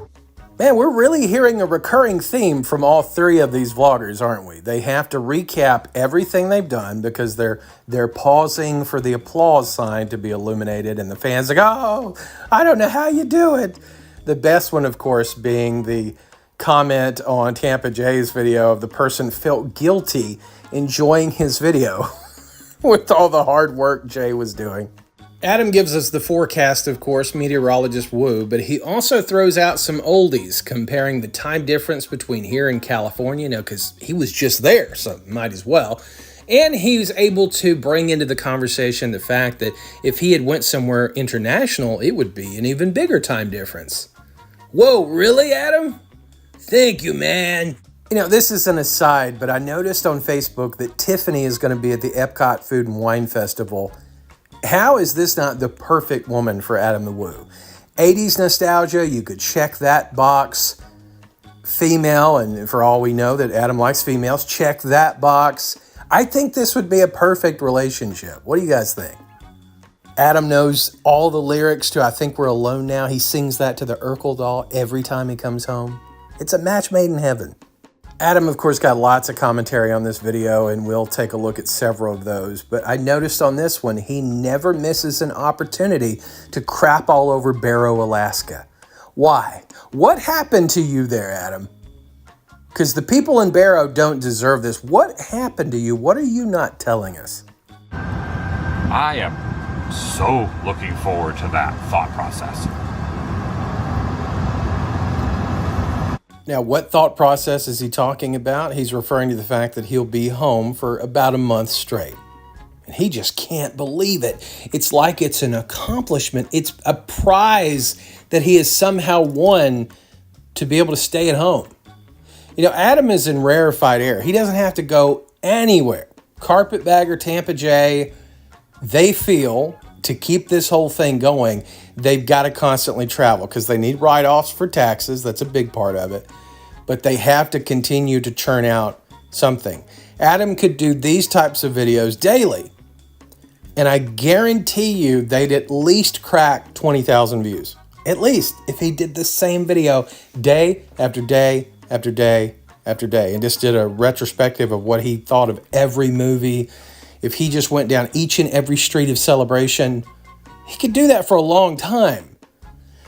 Man, we're really hearing a recurring theme from all three of these vloggers, aren't we? They have to recap everything they've done because they're pausing for the applause sign to be illuminated, and the fans are like, oh, I don't know how you do it. The best one, of course, being the comment on Tampa Jay's video of the person felt guilty enjoying his video with all the hard work Jay was doing. Adam gives us the forecast, of course, meteorologist Woo, but he also throws out some oldies, comparing the time difference between here and California, because he was just there, so might as well. And he was able to bring into the conversation the fact that if he had went somewhere international, it would be an even bigger time difference. Whoa, really, Adam? Thank you, man. You know, this is an aside, but I noticed on Facebook that Tiffany is going to be at the Epcot Food and Wine Festival. How is this not the perfect woman for Adam the Woo? 80s nostalgia, you could check that box. Female, and for all we know that Adam likes females, check that box. I think this would be a perfect relationship. What do you guys think? Adam knows all the lyrics to I Think We're Alone Now. He sings that to the Urkel doll every time he comes home. It's a match made in heaven. Adam, of course, got lots of commentary on this video, and we'll take a look at several of those. But I noticed on this one, he never misses an opportunity to crap all over Barrow, Alaska. Why? What happened to you there, Adam? Because the people in Barrow don't deserve this. What happened to you? What are you not telling us? I am so looking forward to that thought process. Now, what thought process is he talking about? He's referring to the fact that he'll be home for about a month straight. And he just can't believe it. It's like it's an accomplishment. It's a prize that he has somehow won to be able to stay at home. You know, Adam is in rarefied air. He doesn't have to go anywhere. Carpetbagger, Tampa Jay, they feel to keep this whole thing going, they've got to constantly travel because they need write-offs for taxes. That's a big part of it. But they have to continue to churn out something. Adam could do these types of videos daily, and I guarantee you they'd at least crack 20,000 views. At least if he did the same video day after day after day after day and just did a retrospective of what he thought of every movie. If he just went down each and every street of Celebration, he could do that for a long time.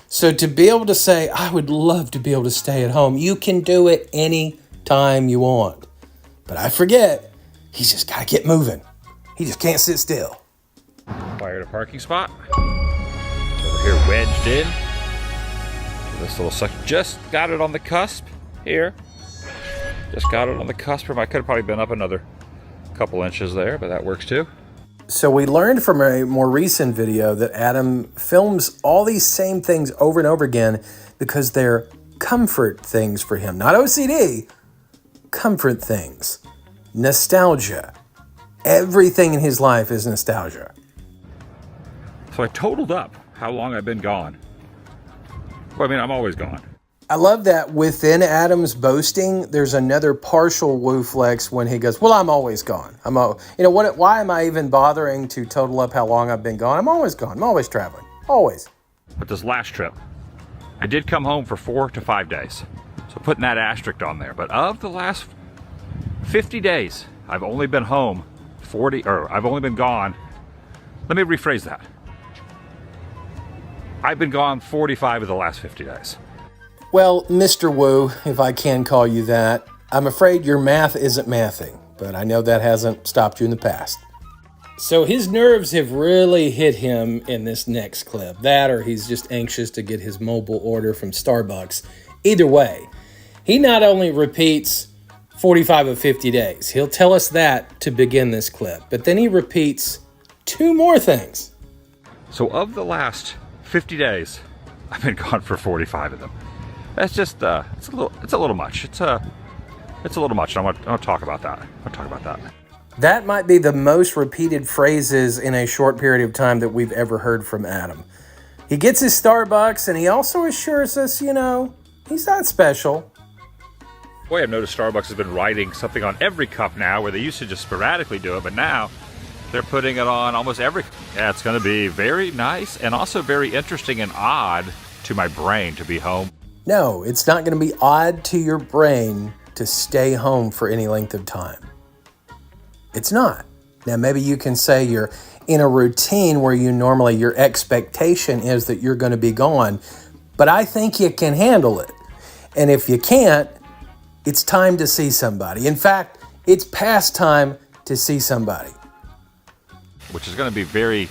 So to be able to say, I would love to be able to stay at home, you can do it any time you want. But I forget, he's just got to get moving. He just can't sit still. Fired a parking spot. It's over here wedged in. So this little sucker just got it on the cusp here. Just got it on the cusp. I could have probably been up another couple inches there, but that works too. So we learned from a more recent video that Adam films all these same things over and over again because they're comfort things for him. Not OCD, comfort things. Nostalgia. Everything in his life is nostalgia. So I totaled up how long I've been gone. Well, I mean, I'm always gone. I love that within Adam's boasting, there's another partial woo flex when he goes, well, I'm always gone. Why am I even bothering to total up how long I've been gone? I'm always gone. I'm always traveling. Always. But this last trip, I did come home for 4 to 5 days. So putting that asterisk on there. But of the last 50 days, I've only been home I've only been gone. Let me rephrase that. I've been gone 45 of the last 50 days. Well, Mr. Woo, if I can call you that, I'm afraid your math isn't mathing, but I know that hasn't stopped you in the past. So his nerves have really hit him in this next clip. That or he's just anxious to get his mobile order from Starbucks. Either way, he not only repeats 45 of 50 days, he'll tell us that to begin this clip, but then he repeats 2 more things. So of the last 50 days, I've been gone for 45 of them. That's just, it's a little much. It's a little much. I want to talk about that. That might be the most repeated phrases in a short period of time that we've ever heard from Adam. He gets his Starbucks and he also assures us, he's not special. Boy, I've noticed Starbucks has been writing something on every cup now, where they used to just sporadically do it, but now they're putting it on almost every. Yeah, it's going to be very nice and also very interesting and odd to my brain to be home. No, it's not going to be odd to your brain to stay home for any length of time. It's not. Now, maybe you can say you're in a routine where your expectation is that you're going to be gone, but I think you can handle it. And if you can't, it's time to see somebody. In fact, it's past time to see somebody. Which is going to be very,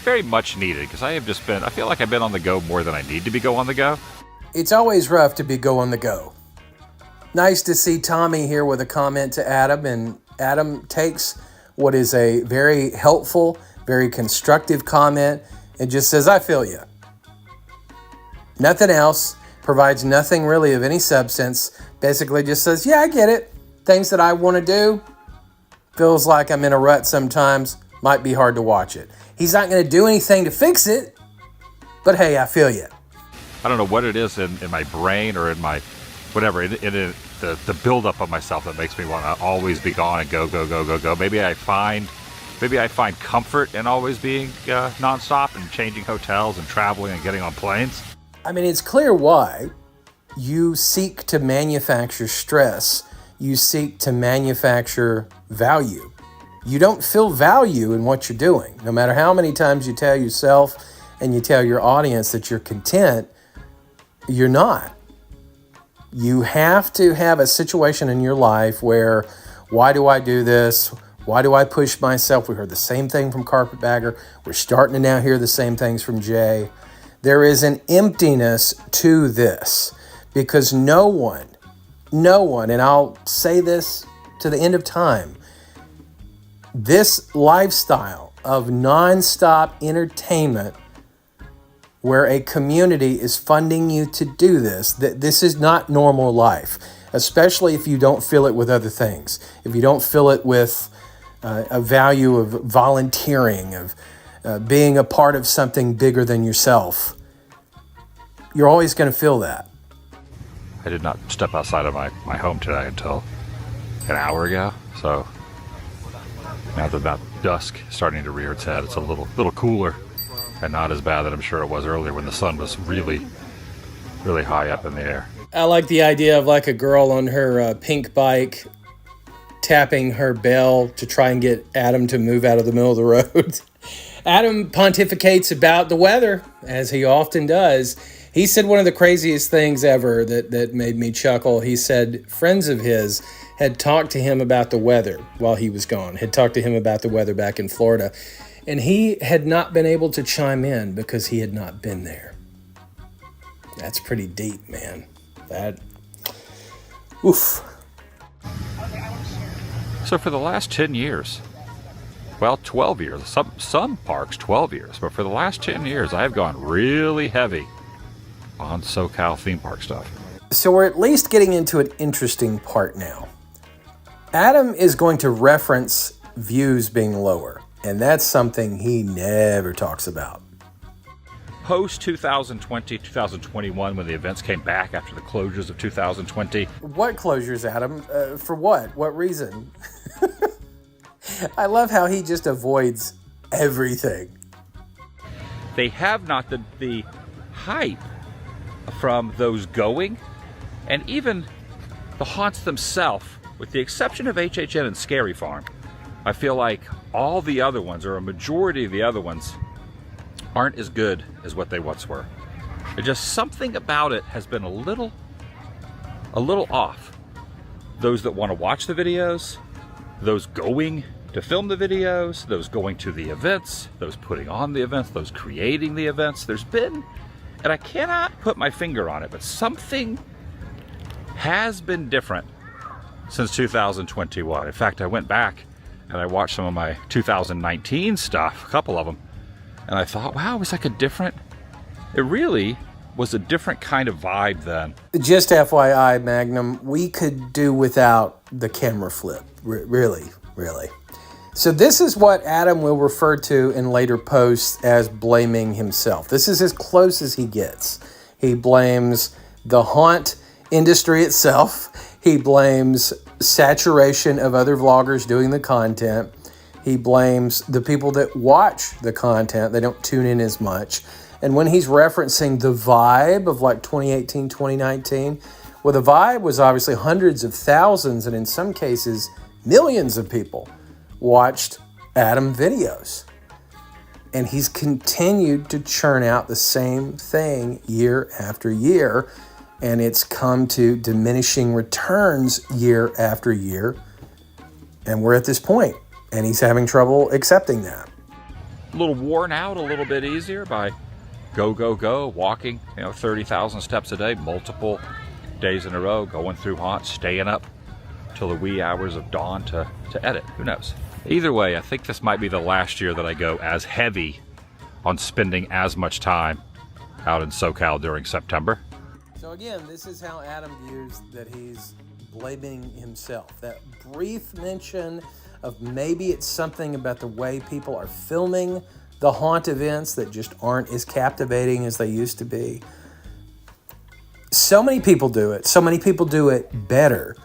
very much needed, because I feel like I've been on the go more than I need to be on the go. It's always rough to be on the go. Nice to see Tommy here with a comment to Adam, and Adam takes what is a very helpful, very constructive comment and just says, I feel you. Nothing else. provides nothing really of any substance, basically just says, yeah, I get it. Things that I want to do, feels like I'm in a rut sometimes, might be hard to watch it. He's not going to do anything to fix it, but hey, I feel you. I don't know what it is in my brain or in my whatever, the buildup of myself that makes me want to always be gone and go, go, go, go, go. Maybe I find comfort in always being nonstop and changing hotels and traveling and getting on planes. I mean, it's clear why. You seek to manufacture stress. You seek to manufacture value. You don't feel value in what you're doing. No matter how many times you tell yourself and you tell your audience that you're content, you're not. You have to have a situation in your life where, why do I do this? Why do I push myself? We heard the same thing from Carpetbagger. We're starting to now hear the same things from Jay. There is an emptiness to this because no one, and I'll say this to the end of time, this lifestyle of nonstop entertainment where a community is funding you to do this, that this is not normal life, especially if you don't feel it with other things. If you don't feel it with a value of volunteering, of being a part of something bigger than yourself, you're always going to feel that. I did not step outside of my home today until an hour ago, so now that dusk is starting to rear its head, it's a little cooler and not as bad that I'm sure it was earlier when the sun was really, really high up in the air. I like the idea of like a girl on her pink bike tapping her bell to try and get Adam to move out of the middle of the road. Adam pontificates about the weather, as he often does. He said one of the craziest things ever that made me chuckle. He said friends of his had talked to him about the weather while he was gone, had talked to him about the weather back in Florida, and he had not been able to chime in because he had not been there. That's pretty deep, man. Oof. So for the last 10 years, well, 12 years, some parks 12 years, but for the last 10 years, I have gone really heavy on SoCal theme park stuff. So we're at least getting into an interesting part now. Adam is going to reference views being lower, and that's something he never talks about. Post 2020, 2021, when the events came back after the closures of 2020. What closures, Adam? For what? What reason? I love how he just avoids everything. They have not the hype from those going, and even the haunts themselves, with the exception of HHN and Scary Farm. I feel like all the other ones, or a majority of the other ones, aren't as good as what they once were. There's just something about it has been a little off. Those that want to watch the videos, those going to film the videos, those going to the events, those putting on the events, those creating the events, there's been, and I cannot put my finger on it, but something has been different since 2021. In fact, I went back and I watched some of my 2019 stuff, a couple of them, and I thought, wow, it was like it really was a different kind of vibe then. Just FYI, Magnum, we could do without the camera flip, really. So this is what Adam will refer to in later posts as blaming himself. This is as close as he gets. He blames the haunt industry itself. He blames saturation of other vloggers doing the content. He blames the people that watch the content. They don't tune in as much. And when he's referencing the vibe of like 2018, 2019, well, the vibe was obviously hundreds of thousands, and in some cases, millions of people watched Adam videos. And he's continued to churn out the same thing year after year. And it's come to diminishing returns year after year. And we're at this point. And he's having trouble accepting that. A little worn out, a little bit easier by go, walking, 30,000 steps a day, multiple days in a row, going through haunts, staying up till the wee hours of dawn to edit. Who knows? Either way, I think this might be the last year that I go as heavy on spending as much time out in SoCal during September. So again, this is how Adam views that he's blaming himself. That brief mention of maybe it's something about the way people are filming the haunt events that just aren't as captivating as they used to be. So many people do it. So many people do it better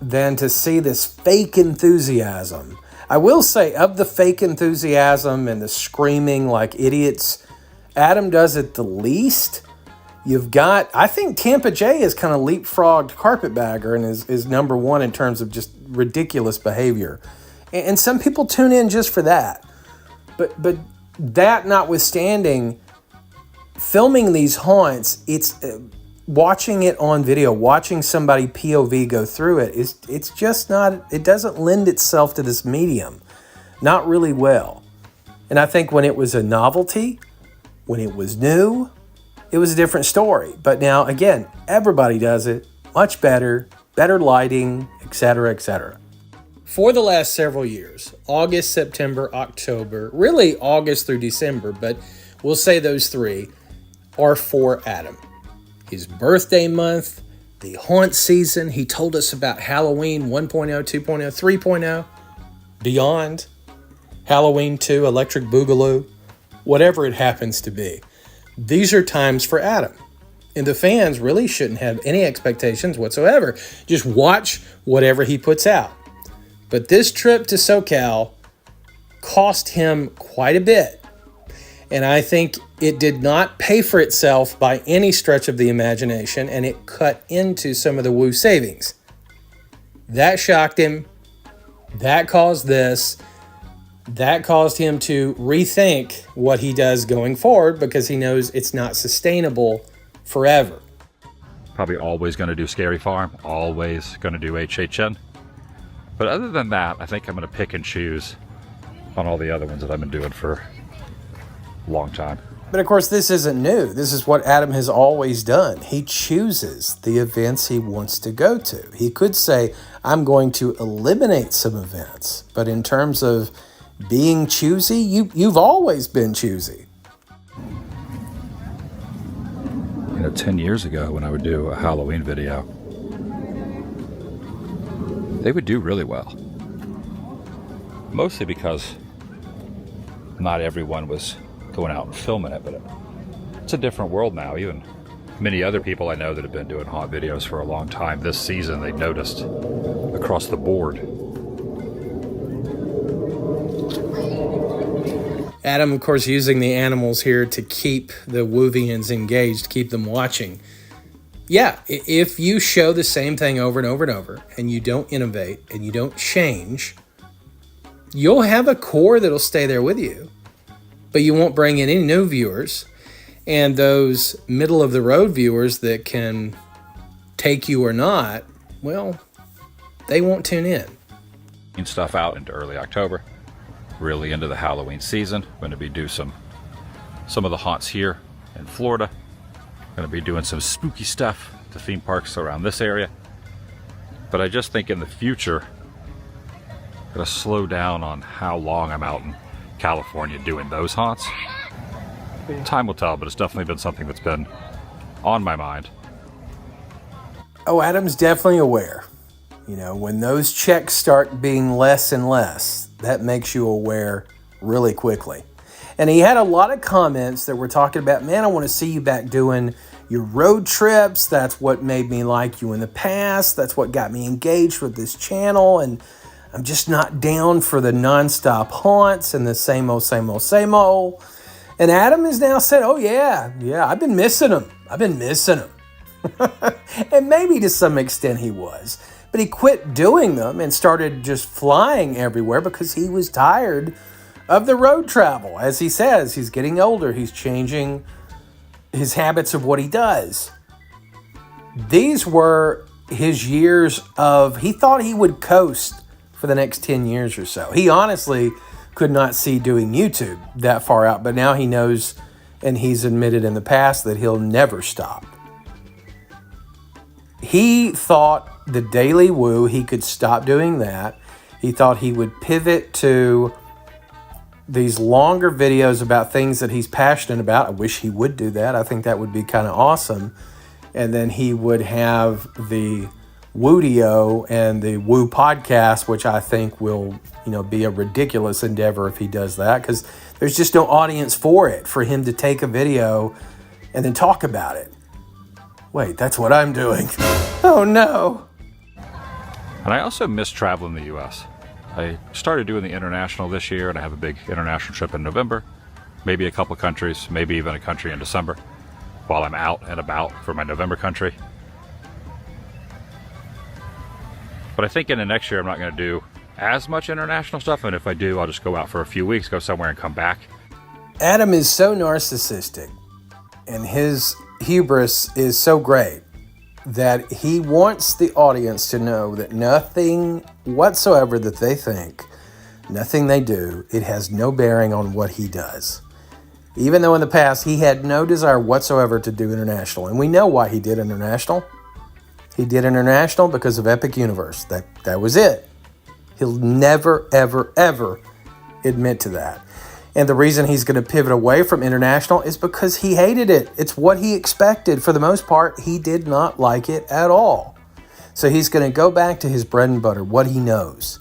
than to see this fake enthusiasm. I will say, of the fake enthusiasm and the screaming like idiots, Adam does it the least. You've got, I think Tampa Jay has kind of leapfrogged Carpetbagger and is number one in terms of just ridiculous behavior. And some people tune in just for that. But that notwithstanding, filming these haunts, it's watching it on video, watching somebody POV go through it, it's just not, it doesn't lend itself to this medium. Not really well. And I think when it was a novelty, when it was new, it was a different story. But now, again, everybody does it much better, better lighting, etc., etc. For the last several years, August, September, October, really August through December, but we'll say those three are for Adam. His birthday month, the haunt season. He told us about Halloween 1.0, 2.0, 3.0, beyond, Halloween 2, Electric Boogaloo, whatever it happens to be. These are times for Adam. And the fans really shouldn't have any expectations whatsoever. Just watch whatever he puts out. But this trip to SoCal cost him quite a bit. And I think it did not pay for itself by any stretch of the imagination, and it cut into some of the Woo savings. That shocked him. That caused this. That caused him to rethink what he does going forward because he knows it's not sustainable forever. Probably always going to do Scary Farm, always going to do HHN. But other than that, I think I'm going to pick and choose on all the other ones that I've been doing for a long time. But of course, this isn't new. This is what Adam has always done. He chooses the events he wants to go to. He could say, I'm going to eliminate some events. But in terms of being choosy, you've always been choosy. 10 years ago when I would do a Halloween video, they would do really well. Mostly because not everyone was going out and filming it, but it's a different world now. Even many other people I know that have been doing haunt videos for a long time, this season they noticed across the board. Adam, of course, using the animals here to keep the Woovians engaged, keep them watching. Yeah, if you show the same thing over and over and over, and you don't innovate, and you don't change, you'll have a core that'll stay there with you, but you won't bring in any new viewers. And those middle-of-the-road viewers that can take you or not, well, they won't tune in. Stuff out into early October. Really into the Halloween season. Going to be do some of the haunts here in Florida. Going to be doing some spooky stuff to theme parks around this area. But I just think in the future, I'm going to slow down on how long I'm out in California doing those haunts. Time will tell, but it's definitely been something that's been on my mind. Oh, Adam's definitely aware. You know, when those checks start being less and less, that makes you aware really quickly. And he had a lot of comments that were talking about, man, I want to see you back doing your road trips. That's what made me like you in the past. That's what got me engaged with this channel. And I'm just not down for the nonstop haunts and the same old, same old, same old. And Adam has now said, oh yeah, I've been missing them. And maybe to some extent he was. But he quit doing them and started just flying everywhere because he was tired of the road travel. As he says, he's getting older. He's changing his habits of what he does. These were his years of, he thought he would coast for the next 10 years or so. He honestly could not see doing YouTube that far out, but now he knows, and he's admitted in the past, that he'll never stop. He thought the Daily Woo, he could stop doing that. He thought he would pivot to these longer videos about things that he's passionate about. I wish he would do that. I think that would be kind of awesome. And then he would have the Woodio and the Woo podcast, which I think will, be a ridiculous endeavor if he does that, because there's just no audience for it, for him to take a video and then talk about it. Wait, that's what I'm doing. Oh no. And I also miss traveling the U.S. I started doing the international this year, and I have a big international trip in November. Maybe a couple countries, maybe even a country in December, while I'm out and about for my November country. But I think in the next year I'm not going to do as much international stuff, and if I do, I'll just go out for a few weeks, go somewhere and come back. Adam is so narcissistic, and his hubris is so great that he wants the audience to know that nothing whatsoever that they think, nothing they do, it has no bearing on what he does. Even though in the past he had no desire whatsoever to do international. And we know why he did international. He did international because of Epic Universe. That was it. He'll never, ever, ever admit to that. And the reason he's going to pivot away from international is because he hated it. It's what he expected. For the most part, he did not like it at all. So he's going to go back to his bread and butter, what he knows.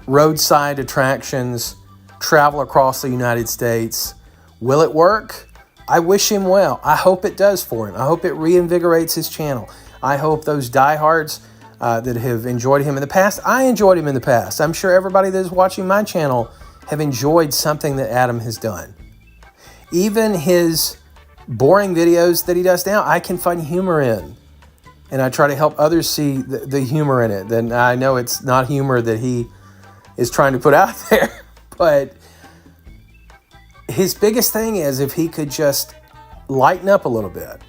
Roadside attractions, travel across the United States. Will it work? I wish him well. I hope it does for him. I hope it reinvigorates his channel. I hope those diehards that have enjoyed him in the past, I enjoyed him in the past. I'm sure everybody that is watching my channel have enjoyed something that Adam has done. Even his boring videos that he does now, I can find humor in. And I try to help others see the humor in it. Then I know it's not humor that he is trying to put out there. But his biggest thing is if he could just lighten up a little bit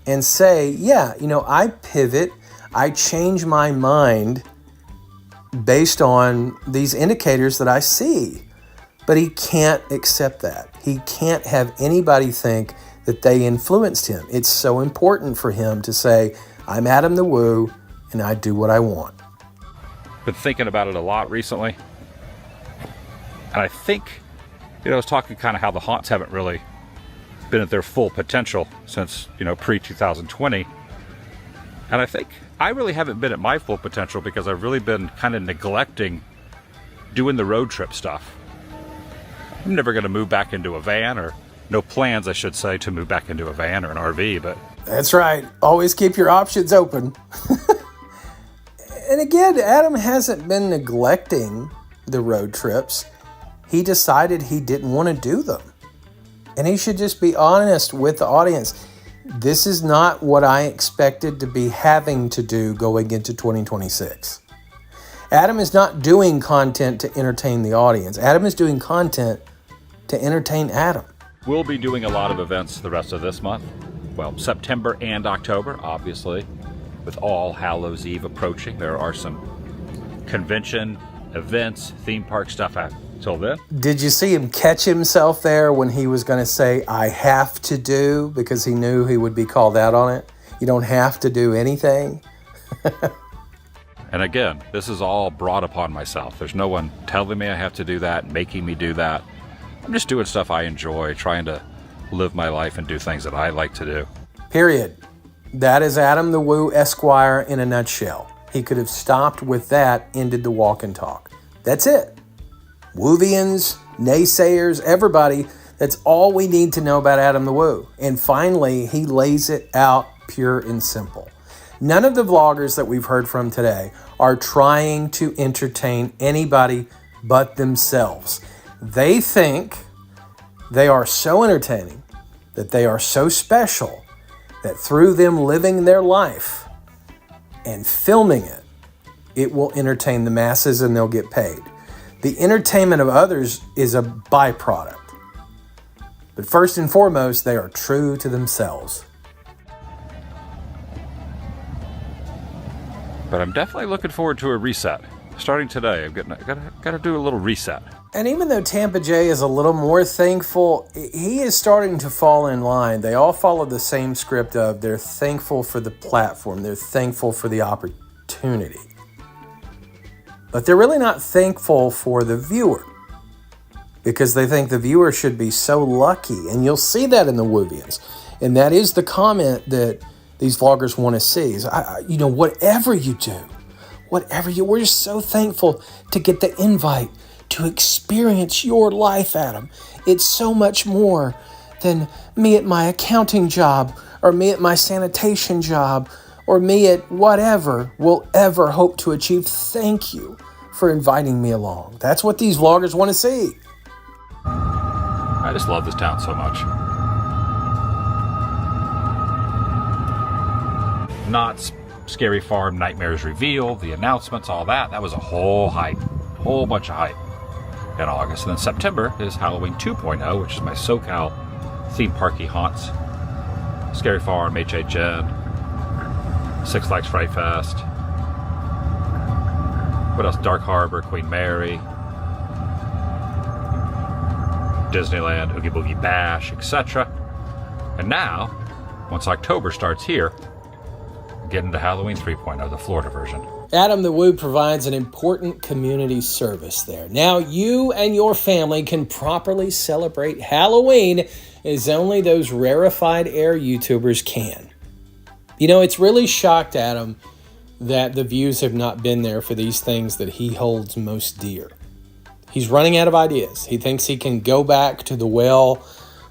and say, yeah, I pivot, I change my mind based on these indicators that I see. But he can't accept that. He can't have anybody think that they influenced him. It's so important for him to say, I'm Adam the Woo, and I do what I want. Been thinking about it a lot recently. And I think, I was talking kind of how the haunts haven't really been at their full potential since, pre-2020. And I think I really haven't been at my full potential because I've really been kind of neglecting doing the road trip stuff. I'm never going to move back into a van, or no plans, I should say, to move back into a van or an RV, but... That's right. Always keep your options open. And again, Adam hasn't been neglecting the road trips. He decided he didn't want to do them. And he should just be honest with the audience. This is not what I expected to be having to do going into 2026. Adam is not doing content to entertain the audience. Adam is doing content to entertain Adam. We'll be doing a lot of events the rest of this month. Well, September and October, obviously, with All Hallows Eve approaching. There are some convention, events, theme park stuff till then. Did you see him catch himself there when he was going to say, I have to do, because he knew he would be called out on it? You don't have to do anything. And again, this is all brought upon myself. There's no one telling me I have to do that, making me do that. I'm just doing stuff I enjoy, trying to live my life and do things that I like to do. Period. That is Adam the Woo Esquire in a nutshell. He could have stopped with that, ended the walk and talk. That's it. Woovians, naysayers, everybody, that's all we need to know about Adam the Woo. And finally, he lays it out pure and simple. None of the vloggers that we've heard from today are trying to entertain anybody but themselves. They think they are so entertaining, that they are so special, that through them living their life and filming it, it will entertain the masses and they'll get paid. The entertainment of others is a byproduct. But first and foremost, they are true to themselves. But I'm definitely looking forward to a reset. Starting today, I'm got to do a little reset. And even though Tampa Jay is a little more thankful, he is starting to fall in line. They all follow the same script of they're thankful for the platform. They're thankful for the opportunity. But they're really not thankful for the viewer, because they think the viewer should be so lucky. And you'll see that in the Woovians. And that is the comment that these vloggers want to see is, whatever you do, we're just so thankful to get the invite to experience your life, Adam. It's so much more than me at my accounting job or me at my sanitation job or me at whatever will ever hope to achieve. Thank you for inviting me along. That's what these vloggers want to see. I just love this town so much. Not Scary Farm, Nightmares Revealed, the announcements, all that. That was a whole hype, whole bunch of hype in August. And then September is Halloween 2.0, which is my SoCal theme parky haunts. Scary Farm, HHN, Six Flags Fright Fest. What else? Dark Harbor, Queen Mary, Disneyland, Oogie Boogie Bash, etc. And now, once October starts here, we're getting to Halloween 3.0, the Florida version. Adam the Woo provides an important community service there. Now you and your family can properly celebrate Halloween as only those rarefied air YouTubers can. It's really shocked Adam that the views have not been there for these things that he holds most dear. He's running out of ideas. He thinks he can go back to the well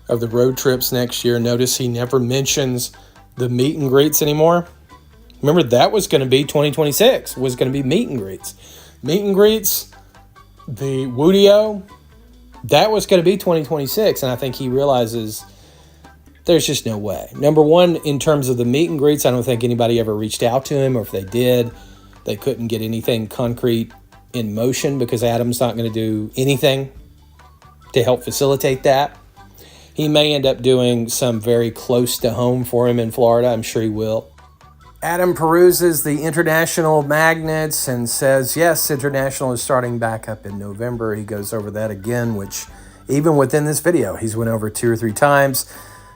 of the road trips next year. Notice he never mentions the meet and greets anymore. Remember, that was going to be 2026, was going to be meet and greets. Meet and greets, the Woodio, that was going to be 2026, and I think he realizes there's just no way. Number one, in terms of the meet and greets, I don't think anybody ever reached out to him, or if they did, they couldn't get anything concrete in motion because Adam's not going to do anything to help facilitate that. He may end up doing some very close to home for him in Florida. I'm sure he will. Adam peruses the international magnets and says, yes, international is starting back up in November. He goes over that again, which even within this video, he's went over 2 or 3 times.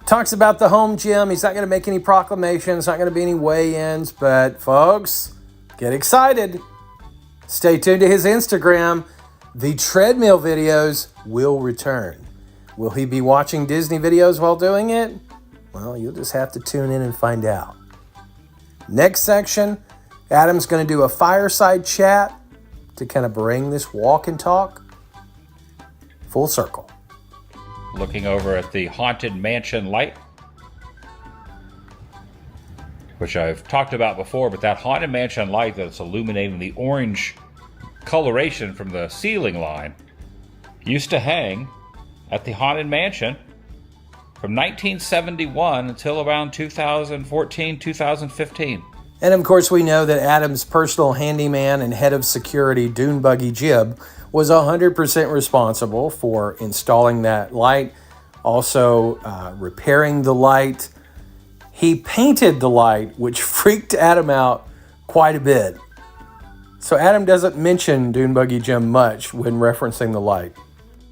Talks about the home gym. He's not going to make any proclamations, not going to be any weigh-ins, but folks, get excited. Stay tuned to his Instagram. The treadmill videos will return. Will he be watching Disney videos while doing it? Well, you'll just have to tune in and find out. Next section, Adam's going to do a fireside chat to kind of bring this walk and talk full circle. Looking over at the Haunted Mansion light, which I've talked about before, but that Haunted Mansion light that's illuminating the orange coloration from the ceiling line used to hang at the Haunted Mansion from 1971 until around 2014, 2015. And of course, we know that Adam's personal handyman and head of security, Dune Buggy Jib, was 100% responsible for installing that light, also repairing the light. He painted the light, which freaked Adam out quite a bit. So Adam doesn't mention Dune Buggy Jim much when referencing the light.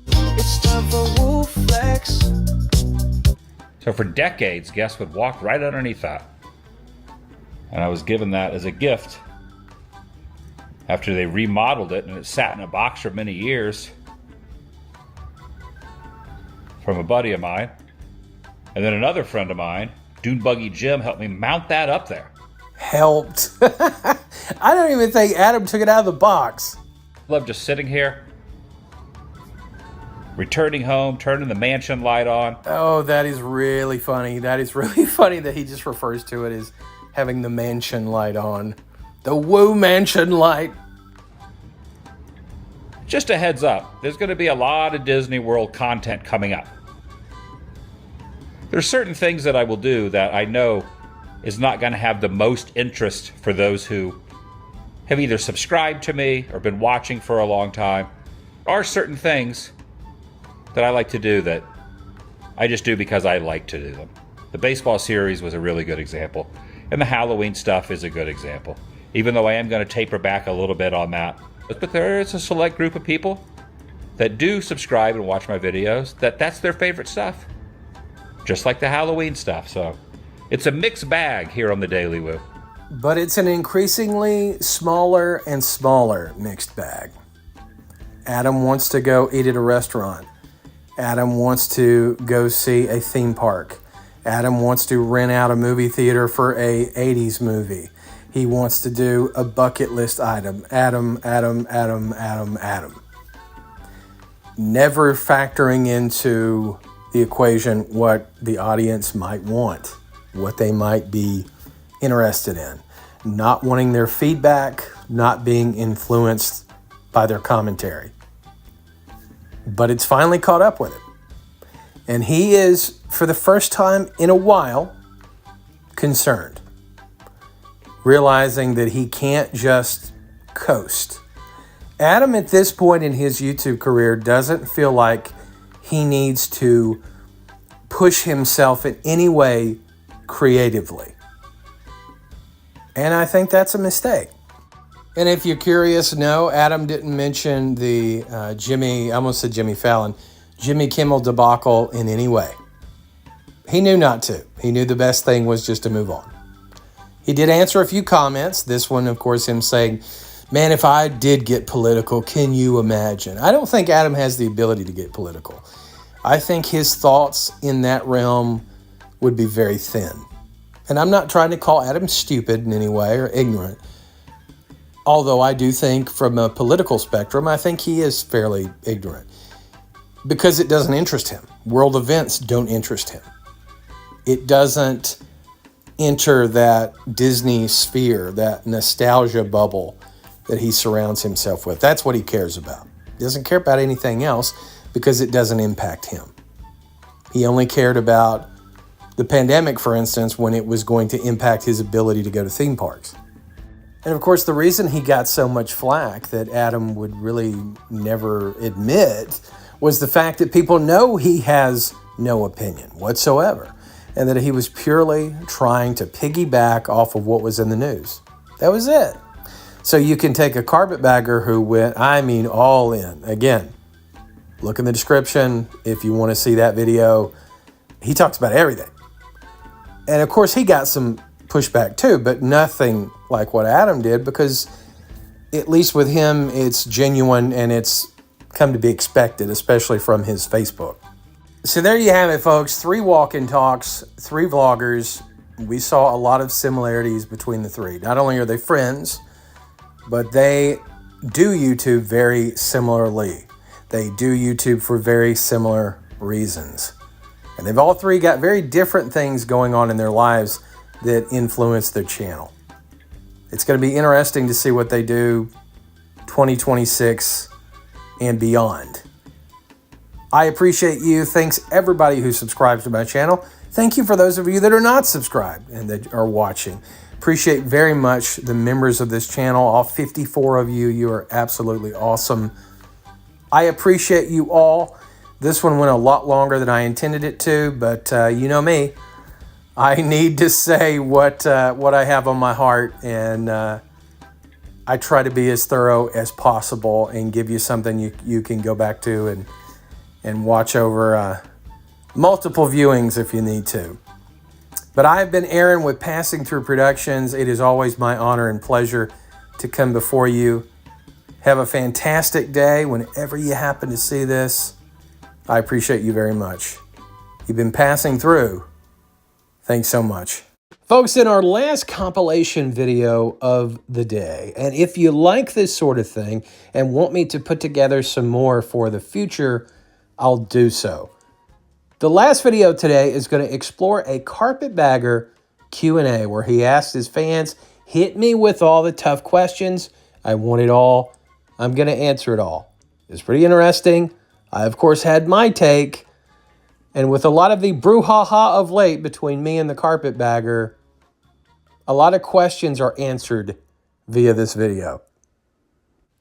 It's time for Woo Flex. So for decades, guests would walk right underneath that. And I was given that as a gift after they remodeled it, and it sat in a box for many years from a buddy of mine. And then another friend of mine, Dune Buggy Jim, helped me mount that up there. Helped. I don't even think Adam took it out of the box. Love just sitting here, returning home, turning the mansion light on. Oh, that is really funny. That is really funny that he just refers to it as having the mansion light on. The Woo Mansion light. Just a heads up, there's going to be a lot of Disney World content coming up. There's certain things that I will do that I know is not going to have the most interest for those who have either subscribed to me or been watching for a long time. There are certain things that I like to do that I just do because I like to do them. The baseball series was a really good example, and the Halloween stuff is a good example, even though I am going to taper back a little bit on that. But there is a select group of people that do subscribe and watch my videos that's their favorite stuff, just like the Halloween stuff. So it's a mixed bag here on the Daily Woo. But it's an increasingly smaller and smaller mixed bag. Adam wants to go eat at a restaurant. Adam wants to go see a theme park. Adam wants to rent out a movie theater for a 80s movie. He wants to do a bucket list item. Adam. Never factoring into the equation what the audience might want, what they might be interested in. Not wanting their feedback, not being influenced by their commentary. But it's finally caught up with him. And he is, for the first time in a while, concerned. Realizing that he can't just coast. Adam, at this point in his YouTube career, doesn't feel like he needs to push himself in any way creatively. And I think that's a mistake. And if you're curious, no, Adam didn't mention the Jimmy Kimmel debacle in any way. He knew not to. He knew the best thing was just to move on. He did answer a few comments. This one, of course, him saying, man, if I did get political, can you imagine? I don't think Adam has the ability to get political. I think his thoughts in that realm would be very thin. And I'm not trying to call Adam stupid in any way or ignorant. Although I do think from a political spectrum, I think he is fairly ignorant. Because it doesn't interest him. World events don't interest him. It doesn't enter that Disney sphere, that nostalgia bubble that he surrounds himself with. That's what he cares about. He doesn't care about anything else because it doesn't impact him. He only cared about the pandemic, for instance, when it was going to impact his ability to go to theme parks. And of course, the reason he got so much flack that Adam would really never admit was the fact that people know he has no opinion whatsoever, and that he was purely trying to piggyback off of what was in the news. That was it. So you can take a carpetbagger who went, all in. Again, look in the description if you want to see that video. He talks about everything. And of course, he got some pushback too, but nothing like what Adam did, because at least with him, it's genuine and it's come to be expected, especially from his Facebook. So there you have it, folks. 3 walk-in talks, 3 vloggers. We saw a lot of similarities between the 3. Not only are they friends, but they do YouTube very similarly. They do YouTube for very similar reasons. And they've all 3 got very different things going on in their lives that influence their channel. It's going to be interesting to see what they do 2026 and beyond. I appreciate you. Thanks everybody who subscribes to my channel. Thank you for those of you that are not subscribed and that are watching. Appreciate very much the members of this channel, all 54 of you. You are absolutely awesome. I appreciate you all. This one went a lot longer than I intended it to, but you know me. I need to say what I have on my heart, and I try to be as thorough as possible and give you something you can go back to and watch over multiple viewings if you need to. But I've been Aaron with Passing Through Productions. It is always my honor and pleasure to come before you. Have a fantastic day whenever you happen to see this. I appreciate you very much. You've been passing through. Thanks so much. Folks, in our last compilation video of the day, and if you like this sort of thing and want me to put together some more for the future, I'll do so. The last video today is going to explore a Carpetbagger Q&A where he asked his fans, hit me with all the tough questions. I want it all. I'm going to answer it all. It's pretty interesting. I, of course, had my take. And with a lot of the brouhaha of late between me and the Carpetbagger, a lot of questions are answered via this video.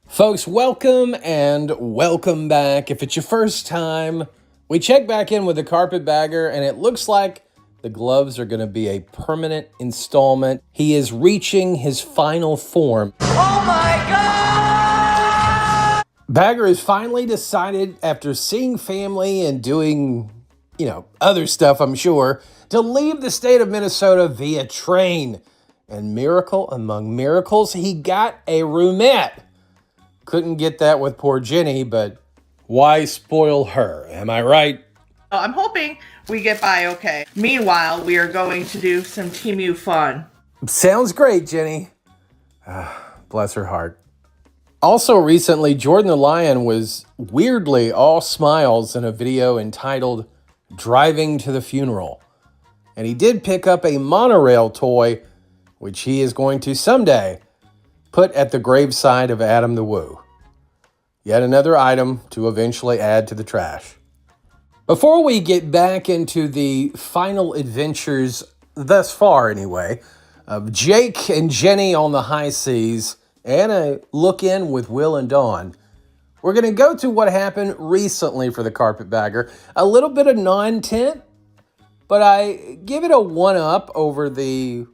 Folks, welcome and welcome back. If it's your first time, we check back in with the Carpetbagger, and it looks like the gloves are going to be a permanent installment. He is reaching his final form. Oh my God! Bagger has finally decided, after seeing family and doing, other stuff, I'm sure, to leave the state of Minnesota via train. And miracle among miracles, he got a roomette. Couldn't get that with poor Jenny, but why spoil her? Am I right? I'm hoping we get by okay. Meanwhile, we are going to do some Temu fun. Sounds great, Jenny. Bless her heart. Also recently, Jordan the Lion was weirdly all smiles in a video entitled Driving to the Funeral. And he did pick up a monorail toy, which he is going to someday put at the graveside of Adam the Woo. Yet another item to eventually add to the trash. Before we get back into the final adventures, thus far anyway, of Jake and Jenny on the high seas and a look in with Will and Dawn, we're going to go to what happened recently for the Carpetbagger. A little bit of non-tent, but I give it a one-up over the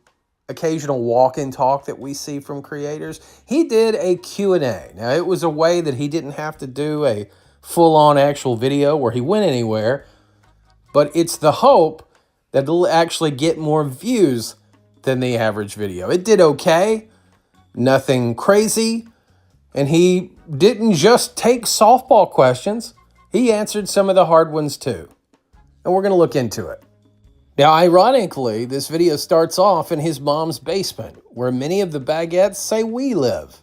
occasional walk-in talk that we see from creators. He did a Q&A. Now, it was a way that he didn't have to do a full-on actual video where he went anywhere, but it's the hope that it'll actually get more views than the average video. It did okay, nothing crazy, and he didn't just take softball questions. He answered some of the hard ones too, and we're going to look into it. Now, ironically, this video starts off in his mom's basement, where many of the baguettes say we live.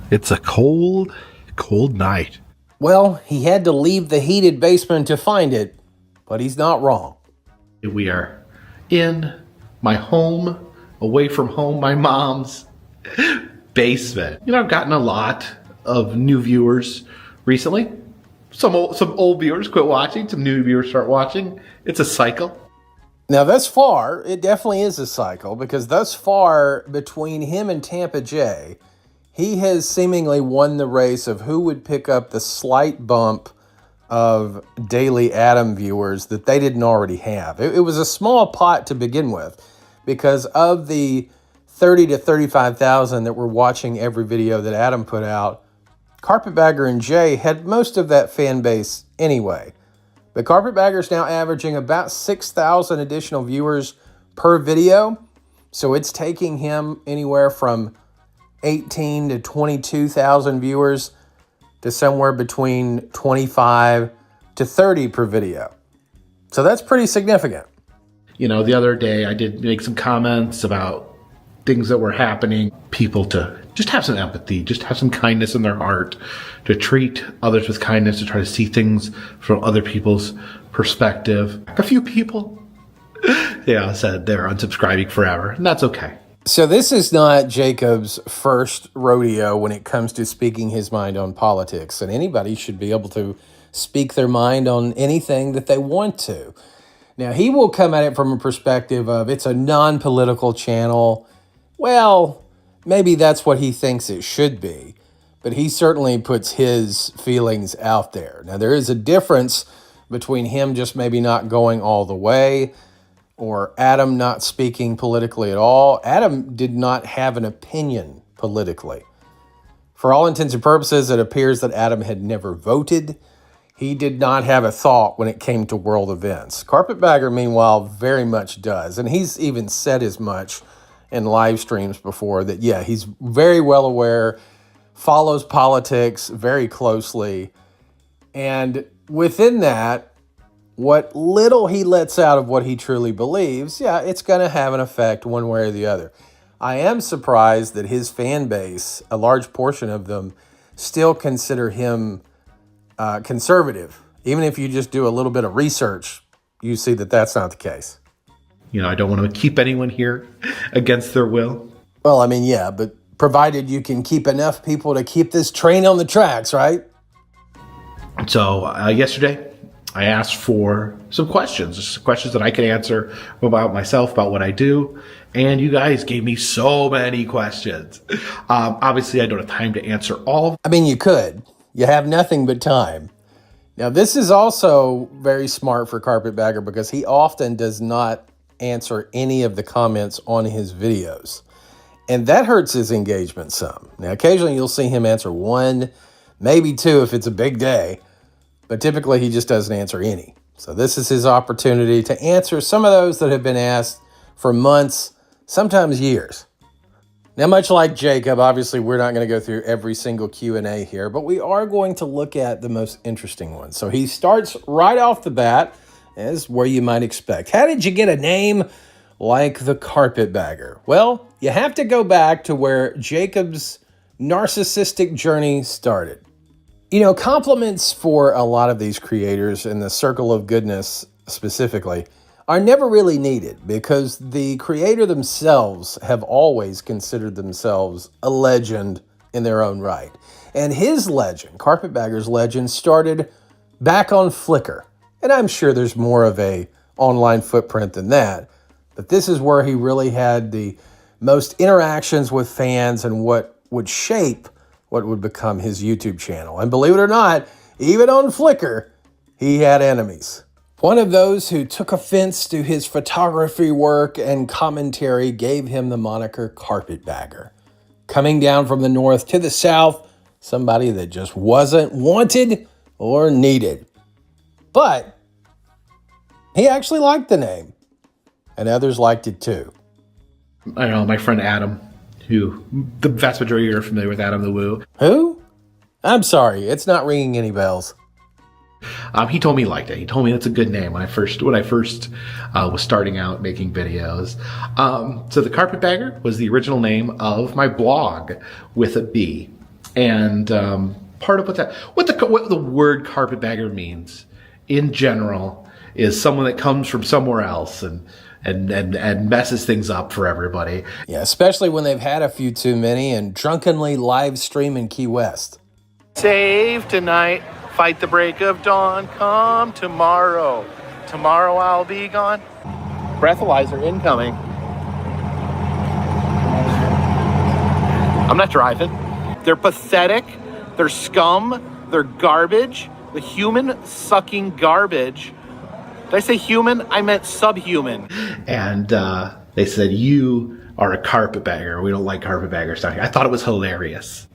It's a cold, cold night. Well, he had to leave the heated basement to find it, but he's not wrong. We are in my home, away from home, my mom's basement. You know, I've gotten a lot of new viewers recently. Some old viewers quit watching, some new viewers start watching. It's a cycle. Now, thus far, it definitely is a cycle, because thus far, between him and Tampa Jay, he has seemingly won the race of who would pick up the slight bump of daily Adam viewers that they didn't already have. It was a small pot to begin with, because of the 30 to 35,000 that were watching every video that Adam put out, Carpetbagger and Jay had most of that fan base anyway. But Carpetbagger's now averaging about 6,000 additional viewers per video, so it's taking him anywhere from 18 to 22,000 viewers to somewhere between 25 to 30 per video. So that's pretty significant. You know, the other day I did make some comments about things that were happening. People to just have some empathy, just have some kindness in their heart, to treat others with kindness, to try to see things from other people's perspective. A few people, said they're unsubscribing forever, and that's okay. So this is not Jacob's first rodeo when it comes to speaking his mind on politics, and anybody should be able to speak their mind on anything that they want to. Now, he will come at it from a perspective of it's a non-political channel. Well, maybe that's what he thinks it should be, but he certainly puts his feelings out there. Now, there is a difference between him just maybe not going all the way or Adam not speaking politically at all. Adam did not have an opinion politically. For all intents and purposes, it appears that Adam had never voted. He did not have a thought when it came to world events. Carpetbagger, meanwhile, very much does. And he's even said as much in live streams before that, yeah, he's very well aware, follows politics very closely. And within that, what little he lets out of what he truly believes, yeah, it's going to have an effect one way or the other. I am surprised that his fan base, a large portion of them, still consider him conservative. Even if you just do a little bit of research, you see that that's not the case. You know, I don't want to keep anyone here against their will. Well, I mean, yeah, but provided you can keep enough people to keep this train on the tracks, right? So yesterday, I asked for some questions that I could answer about myself, about what I do. And you guys gave me so many questions. Obviously, I don't have time to answer all of them. I mean, you could. You have nothing but time. Now, this is also very smart for Carpetbagger because he often does not answer any of the comments on his videos. And that hurts his engagement some. Now, occasionally you'll see him answer one, maybe two if it's a big day. But typically he just doesn't answer any. So this is his opportunity to answer some of those that have been asked for months, sometimes years. Now, much like Jacob, obviously we're not going to go through every single Q&A here, but we are going to look at the most interesting ones. So he starts right off the bat, as where you might expect. How did you get a name like the Carpetbagger? Well, you have to go back to where Jacob's narcissistic journey started. You know, compliments for a lot of these creators in the circle of goodness specifically are never really needed because the creator themselves have always considered themselves a legend in their own right. And his legend, Carpetbagger's legend, started back on Flickr. And I'm sure there's more of a online footprint than that, but this is where he really had the most interactions with fans and what would shape what would become his YouTube channel. And believe it or not, even on Flickr, he had enemies. One of those who took offense to his photography work and commentary gave him the moniker Carpetbagger. Coming down from the north to the south, somebody that just wasn't wanted or needed. But he actually liked the name, and others liked it too. I know my friend Adam, who the vast majority are familiar with Adam the Woo. Who? I'm sorry, it's not ringing any bells. He told me he liked it. He told me that's a good name when I first was starting out making videos. So the Carpetbagger was the original name of my blog with a B, and part of what the word Carpetbagger means in general is someone that comes from somewhere else and messes things up for everybody. Yeah, especially when they've had a few too many and drunkenly live stream in Key West. Save tonight, fight the break of dawn, come tomorrow. Tomorrow I'll be gone. Breathalyzer incoming. I'm not driving. They're pathetic, they're scum, they're garbage, the human-sucking garbage. Did I say human? I meant subhuman. And they said, you are a carpetbagger. We don't like carpetbaggers down here. I thought it was hilarious.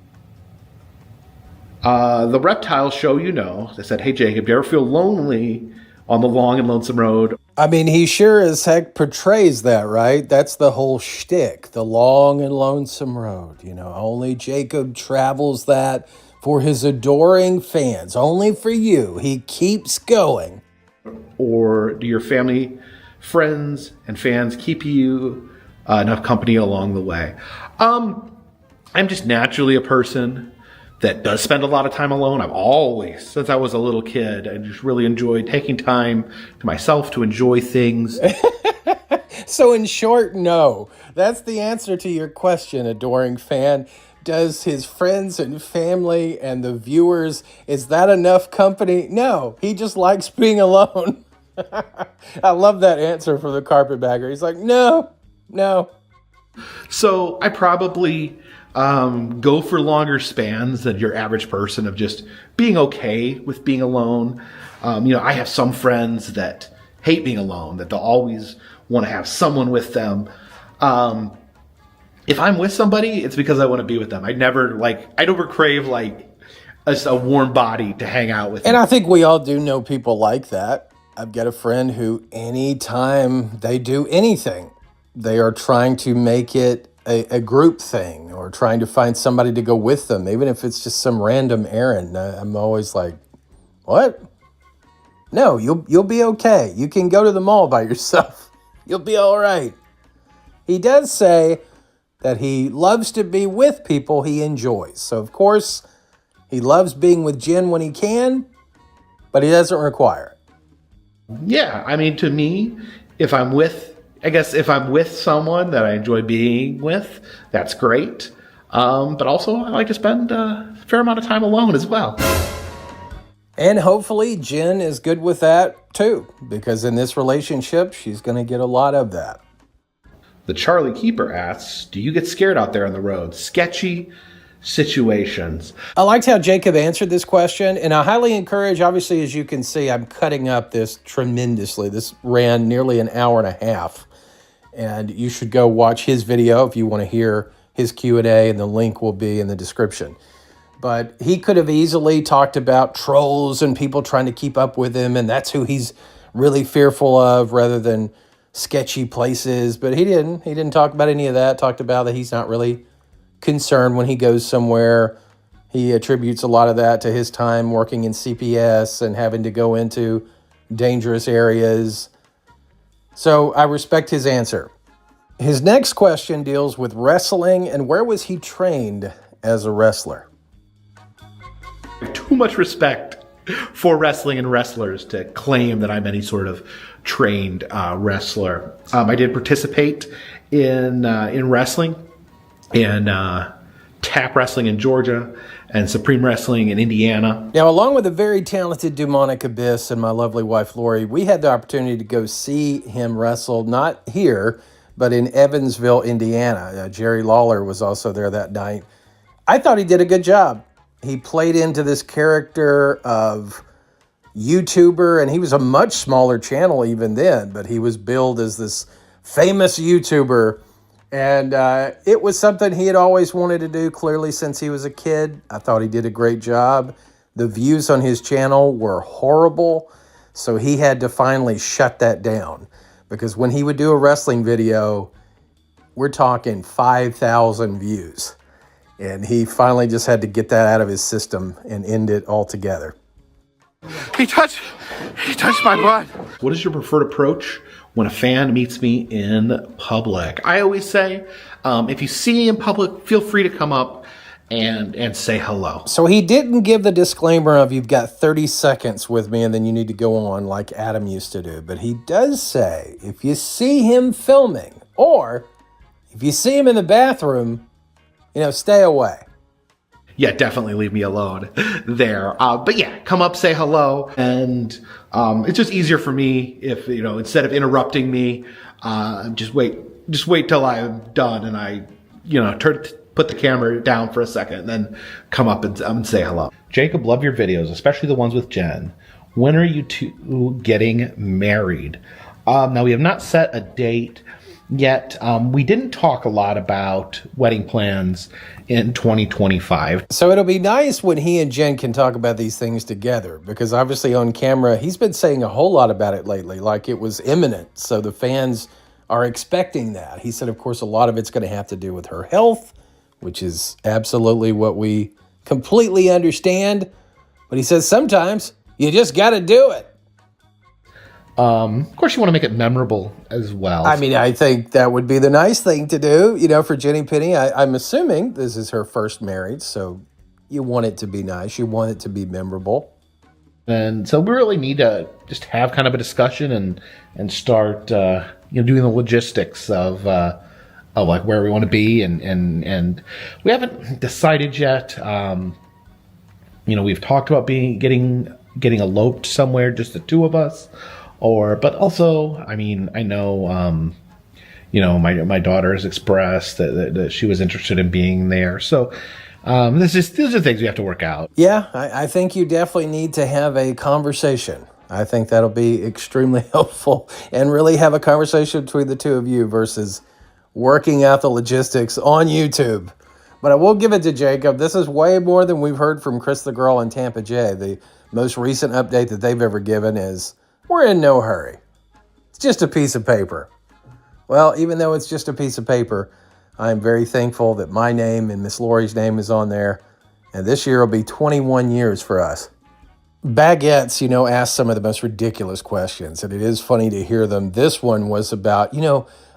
The reptile show, they said, hey, Jacob, do you ever feel lonely on the long and lonesome road? I mean, he sure as heck portrays that, right? That's the whole shtick, the long and lonesome road. You know, only Jacob travels that for his adoring fans. Only for you. He keeps going. Or do your family, friends, and fans keep you enough company along the way? I'm just naturally a person that does spend a lot of time alone. I've always, since I was a little kid, I just really enjoyed taking time to myself to enjoy things. So in short, no. That's the answer to your question, adoring fan. Does his friends and family and the viewers, is that enough company? No, he just likes being alone. I love that answer from the Carpetbagger. He's like, no. So I probably go for longer spans than your average person of just being okay with being alone. I have some friends that hate being alone, that they'll always want to have someone with them. If I'm with somebody, it's because I want to be with them. I don't crave a warm body to hang out with. And I think we all do know people like that. I've got a friend who anytime they do anything, they are trying to make it a group thing or trying to find somebody to go with them, even if it's just some random errand. I'm always like, what? No, you'll be okay. You can go to the mall by yourself. You'll be all right. He does say that he loves to be with people he enjoys. So, of course, he loves being with Jen when he can, but he doesn't require it. Yeah, I mean, to me, if I'm with someone that I enjoy being with, that's great. But also, I like to spend a fair amount of time alone as well. And hopefully Jen is good with that too, because in this relationship, she's going to get a lot of that. The Charlie Keeper asks, do you get scared out there on the road? Sketchy situations. I liked how Jacob answered this question, and I highly encourage, obviously, as you can see, I'm cutting up this tremendously. This ran nearly an hour and a half, and you should go watch his video if you want to hear his Q&A, and the link will be in the description. But he could have easily talked about trolls and people trying to keep up with him, and that's who he's really fearful of, rather than sketchy places. But he didn't. He didn't talk about any of that. Talked about that he's not really concern when he goes somewhere. He attributes a lot of that to his time working in CPS and having to go into dangerous areas. So I respect his answer. His next question deals with wrestling and where was he trained as a wrestler? Too much respect for wrestling and wrestlers to claim that I'm any sort of trained wrestler. I did participate in wrestling, in tap wrestling in Georgia and Supreme Wrestling in Indiana. Now, along with the very talented Demonic Abyss and my lovely wife, Lori, we had the opportunity to go see him wrestle, not here, but in Evansville, Indiana. Jerry Lawler was also there that night. I thought he did a good job. He played into this character of YouTuber, and he was a much smaller channel even then, but he was billed as this famous YouTuber. And it was something he had always wanted to do, clearly, since he was a kid. I thought he did a great job. The views on his channel were horrible, so he had to finally shut that down. Because when he would do a wrestling video, we're talking 5,000 views. And he finally just had to get that out of his system and end it altogether. He touched my butt. What is your preferred approach when a fan meets me in public? I always say, if you see me in public, feel free to come up and say hello. So he didn't give the disclaimer of you've got 30 seconds with me and then you need to go on like Adam used to do. But he does say, if you see him filming or if you see him in the bathroom, stay away. Yeah, definitely leave me alone there. But yeah, come up, say hello. And it's just easier for me if, instead of interrupting me, just wait till I'm done and I, put the camera down for a second and then come up and say hello. Jacob, love your videos, especially the ones with Jen. When are you two getting married? Now, we have not set a date yet. We didn't talk a lot about wedding plans in 2025. So it'll be nice when he and Jen can talk about these things together, because obviously on camera, he's been saying a whole lot about it lately, like it was imminent. So the fans are expecting that. He said, of course, a lot of it's going to have to do with her health, which is absolutely what we completely understand. But he says sometimes you just got to do it. Of course, you want to make it memorable as well. I mean, I think that would be the nice thing to do, for Jenny Penny. I'm assuming this is her first marriage, so you want it to be nice. You want it to be memorable. And so we really need to just have kind of a discussion and start, doing the logistics of like where we want to be. And we haven't decided yet. We've talked about getting eloped somewhere, just the two of us. But also, I know, my daughter has expressed that she was interested in being there. So these are things we have to work out. Yeah, I think you definitely need to have a conversation. I think that'll be extremely helpful, and really have a conversation between the two of you versus working out the logistics on YouTube. But I will give it to Jacob. This is way more than we've heard from Cris The Girl and Tampa Jay. The most recent update that they've ever given is, we're in no hurry. It's just a piece of paper. Well, even though it's just a piece of paper, I'm very thankful that my name and Miss Lori's name is on there. And this year will be 21 years for us. Baguettes, ask some of the most ridiculous questions, and it is funny to hear them. This one was about,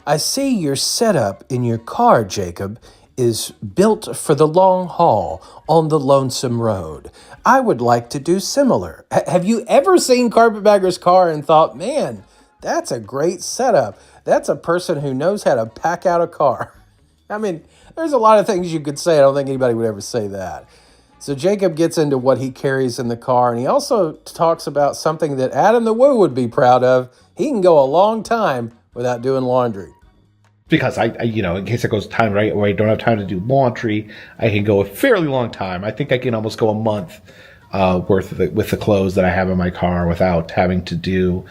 I see your setup in your car, Jacob, is built for the long haul on the lonesome road. I would like to do similar. Have you ever seen Carpetbagger's car and thought, man, that's a great setup. That's a person who knows how to pack out a car. I mean, there's a lot of things you could say. I don't think anybody would ever say that. So Jacob gets into what he carries in the car, and he also talks about something that Adam the Woo would be proud of. He can go a long time without doing laundry. Because I in case it goes time right where I don't have time to do laundry, I can go a fairly long time. I think I can almost go a month worth of it with the clothes that I have in my car without having to do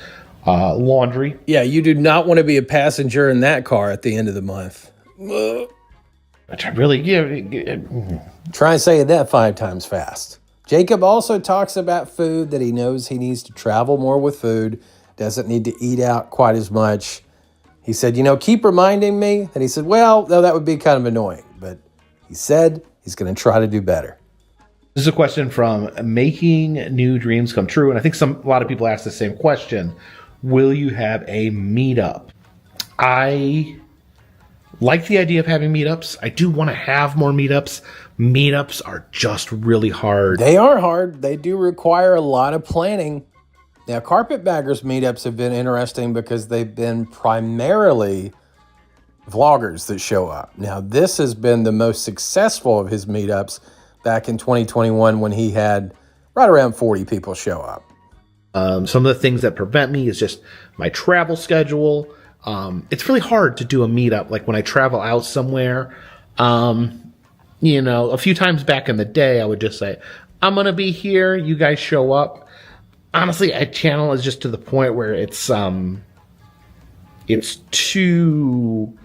laundry. Yeah, you do not want to be a passenger in that car at the end of the month. Which I really try saying that 5 times fast. Jacob also talks about food, that he knows he needs to travel more with food, doesn't need to eat out quite as much. He said, keep reminding me. And he said, well, no, that would be kind of annoying. But He said he's going to try to do better. This is a question from Making New Dreams Come True, and I think a lot of people ask the same question. Will you have a meetup? I like the idea of having meetups. I do want to have more meetups. Meetups are just really hard. They are hard. They do require a lot of planning. Now, Carpetbagger's meetups have been interesting because they've been primarily vloggers that show up. Now, this has been the most successful of his meetups back in 2021 when he had right around 40 people show up. Some of the things that prevent me is just my travel schedule. It's really hard to do a meetup. Like when I travel out somewhere, a few times back in the day, I would just say, I'm going to be here. You guys show up. Honestly, a channel is just to the point where it's too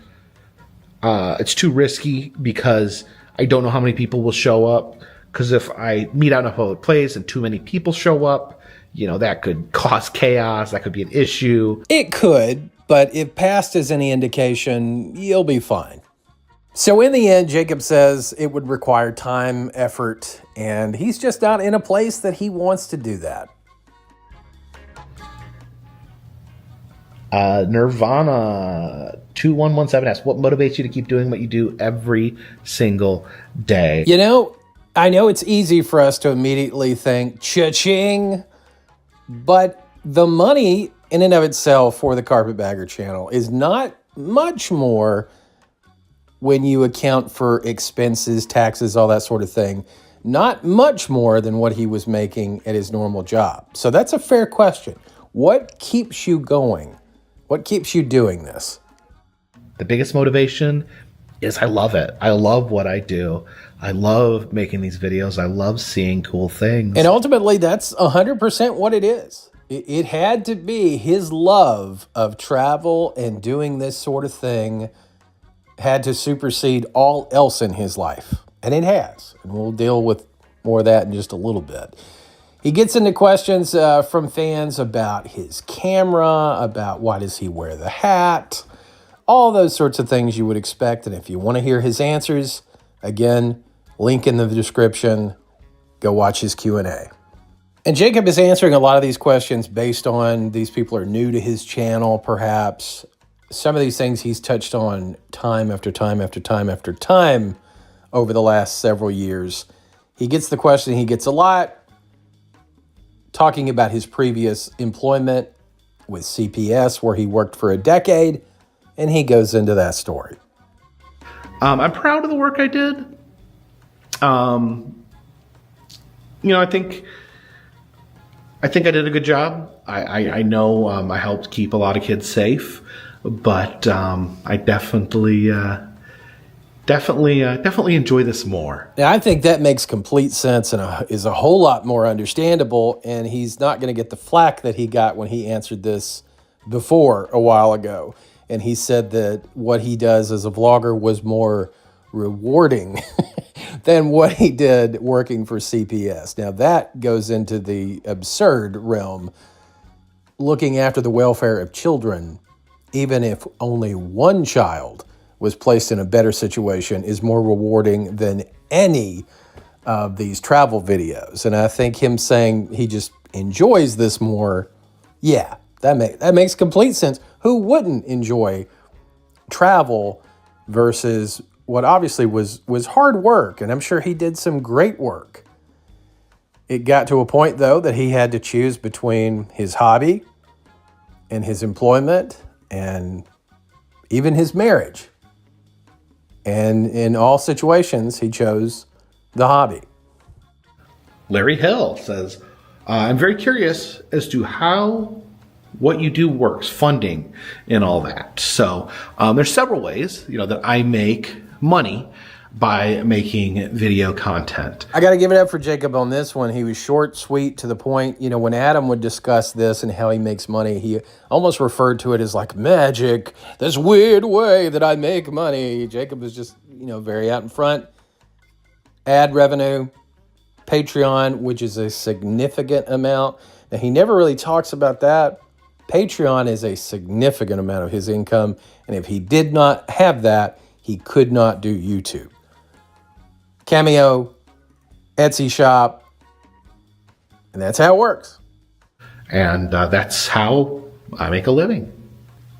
risky because I don't know how many people will show up. Because if I meet out in a public place and too many people show up, that could cause chaos. That could be an issue. It could, but if past is any indication, you'll be fine. So in the end, Jacob says it would require time, effort, and he's just not in a place that he wants to do that. Nirvana 2117 asks, what motivates you to keep doing what you do every single day? I know it's easy for us to immediately think cha-ching, but the money in and of itself for the Carpetbagger channel is not much more when you account for expenses, taxes, all that sort of thing. Not much more than what he was making at his normal job. So that's a fair question. What keeps you going? What keeps you doing this? The biggest motivation is I love it. I love what I do. I love making these videos. I love seeing cool things. And ultimately, that's 100% what it is. It had to be his love of travel and doing this sort of thing had to supersede all else in his life. And it has. And we'll deal with more of that in just a little bit. He gets into questions from fans about his camera, about why does he wear the hat, all those sorts of things you would expect. And if you want to hear his answers, again, link in the description, go watch his Q&A. And Jacob is answering a lot of these questions based on these people are new to his channel, perhaps. Some of these things he's touched on time after time after time after time over the last several years. He gets the question he gets a lot, talking about his previous employment with CPS, where he worked for a decade, and he goes into that story. I'm proud of the work I did. I think I did a good job. I know I helped keep a lot of kids safe, but I definitely enjoy this more. Now, I think that makes complete sense and is a whole lot more understandable, and he's not going to get the flack that he got when he answered this before a while ago. And he said that what he does as a vlogger was more rewarding than what he did working for CPS. Now, that goes into the absurd realm. Looking after the welfare of children, even if only one child was placed in a better situation, is more rewarding than any of these travel videos. And I think him saying he just enjoys this more, yeah, that makes complete sense. Who wouldn't enjoy travel versus what obviously was hard work? And I'm sure he did some great work. It got to a point, though, that he had to choose between his hobby and his employment and even his marriage. And in all situations, he chose the hobby. Larry Hill says, I'm very curious as to how what you do works, funding and all that. So there's several ways, that I make money by making video content. I got to give it up for Jacob on this one. He was short, sweet, to the point. When Adam would discuss this and how he makes money, he almost referred to it as like magic, this weird way that I make money. Jacob was just, very out in front. Ad revenue, Patreon, which is a significant amount. Now, he never really talks about that. Patreon is a significant amount of his income, and if he did not have that, he could not do YouTube. Cameo, Etsy shop, and that's how it works. And that's how I make a living.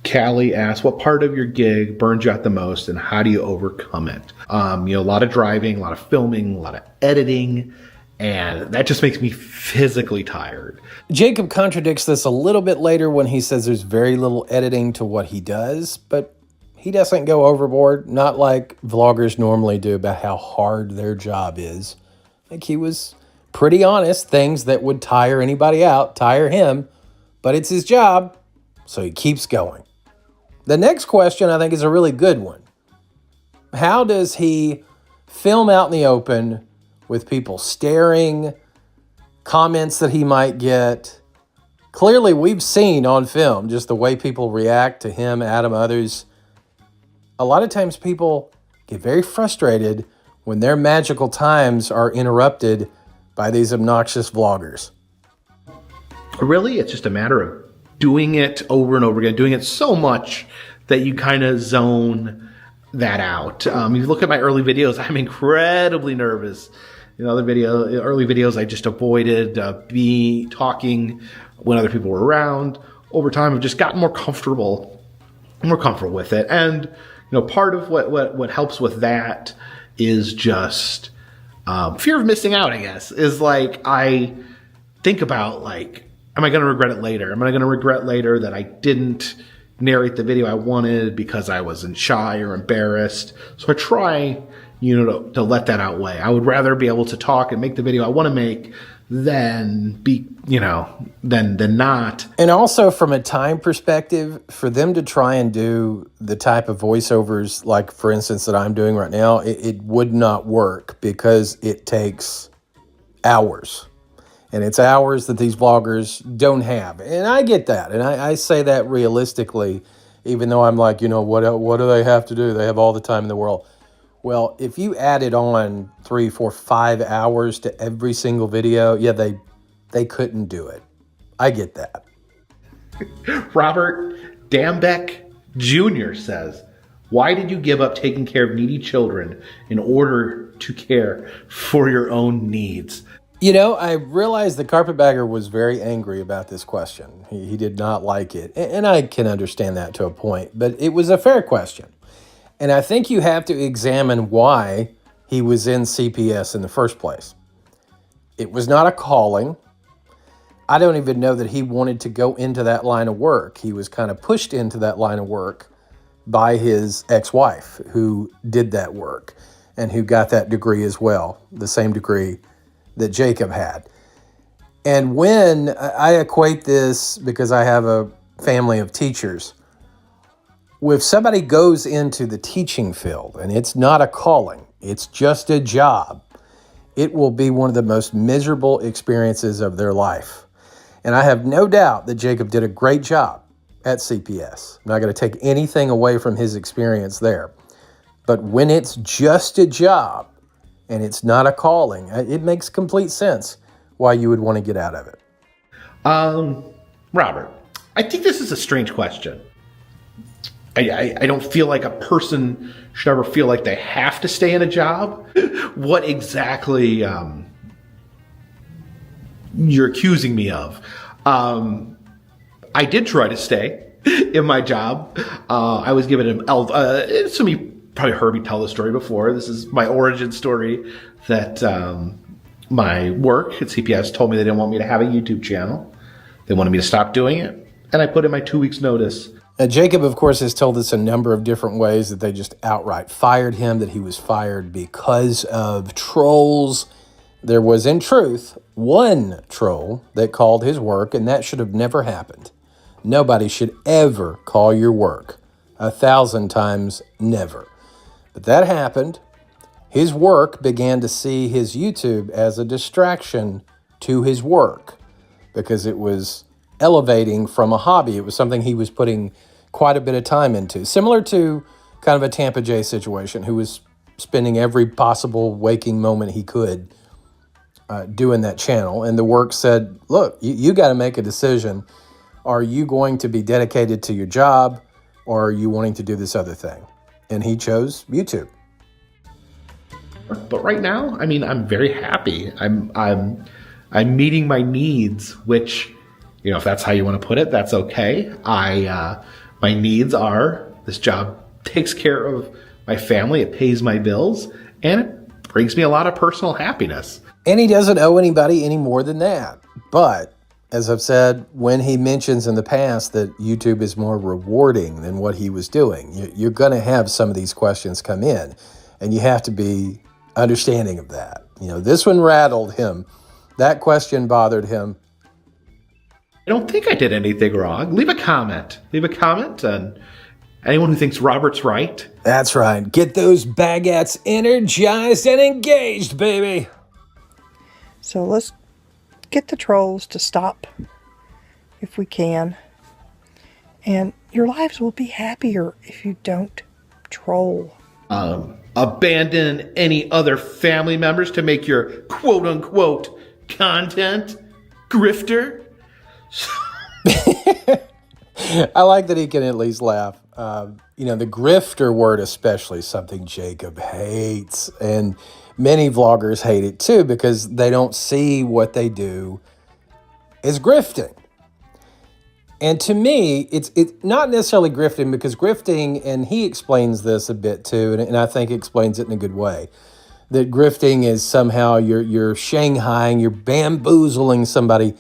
Callie asks, what part of your gig burns you out the most and how do you overcome it? A lot of driving, a lot of filming, a lot of editing, and that just makes me physically tired. Jacob contradicts this a little bit later when he says there's very little editing to what he does, but he doesn't go overboard, not like vloggers normally do about how hard their job is. I think he was pretty honest. Things that would tire anybody out tire him, but it's his job, so he keeps going. The next question I think is a really good one. How does he film out in the open with people staring, comments that he might get? Clearly, we've seen on film just the way people react to him, Adam, others. A lot of times people get very frustrated when their magical times are interrupted by these obnoxious vloggers. Really, it's just a matter of doing it over and over again, doing it so much that you kind of zone that out. If you look at my early videos, I'm incredibly nervous. In other early videos, I just avoided talking when other people were around. Over time, I've just gotten more comfortable with it. And part of what helps with that is just fear of missing out, I guess. Is like I think about am I going to regret it later? Am I going to regret later that I didn't narrate the video I wanted because I wasn't shy or embarrassed? So I try, to let that outweigh. I would rather be able to talk and make the video I want to make than than not. And also from a time perspective, for them to try and do the type of voiceovers, like for instance that I'm doing right now, it would not work because it takes hours. And it's hours that these vloggers don't have. And I get that. And I say that realistically, even though I'm like, what do they have to do? They have all the time in the world. Well, if you added on 3, 4, 5 hours to every single video, yeah, they couldn't do it. I get that. Robert Dambeck Jr. says, why did you give up taking care of needy children in order to care for your own needs? I realized the Carpetbagger was very angry about this question. He did not like it. And I can understand that to a point, but it was a fair question. And I think you have to examine why he was in CPS in the first place. It was not a calling. I don't even know that he wanted to go into that line of work. He was kind of pushed into that line of work by his ex-wife who did that work and who got that degree as well, the same degree that Jacob had. And when I equate this, because I have a family of teachers, if somebody goes into the teaching field and it's not a calling, it's just a job, it will be one of the most miserable experiences of their life. And I have no doubt that Jacob did a great job at CPS. I'm not going to take anything away from his experience there. But when it's just a job and it's not a calling, it makes complete sense why you would want to get out of it. Robert, I think this is a strange question. I don't feel like a person should ever feel like they have to stay in a job. What exactly you're accusing me of? I did try to stay in my job. I was given some of you probably heard me tell this story before. This is my origin story that my work at CPS told me they didn't want me to have a YouTube channel. They wanted me to stop doing it. And I put in my 2 weeks notice. Jacob, of course, has told us a number of different ways that they just outright fired him, that he was fired because of trolls. There was, in truth, one troll that called his work, and that should have never happened. Nobody should ever call your work. 1,000 times never. But that happened. His work began to see his YouTube as a distraction to his work because it was elevating from a hobby. It was something he was putting quite a bit of time into. Similar to kind of a Tampa Jay situation, who was spending every possible waking moment he could doing that channel. And the work said, look, you got to make a decision. Are you going to be dedicated to your job, or are you wanting to do this other thing? And he chose YouTube. But right now, I mean, I'm very happy. I'm meeting my needs, which, you know, if that's how you want to put it, that's okay. My needs are, this job takes care of my family, it pays my bills, and it brings me a lot of personal happiness. And he doesn't owe anybody any more than that. But as I've said, when he mentions in the past that YouTube is more rewarding than what he was doing, you're going to have some of these questions come in, and you have to be understanding of that. You know, this one rattled him. That question bothered him. I don't think I did anything wrong. Leave a comment. Leave a comment, and anyone who thinks Robert's right. That's right. Get those baguettes energized and engaged, baby. So let's get the trolls to stop if we can. And your lives will be happier if you don't troll. Abandon any other family members to make your quote-unquote content, grifter. I like that he can at least laugh. You know, the grifter word especially is something Jacob hates, and many vloggers hate it too because they don't see what they do as grifting. And to me, it's not necessarily grifting, because grifting, and he explains this a bit too, and I think he explains it in a good way, that grifting is somehow you're shanghaiing, you're bamboozling somebody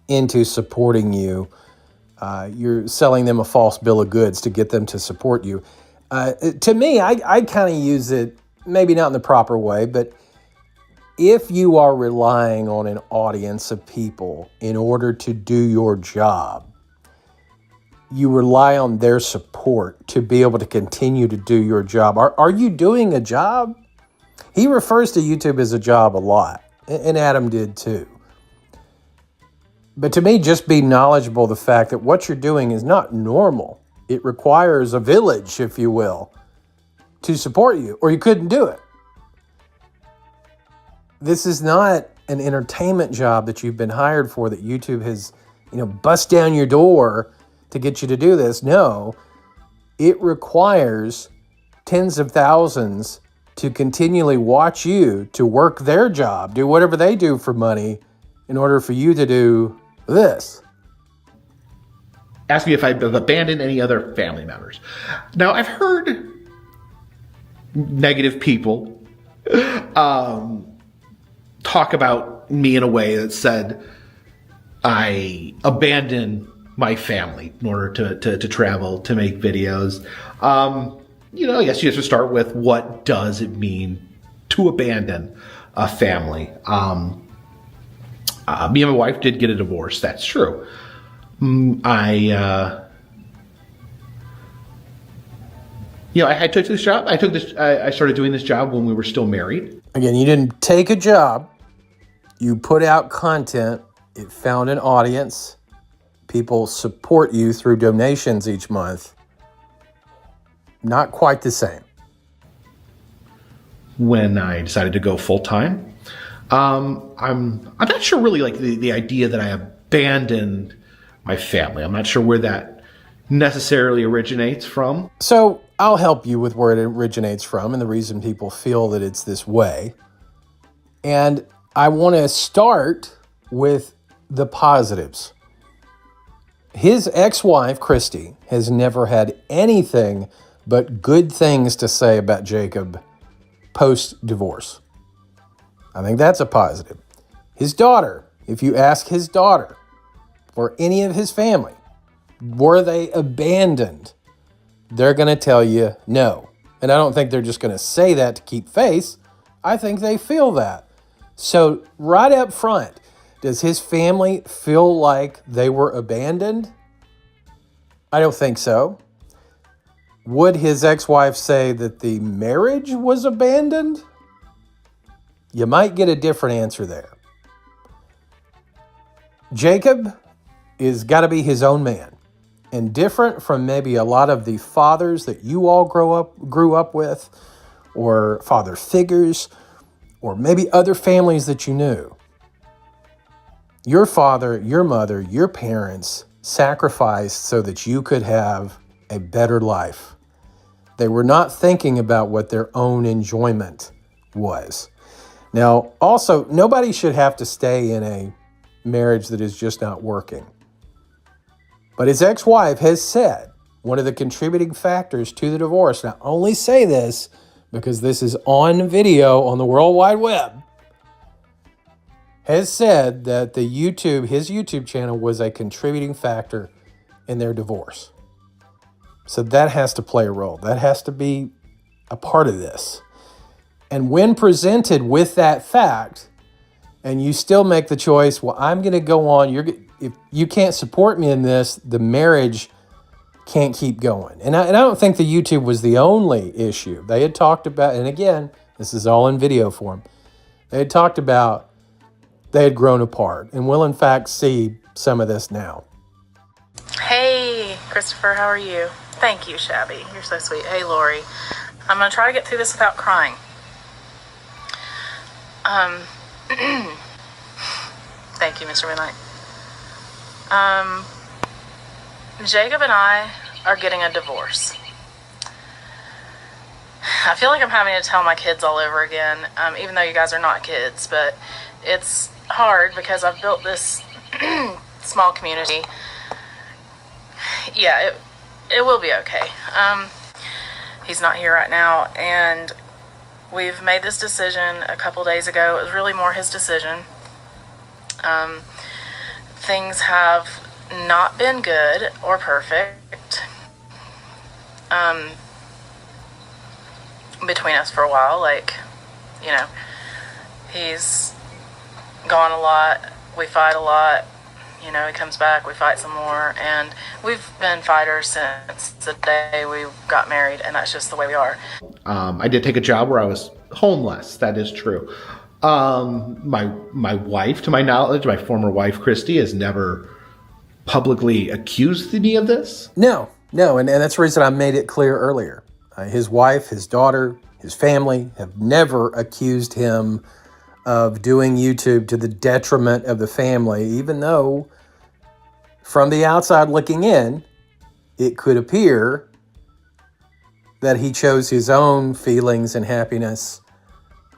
into supporting you. You're selling them a false bill of goods to get them to support you. To me, I kind of use it, maybe not in the proper way, but if you are relying on an audience of people in order to do your job, you rely on their support to be able to continue to do your job. Are you doing a job? He refers to YouTube as a job a lot, and Adam did too. But to me, just be knowledgeable of the fact that what you're doing is not normal. It requires a village, if you will, to support you, or you couldn't do it. This is not an entertainment job that you've been hired for, that YouTube has, bust down your door to get you to do this. No, it requires tens of thousands to continually watch you, to work their job, do whatever they do for money in order for you to do this. Ask me if I've abandoned any other family members. Now, I've heard negative people talk about me in a way that said I abandoned my family in order to travel, to make videos. I guess you have to start with, what does it mean to abandon a family? Me and my wife did get a divorce. That's true. I took this job. I started doing this job when we were still married. Again, you didn't take a job. You put out content. It found an audience. People support you through donations each month. Not quite the same. When I decided to go full time, I'm not sure really like the idea that I abandoned my family. I'm not sure where that necessarily originates from. So I'll help you with where it originates from and the reason people feel that it's this way. And I want to start with the positives. His ex-wife, Christy, has never had anything but good things to say about Jacob post-divorce. I think that's a positive. His daughter, if you ask his daughter or any of his family, were they abandoned? They're going to tell you no. And I don't think they're just going to say that to keep face. I think they feel that. So right up front, does his family feel like they were abandoned? I don't think so. Would his ex-wife say that the marriage was abandoned? You might get a different answer there. Jacob is got to be his own man, and different from maybe a lot of the fathers that you all grew up with, or father figures, or maybe other families that you knew. Your father, your mother, your parents sacrificed so that you could have a better life. They were not thinking about what their own enjoyment was. Now, also, nobody should have to stay in a marriage that is just not working. But his ex-wife has said one of the contributing factors to the divorce, and I only say this because this is on video on the World Wide Web, has said that his YouTube channel was a contributing factor in their divorce. So that has to play a role. That has to be a part of this. And when presented with that fact, and you still make the choice, well, I'm going to go on. If you can't support me in this, the marriage can't keep going. And I don't think the YouTube was the only issue. They had talked about, and again, this is all in video form, they had talked about they had grown apart. And we'll, in fact, see some of this now. Hey, Christopher, how are you? Thank you, Shabby. You're so sweet. Hey, Lori. I'm going to try to get through this without crying. Thank you, Mr. Midnight. Jacob and I are getting a divorce. I feel like I'm having to tell my kids all over again, even though you guys are not kids, but it's hard because I've built this small community. Yeah, it will be okay. He's not here right now, and we've made this decision a couple days ago. It was really more his decision. Things have not been good or perfect between us for a while. Like, you know, he's gone a lot, we fight a lot, you know, he comes back, we fight some more, and we've been fighters since the day we got married, and that's just the way we are. I did take a job where I was homeless. That is true. My wife, to my knowledge, my former wife, Christy, has never publicly accused me of this. No, and that's the reason I made it clear earlier. His wife, his daughter, his family have never accused him of doing YouTube to the detriment of the family, even though from the outside looking in, it could appear that he chose his own feelings and happiness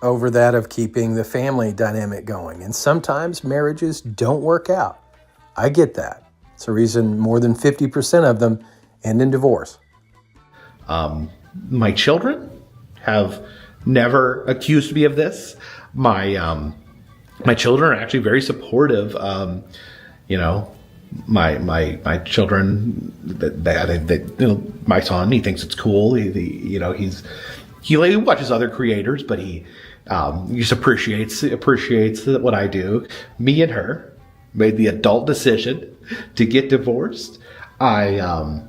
over that of keeping the family dynamic going. And sometimes marriages don't work out. I get that. It's a reason more than 50% of them end in divorce. My children have never accused me of this. My children are actually very supportive. You know, my children, that you know, my son, he thinks it's cool. He watches other creators, but he just appreciates what I do. Me and her made the adult decision to get divorced. I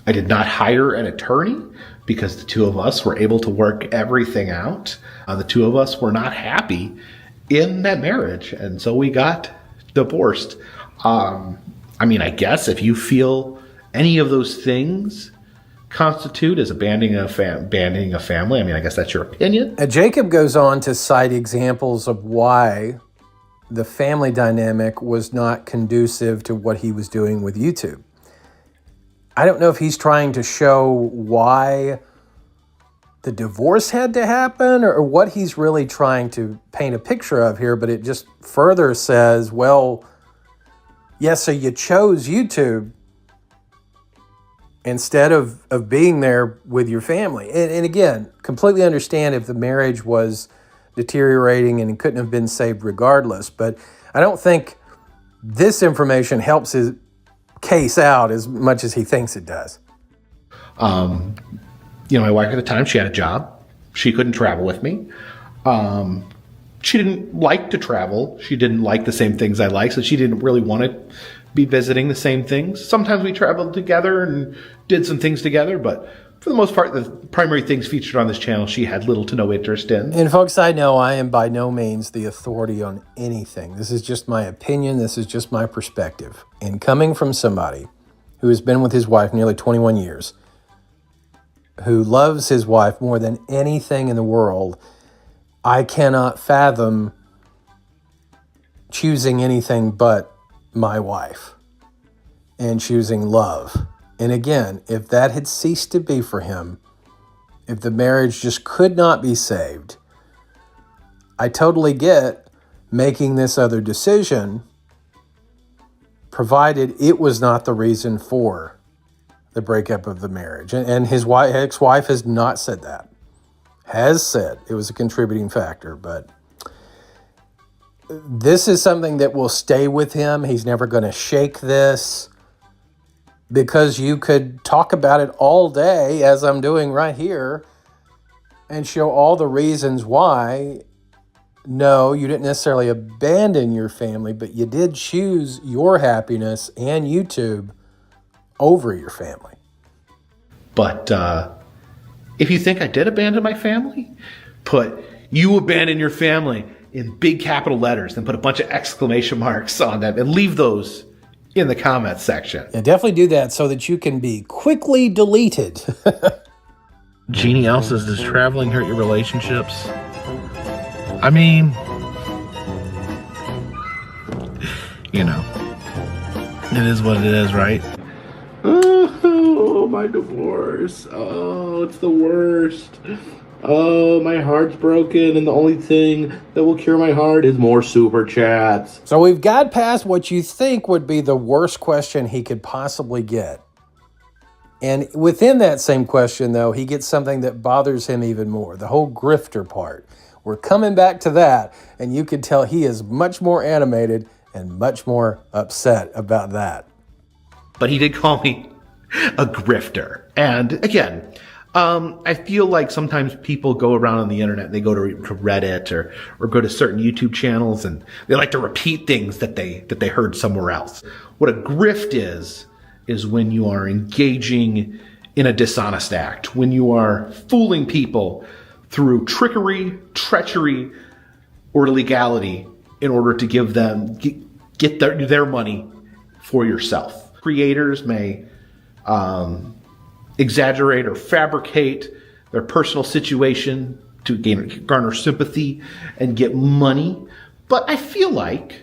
did not hire an attorney because the two of us were able to work everything out. The two of us were not happy in that marriage, and so we got divorced. I mean, I guess if you feel any of those things constitute as abandoning a family, I mean, I guess that's your opinion. Jacob goes on to cite examples of why the family dynamic was not conducive to what he was doing with YouTube. I don't know if he's trying to show why the divorce had to happen or what he's really trying to paint a picture of here, but it just further says, well, yes, so you chose YouTube instead of being there with your family. And again, completely understand if the marriage was deteriorating and it couldn't have been saved regardless, but I don't think this information helps his case out as much as he thinks it does. You know, my wife at the time, she had a job. She couldn't travel with me. She didn't like to travel. She didn't like the same things I like, so she didn't really want to be visiting the same things. Sometimes we traveled together and did some things together, but for the most part, the primary things featured on this channel, she had little to no interest in. And folks, I know I am by no means the authority on anything. This is just my opinion. This is just my perspective. And coming from somebody who has been with his wife nearly 21 years, who loves his wife more than anything in the world, I cannot fathom choosing anything but my wife and choosing love. And again, if that had ceased to be for him, if the marriage just could not be saved, I totally get making this other decision, provided it was not the reason for the breakup of the marriage. And his ex-wife has not said that. Has said it was a contributing factor, but this is something that will stay with him. He's never going to shake this, because you could talk about it all day, as I'm doing right here, and show all the reasons why. No, you didn't necessarily abandon your family, but you did choose your happiness and YouTube over your family. But if you think I did abandon my family, put "you abandon your family" in big capital letters, then put a bunch of exclamation marks on them and leave those in the comments section. Yeah, definitely do that so that you can be quickly deleted. Jeannie L says, does traveling hurt your relationships? I mean, you know, it is what it is, right? Oh, my divorce. Oh, it's the worst. Oh, my heart's broken, and the only thing that will cure my heart is more super chats. So we've got past what you think would be the worst question he could possibly get. And within that same question, though, he gets something that bothers him even more, the whole grifter part. We're coming back to that, and you can tell he is much more animated and much more upset about that. But he did call me a grifter. And again, I feel like sometimes people go around on the internet, they go to Reddit or go to certain YouTube channels, and they like to repeat things that they heard somewhere else. What a grift is when you are engaging in a dishonest act, when you are fooling people through trickery, treachery, or illegality in order to give them get their money for yourself. Creators may exaggerate or fabricate their personal situation to garner sympathy and get money. But I feel like,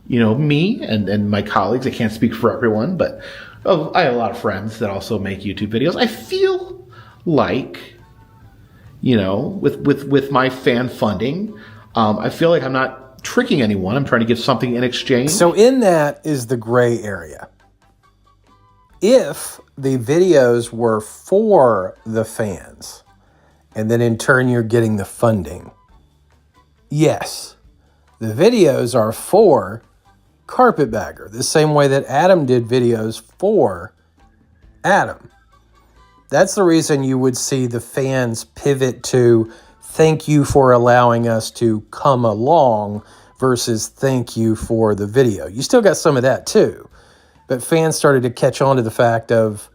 you know, me and my colleagues, I can't speak for everyone, but I have a lot of friends that also make YouTube videos. I feel like, you know, with my fan funding, I feel like I'm not tricking anyone. I'm trying to give something in exchange. So in that is the gray area. If the videos were for the fans, and then in turn you're getting the funding, yes, the videos are for Carpetbagger, the same way that Adam did videos for Adam. That's the reason you would see the fans pivot to thank you for allowing us to come along versus thank you for the video. You still got some of that too, but fans started to catch on to the fact of,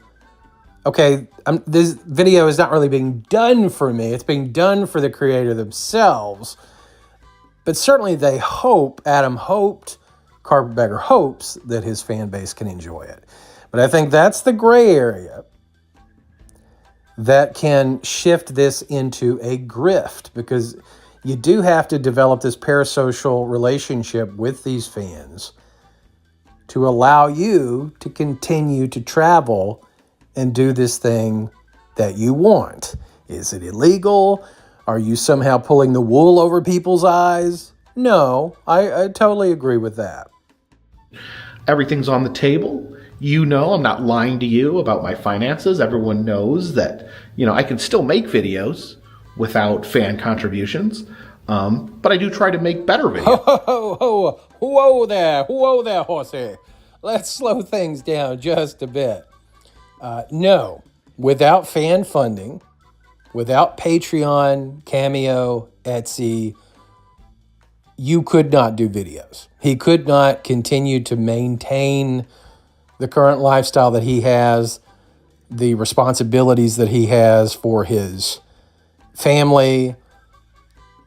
okay, this video is not really being done for me. It's being done for the creator themselves. But certainly they hope, Adam hoped, Carpetbagger hopes that his fan base can enjoy it. But I think that's the gray area that can shift this into a grift, because you do have to develop this parasocial relationship with these fans to allow you to continue to travel and do this thing that you want. Is it illegal? Are you somehow pulling the wool over people's eyes? No, I totally agree with that. Everything's on the table. You know, I'm not lying to you about my finances. Everyone knows that, you know, I can still make videos without fan contributions. But I do try to make better videos. Whoa there, horsey. Let's slow things down just a bit. No, without fan funding, without Patreon, Cameo, Etsy, you could not do videos. He could not continue to maintain the current lifestyle that he has, the responsibilities that he has for his family.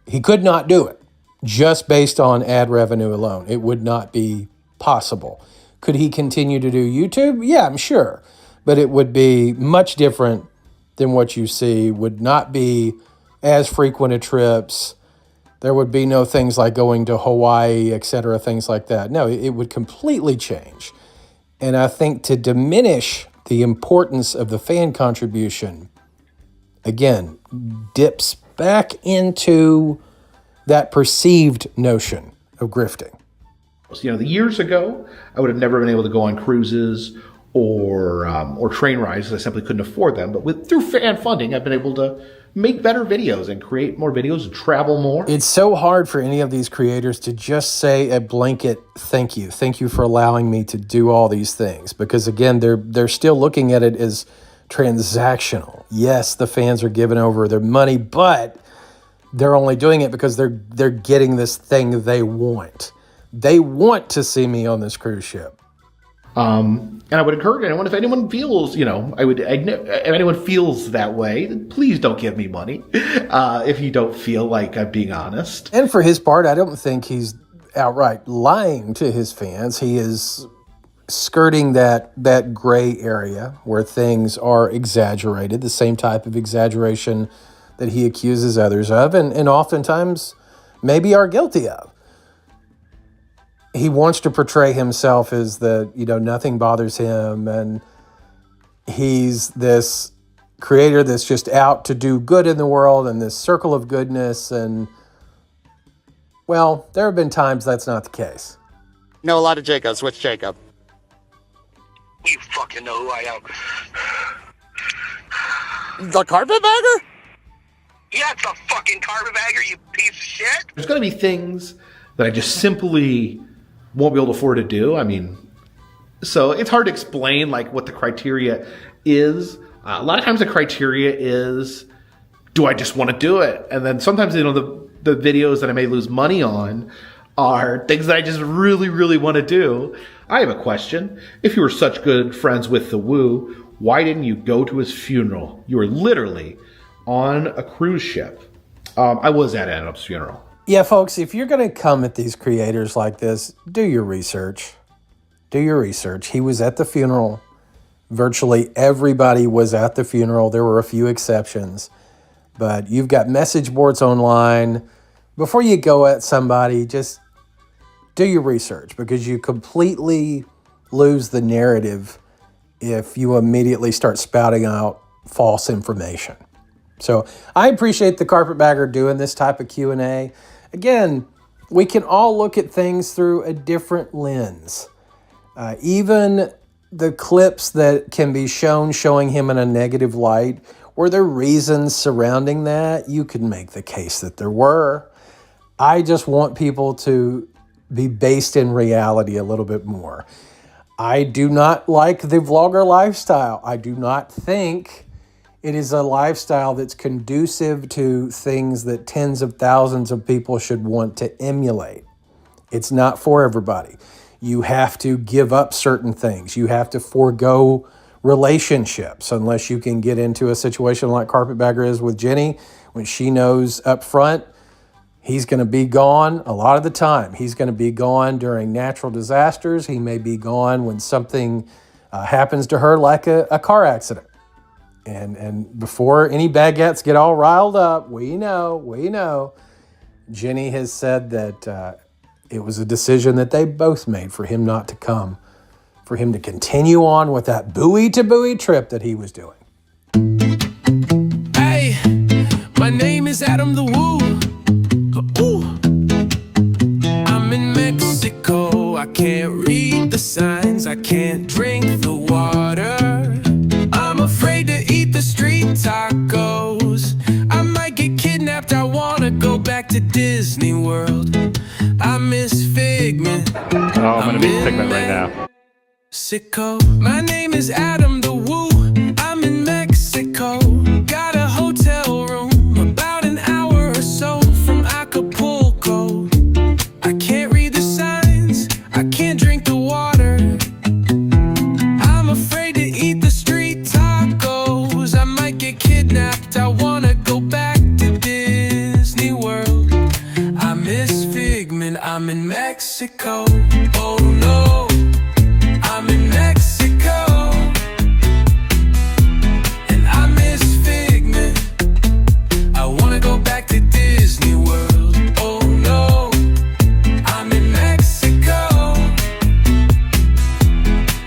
He could not do it just based on ad revenue alone. It would not be possible. Could he continue to do YouTube? Yeah, I'm sure. But it would be much different than what you see, would not be as frequent of trips. There would be no things like going to Hawaii, etc., things like that. No, it would completely change. And I think to diminish the importance of the fan contribution, again, dips back into that perceived notion of grifting. You know, the years ago, I would have never been able to go on cruises or train rides. I simply couldn't afford them. But through fan funding, I've been able to make better videos and create more videos and travel more. It's so hard for any of these creators to just say a blanket thank you. Thank you for allowing me to do all these things. Because again, they're still looking at it as transactional. Yes, the fans are giving over their money, but they're only doing it because they're getting this thing they want. They want to see me on this cruise ship. And I would encourage anyone, if anyone feels, if anyone feels that way, please don't give me money if you don't feel like I'm being honest. And for his part, I don't think he's outright lying to his fans. He is skirting that gray area where things are exaggerated, the same type of exaggeration that he accuses others of, and oftentimes maybe are guilty of. He wants to portray himself as nothing bothers him, and he's this creator that's just out to do good in the world and this circle of goodness. And, well, there have been times that's not the case. Know a lot of Jacobs. Which Jacob? You fucking know who I am. The Carpetbagger? Yeah, it's a fucking carpetbagger, you piece of shit. There's going to be things that I just simply won't be able to afford to do. I mean, so it's hard to explain like what the criteria is. A lot of times the criteria is, do I just want to do it? And then sometimes, the videos that I may lose money on are things that I just really, really want to do. I have a question. If you were such good friends with the Woo, why didn't you go to his funeral? You were literally on a cruise ship. I was at Adam's funeral. Yeah, folks, if you're going to come at these creators like this, do your research. Do your research. He was at the funeral. Virtually everybody was at the funeral. There were a few exceptions. But you've got message boards online. Before you go at somebody, just do your research, because you completely lose the narrative if you immediately start spouting out false information. So I appreciate the Carpetbagger doing this type of Q&A. Again, we can all look at things through a different lens. Even the clips that can be showing him in a negative light, were there reasons surrounding that? You could make the case that there were. I just want people to be based in reality a little bit more. I do not like the vlogger lifestyle. I do not think it is a lifestyle that's conducive to things that tens of thousands of people should want to emulate. It's not for everybody. You have to give up certain things. You have to forego relationships unless you can get into a situation like Carpetbagger is with Jenny, when she knows up front he's going to be gone a lot of the time. He's going to be gone during natural disasters. He may be gone when something happens to her, like a car accident. And before any baguettes get all riled up, we know, Jenny has said that it was a decision that they both made for him not to come, for him to continue on with that buoy-to-buoy trip that he was doing. Hey, my name is Adam the Woo. Ooh. I'm in Mexico. I can't read the signs. I can't drink the water. I'm afraid to eat the street tacos. I might get kidnapped. I wanna go back to Disney World. I miss Figment. Oh, I'm gonna be Figment right now. Sicko. My name is Adam the Woo. I'm in Mexico. Got a hotel room about an hour or so from Acapulco. I can't read the signs. I can't drink the water. I'm afraid to eat the street tacos. I might get kidnapped. I wanna go back to Disney World. I miss Figment. I'm in Mexico. Oh no, I'm in Mexico. And I miss Figment. I wanna go back to Disney World. Oh no, I'm in Mexico.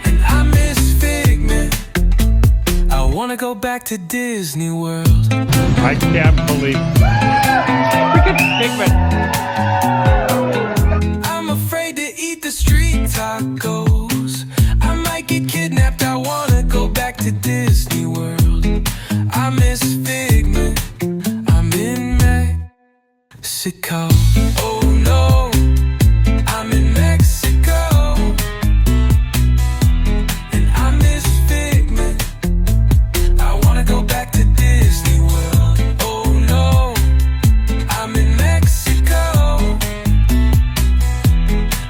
And I miss Figment. I wanna go back to Disney World. I can't believe. Freaking I'm afraid to eat the street tacos. I might get kidnapped. I wanna go back to Disney World. I miss Figment. I'm in Mexico. Oh no, I'm in Mexico. And I miss Figment. I wanna go back to Disney World. Oh no, I'm in Mexico.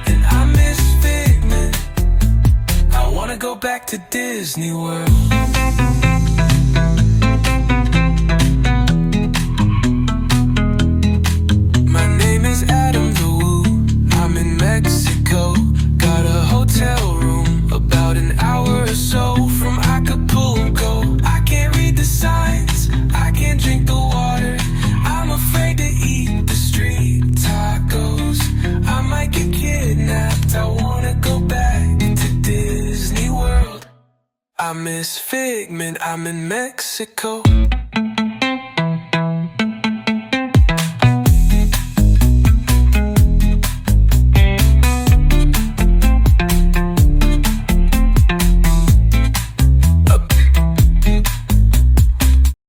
And I miss Figment. I wanna go back to Disney World. My name is Adam the Woo. I'm in Mexico. Got a hotel room about an hour or so from Acapulco. I can't read the signs, I can't drink the water. I'm afraid to eat the street tacos. I might get kidnapped. I wanna go back to Disney World. I miss Figment. I'm in Mexico.